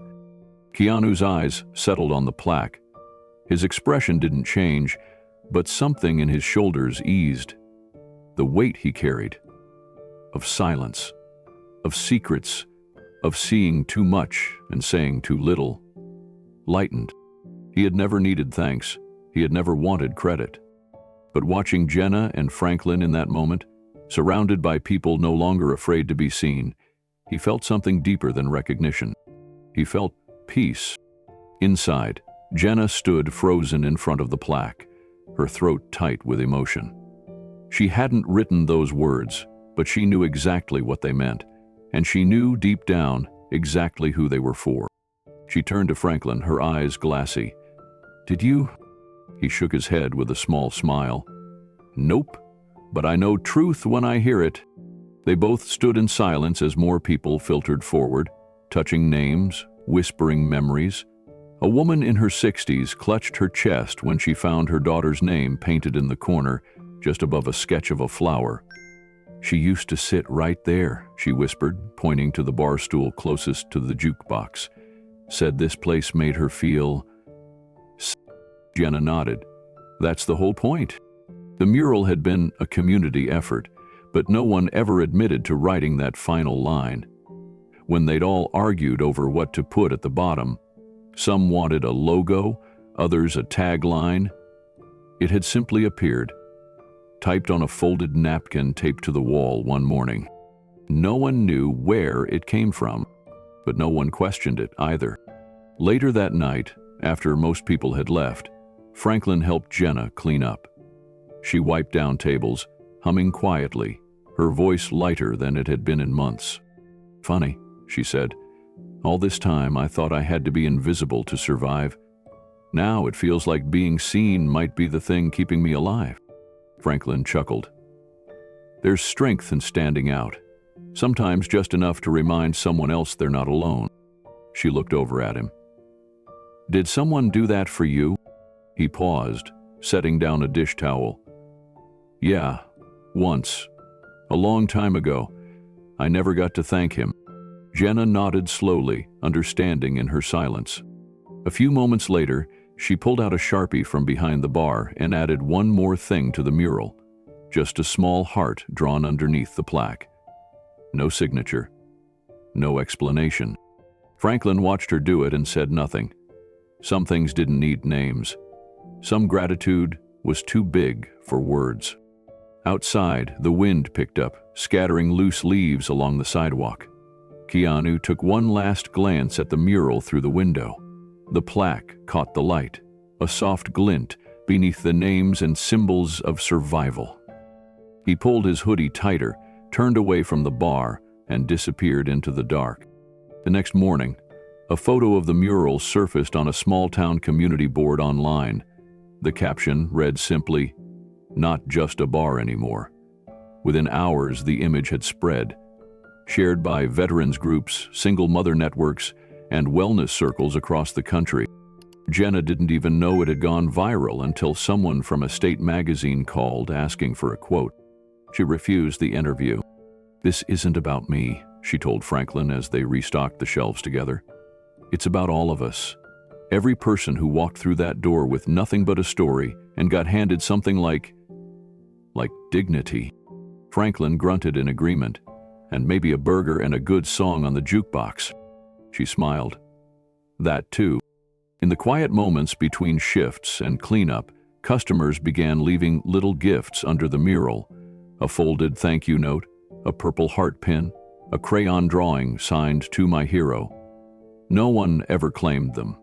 Keanu's eyes settled on the plaque. His expression didn't change, but something in his shoulders eased. The weight he carried, of silence, of secrets, of seeing too much and saying too little, lightened. He had never needed thanks. He had never wanted credit. But watching Jenna and Franklin in that moment, surrounded by people no longer afraid to be seen, he felt something deeper than recognition. He felt peace. Inside, Jenna stood frozen in front of the plaque, her throat tight with emotion. She hadn't written those words, but she knew exactly what they meant, and she knew deep down exactly who they were for. She turned to Franklin, her eyes glassy. "Did you?" He shook his head with a small smile. "Nope, but I know truth when I hear it." They both stood in silence as more people filtered forward, touching names, whispering memories. A woman in her 60s clutched her chest when she found her daughter's name painted in the corner, just above a sketch of a flower. "She used to sit right there," she whispered, pointing to the bar stool closest to the jukebox. "Said this place made her feel..." Jenna nodded. "That's the whole point." The mural had been a community effort, but no one ever admitted to writing that final line. When they'd all argued over what to put at the bottom, some wanted a logo, others a tagline. It had simply appeared, typed on a folded napkin taped to the wall one morning. No one knew where it came from, but no one questioned it either. Later that night, after most people had left, Franklin helped Jenna clean up. She wiped down tables, humming quietly, her voice lighter than it had been in months. "Funny," she said. "All this time I thought I had to be invisible to survive. Now it feels like being seen might be the thing keeping me alive." Franklin chuckled. "There's strength in standing out, sometimes just enough to remind someone else they're not alone." She looked over at him. "Did someone do that for you?" He paused, setting down a dish towel. "Yeah, once. A long time ago. I never got to thank him." Jenna nodded slowly, understanding in her silence. A few moments later, she pulled out a Sharpie from behind the bar and added one more thing to the mural, just a small heart drawn underneath the plaque. No signature, no explanation. Franklin watched her do it and said nothing. Some things didn't need names. Some gratitude was too big for words. Outside, the wind picked up, scattering loose leaves along the sidewalk. Keanu took one last glance at the mural through the window. The plaque caught the light, a soft glint beneath the names and symbols of survival. He pulled his hoodie tighter, turned away from the bar, and disappeared into the dark. The next morning, a photo of the mural surfaced on a small-town community board online. The caption read simply, "Not just a bar anymore." Within hours, the image had spread, shared by veterans groups, single mother networks, and wellness circles across the country. Jenna didn't even know it had gone viral until someone from a state magazine called asking for a quote. She refused the interview. "This isn't about me," she told Franklin as they restocked the shelves together. "It's about all of us. Every person who walked through that door with nothing but a story and got handed something like dignity." Franklin grunted in agreement, "And maybe a burger and a good song on the jukebox." She smiled. "That too." In the quiet moments between shifts and cleanup, customers began leaving little gifts under the mural: a folded thank you note, a purple heart pin, a crayon drawing signed "To My Hero." No one ever claimed them.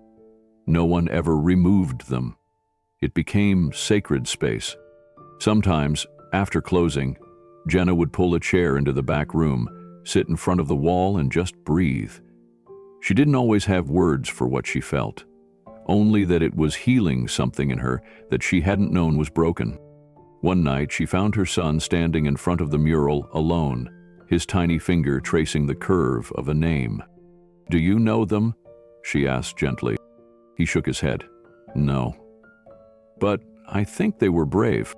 No one ever removed them. It became sacred space. Sometimes, after closing, Jenna would pull a chair into the back room, sit in front of the wall, and just breathe. She didn't always have words for what she felt, only that it was healing something in her that she hadn't known was broken. One night, she found her son standing in front of the mural alone, his tiny finger tracing the curve of a name. "Do you know them?" she asked gently. He shook his head. "No." "But I think they were brave."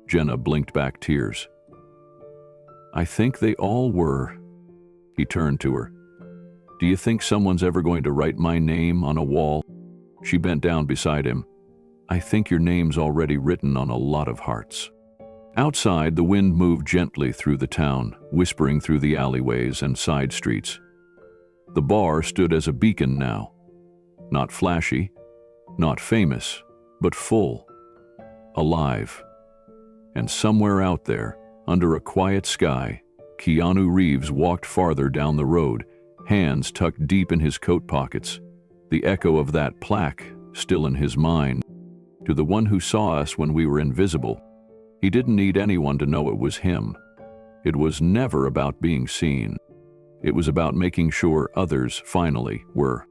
Jenna blinked back tears. "I think they all were." He turned to her. "Do you think someone's ever going to write my name on a wall?" She bent down beside him. "I think your name's already written on a lot of hearts." Outside, the wind moved gently through the town, whispering through the alleyways and side streets. The bar stood as a beacon now. Not flashy, Not famous, but full, alive. And somewhere out there, under a quiet sky, Keanu Reeves walked farther down the road, hands tucked deep in his coat pockets, the echo of that plaque still in his mind. To the one who saw us when we were invisible, he didn't need anyone to know it was him. It was never about being seen. It was about making sure others finally were.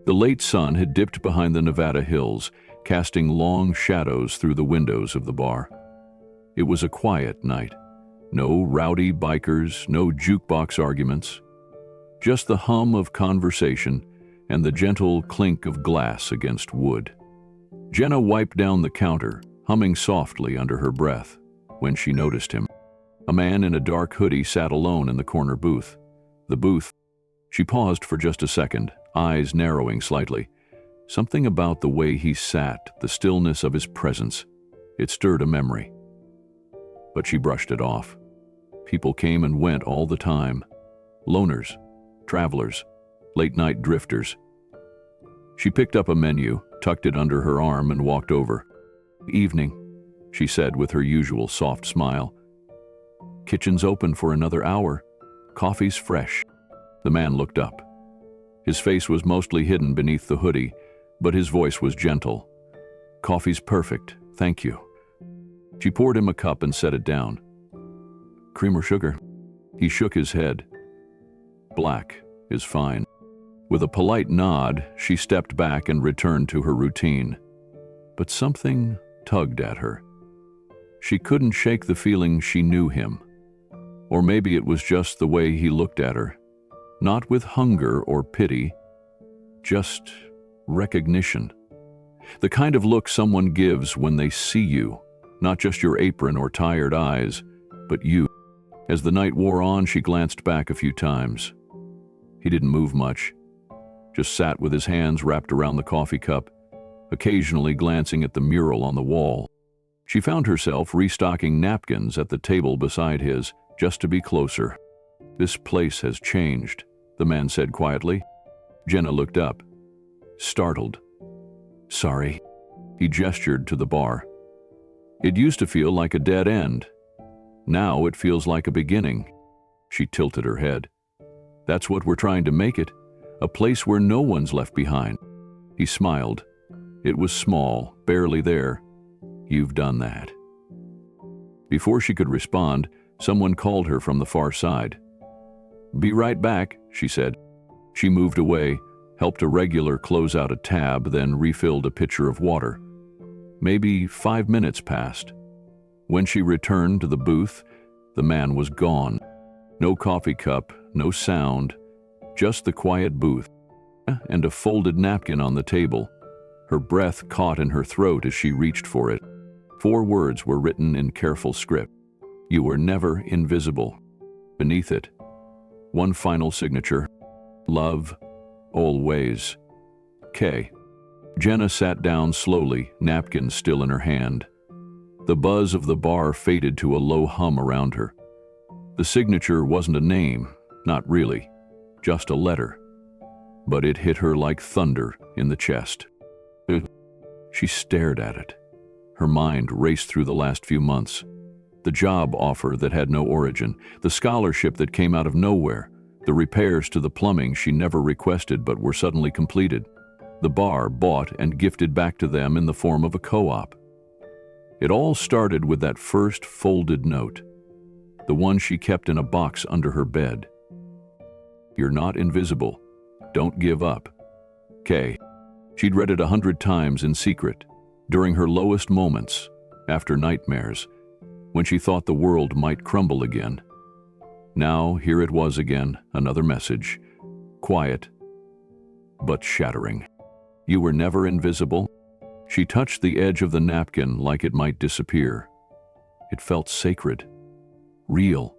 The late sun had dipped behind the Nevada hills, casting long shadows through the windows of the bar. It was a quiet night. No rowdy bikers, no jukebox arguments. Just the hum of conversation and the gentle clink of glass against wood. Jenna wiped down the counter, humming softly under her breath, when she noticed him. A man in a dark hoodie sat alone in the corner booth. The booth. She paused for just a second, eyes narrowing slightly. Something about the way he sat, the stillness of his presence, it stirred a memory. But she brushed it off. People came and went all the time. Loners, travelers, late-night drifters. She picked up a menu, tucked it under her arm, and walked over. "Evening," she said with her usual soft smile. "Kitchen's open for another hour. Coffee's fresh." The man looked up. His face was mostly hidden beneath the hoodie, but his voice was gentle. "Coffee's perfect, thank you." She poured him a cup and set it down. "Cream or sugar?" He shook his head. "Black is fine." With a polite nod, she stepped back and returned to her routine. But something tugged at her. She couldn't shake the feeling she knew him. Or maybe it was just the way he looked at her. Not with hunger or pity, just recognition. The kind of look someone gives when they see you, not just your apron or tired eyes, but you. As the night wore on, she glanced back a few times. He didn't move much, just sat with his hands wrapped around the coffee cup, occasionally glancing at the mural on the wall. She found herself restocking napkins at the table beside his, just to be closer. "This place has changed," the man said quietly. Jenna looked up, startled. "Sorry." He gestured to the bar. "It used to feel like a dead end. Now it feels like a beginning." She tilted her head. "That's what we're trying to make it, a place where no one's left behind." He smiled. It was small, barely there. "You've done that." Before she could respond, someone called her from the far side. "Be right back," she said. She moved away, helped a regular close out a tab, then refilled a pitcher of water. Maybe 5 minutes passed. When she returned to the booth, the man was gone. No coffee cup, no sound, just the quiet booth, and a folded napkin on the table. Her breath caught in her throat as she reached for it. 4 words were written in careful script. "You were never invisible." Beneath it, one final signature. "Love, always. K." Jenna sat down slowly, napkin still in her hand. The buzz of the bar faded to a low hum around her. The signature wasn't a name, not really, just a letter. But it hit her like thunder in the chest. She stared at it. Her mind raced through the last few months. The job offer that had no origin, the scholarship that came out of nowhere, the repairs to the plumbing she never requested but were suddenly completed, the bar bought and gifted back to them in the form of a co-op. It all started with that first folded note, the one she kept in a box under her bed. "You're not invisible. Don't give up. K." She'd read it 100 times in secret, during her lowest moments, after nightmares, when she thought the world might crumble again. Now here it was again, another message, quiet, but shattering. "You were never invisible." She touched the edge of the napkin like it might disappear. It felt sacred, real.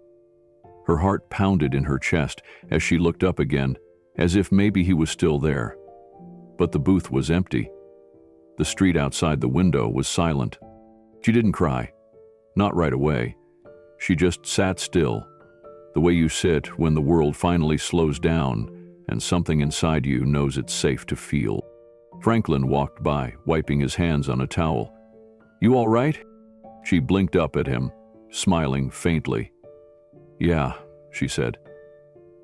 Her heart pounded in her chest as she looked up again, as if maybe he was still there. But the booth was empty. The street outside the window was silent. She didn't cry. Not right away. She just sat still, the way you sit when the world finally slows down and something inside you knows it's safe to feel. Franklin walked by, wiping his hands on a towel. "You all right?" She blinked up at him, smiling faintly. "Yeah," she said.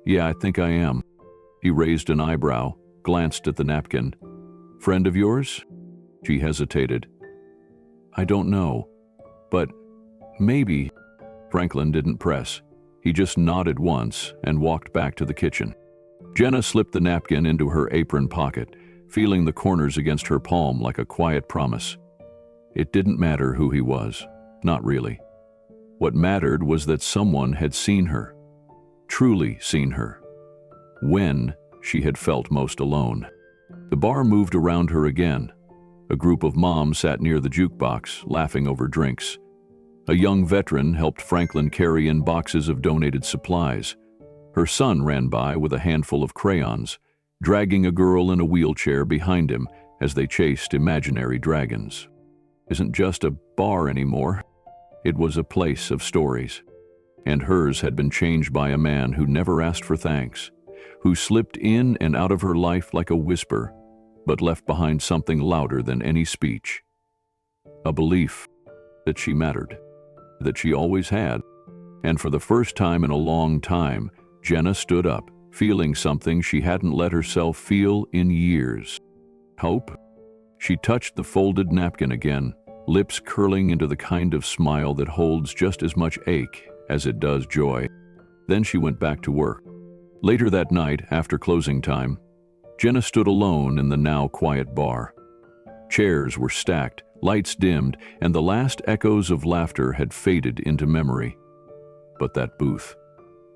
"Yeah, I think I am." He raised an eyebrow, glanced at the napkin. "Friend of yours?" She hesitated. "I don't know, but maybe." Franklin didn't press. He just nodded once and walked back to the kitchen. Jenna slipped the napkin into her apron pocket, feeling the corners against her palm like a quiet promise. It didn't matter who he was, not really. What mattered was that someone had seen her, truly seen her, when she had felt most alone. The bar moved around her again. A group of moms sat near the jukebox, laughing over drinks. A young veteran helped Franklin carry in boxes of donated supplies. Her son ran by with a handful of crayons, dragging a girl in a wheelchair behind him as they chased imaginary dragons. Isn't just a bar anymore. It was a place of stories. And hers had been changed by a man who never asked for thanks, who slipped in and out of her life like a whisper, but left behind something louder than any speech. A belief that she mattered, that she always had. And for the first time in a long time, Jenna stood up, feeling something she hadn't let herself feel in years. Hope? She touched the folded napkin again, lips curling into the kind of smile that holds just as much ache as it does joy. Then she went back to work. Later that night, after closing time, Jenna stood alone in the now quiet bar. Chairs were stacked, lights dimmed, and the last echoes of laughter had faded into memory. But that booth,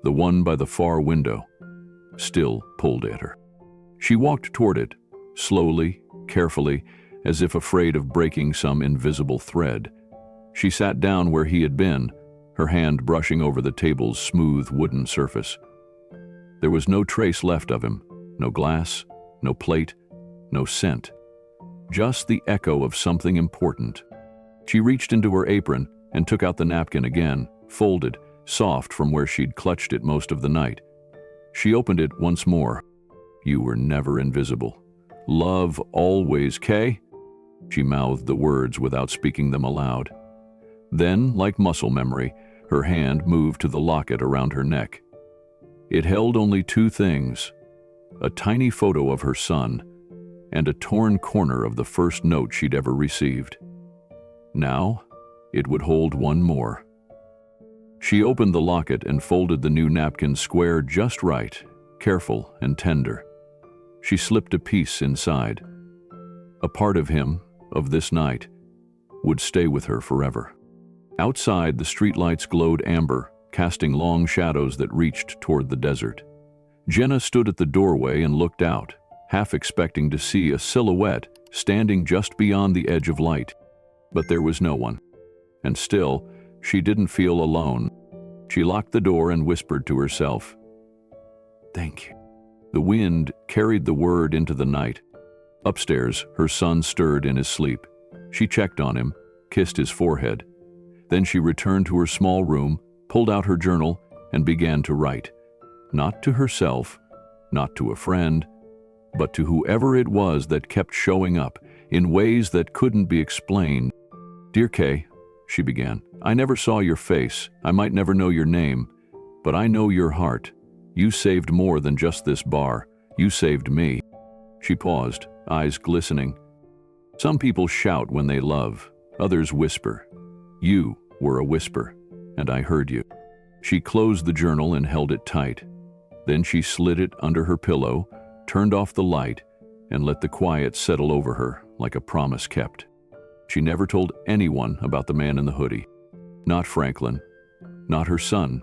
the one by the far window, still pulled at her. She walked toward it, slowly, carefully, as if afraid of breaking some invisible thread. She sat down where he had been, her hand brushing over the table's smooth wooden surface. There was no trace left of him, no glass, no plate, no scent. Just the echo of something important. She reached into her apron and took out the napkin again, folded, soft from where she'd clutched it most of the night. She opened it once more. "You were never invisible. Love always, Kay?" She mouthed the words without speaking them aloud. Then, like muscle memory, her hand moved to the locket around her neck. It held only two things: a tiny photo of her son and a torn corner of the first note she'd ever received. Now, it would hold one more. She opened the locket and folded the new napkin square just right, careful and tender. She slipped a piece inside. A part of him, of this night, would stay with her forever. Outside, the streetlights glowed amber, casting long shadows that reached toward the desert. Jenna stood at the doorway and looked out, half expecting to see a silhouette standing just beyond the edge of light. But there was no one. And still, she didn't feel alone. She locked the door and whispered to herself, "Thank you." The wind carried the word into the night. Upstairs, her son stirred in his sleep. She checked on him, kissed his forehead. Then she returned to her small room, pulled out her journal, and began to write. Not to herself, not to a friend, but to whoever it was that kept showing up in ways that couldn't be explained. "Dear Kay," she began, "I never saw your face. I might never know your name, but I know your heart. You saved more than just this bar. You saved me." She paused, eyes glistening. Some people shout when they love, others whisper. You were a whisper, and I heard you. She closed the journal and held it tight. Then she slid it under her pillow, turned off the light, and let the quiet settle over her like a promise kept. She never told anyone about the man in the hoodie. Not Franklin, not her son,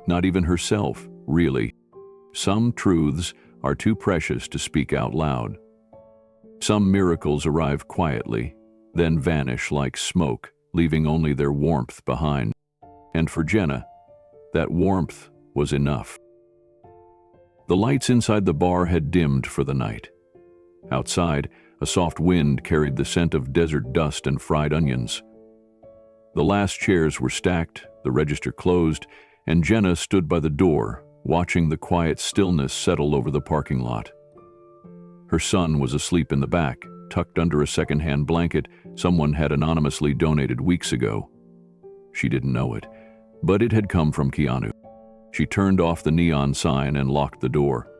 not even herself, really. Some truths are too precious to speak out loud. Some miracles arrive quietly, then vanish like smoke, leaving only their warmth behind. And for Jenna, that warmth was enough. The lights inside the bar had dimmed for the night. Outside, a soft wind carried the scent of desert dust and fried onions. The last chairs were stacked, the register closed, and Jenna stood by the door, watching the quiet stillness settle over the parking lot. Her son was asleep in the back, tucked under a second-hand blanket someone had anonymously donated weeks ago. She didn't know it, but it had come from Keanu. She turned off the neon sign and locked the door.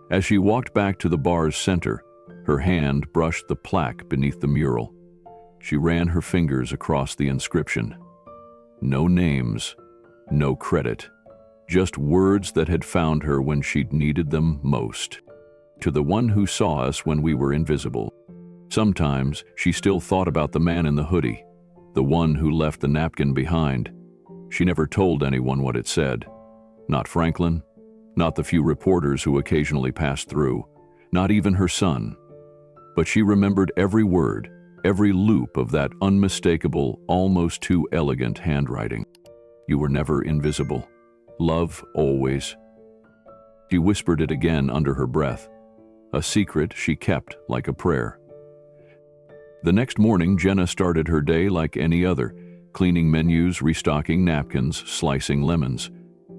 As she walked back to the bar's center, her hand brushed the plaque beneath the mural. She ran her fingers across the inscription. No names, no credit, just words that had found her when she'd needed them most. To the one who saw us when we were invisible. Sometimes she still thought about the man in the hoodie, the one who left the napkin behind. She never told anyone what it said. Not Franklin, not the few reporters who occasionally passed through, not even her son. But she remembered every word, every loop of that unmistakable, almost too elegant handwriting. You were never invisible. Love always. She whispered it again under her breath, a secret she kept like a prayer. The next morning, Jenna started her day like any other, cleaning menus, restocking napkins, slicing lemons.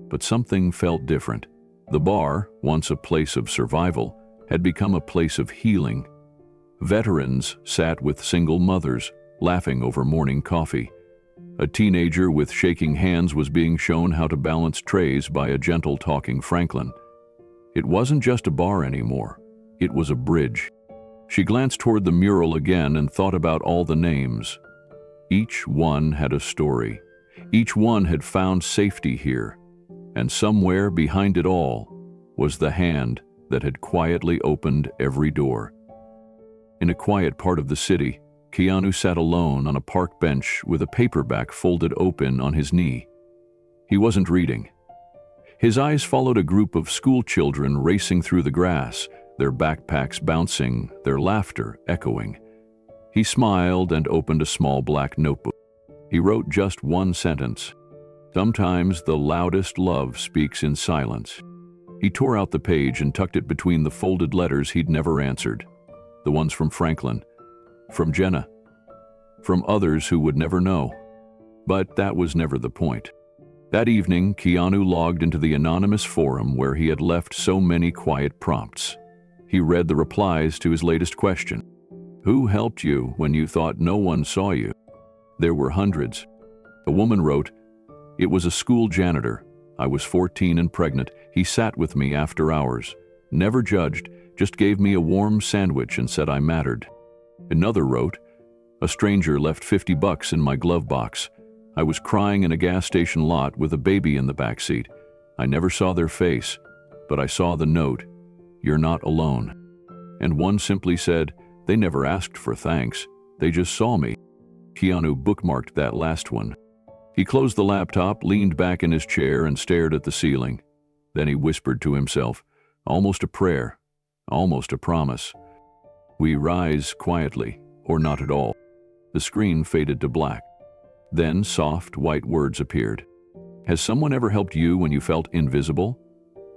But something felt different. The bar, once a place of survival, had become a place of healing. Veterans sat with single mothers, laughing over morning coffee. A teenager with shaking hands was being shown how to balance trays by a gentle talking Franklin. It wasn't just a bar anymore. It was a bridge. She glanced toward the mural again and thought about all the names. Each one had a story. Each one had found safety here. And somewhere behind it all was the hand that had quietly opened every door. In a quiet part of the city, Keanu sat alone on a park bench with a paperback folded open on his knee. He wasn't reading. His eyes followed a group of school children racing through the grass, their backpacks bouncing, their laughter echoing. He smiled and opened a small black notebook. He wrote just one sentence. Sometimes the loudest love speaks in silence. He tore out the page and tucked it between the folded letters he'd never answered. The ones from Franklin, from Jenna, from others who would never know. But that was never the point. That evening, Keanu logged into the anonymous forum where he had left so many quiet prompts. He read the replies to his latest question. Who helped you when you thought no one saw you? There were hundreds. A woman wrote, "It was a school janitor. I was 14 and pregnant. He sat with me after hours. Never judged, just gave me a warm sandwich and said I mattered." Another wrote, "A stranger left $50 in my glove box. I was crying in a gas station lot with a baby in the back seat. I never saw their face, but I saw the note. You're not alone." And one simply said, "They never asked for thanks. They just saw me." Keanu bookmarked that last one. He closed the laptop, leaned back in his chair, and stared at the ceiling. Then he whispered to himself, almost a prayer, almost a promise. We rise quietly, or not at all. The screen faded to black. Then soft, white words appeared. Has someone ever helped you when you felt invisible?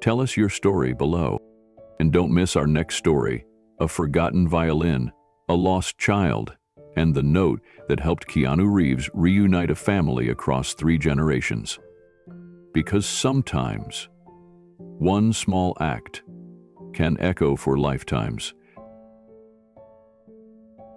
Tell us your story below. And don't miss our next story, a forgotten violin, a lost child, and the note that helped Keanu Reeves reunite a family across 3 generations. Because sometimes, one small act can echo for lifetimes.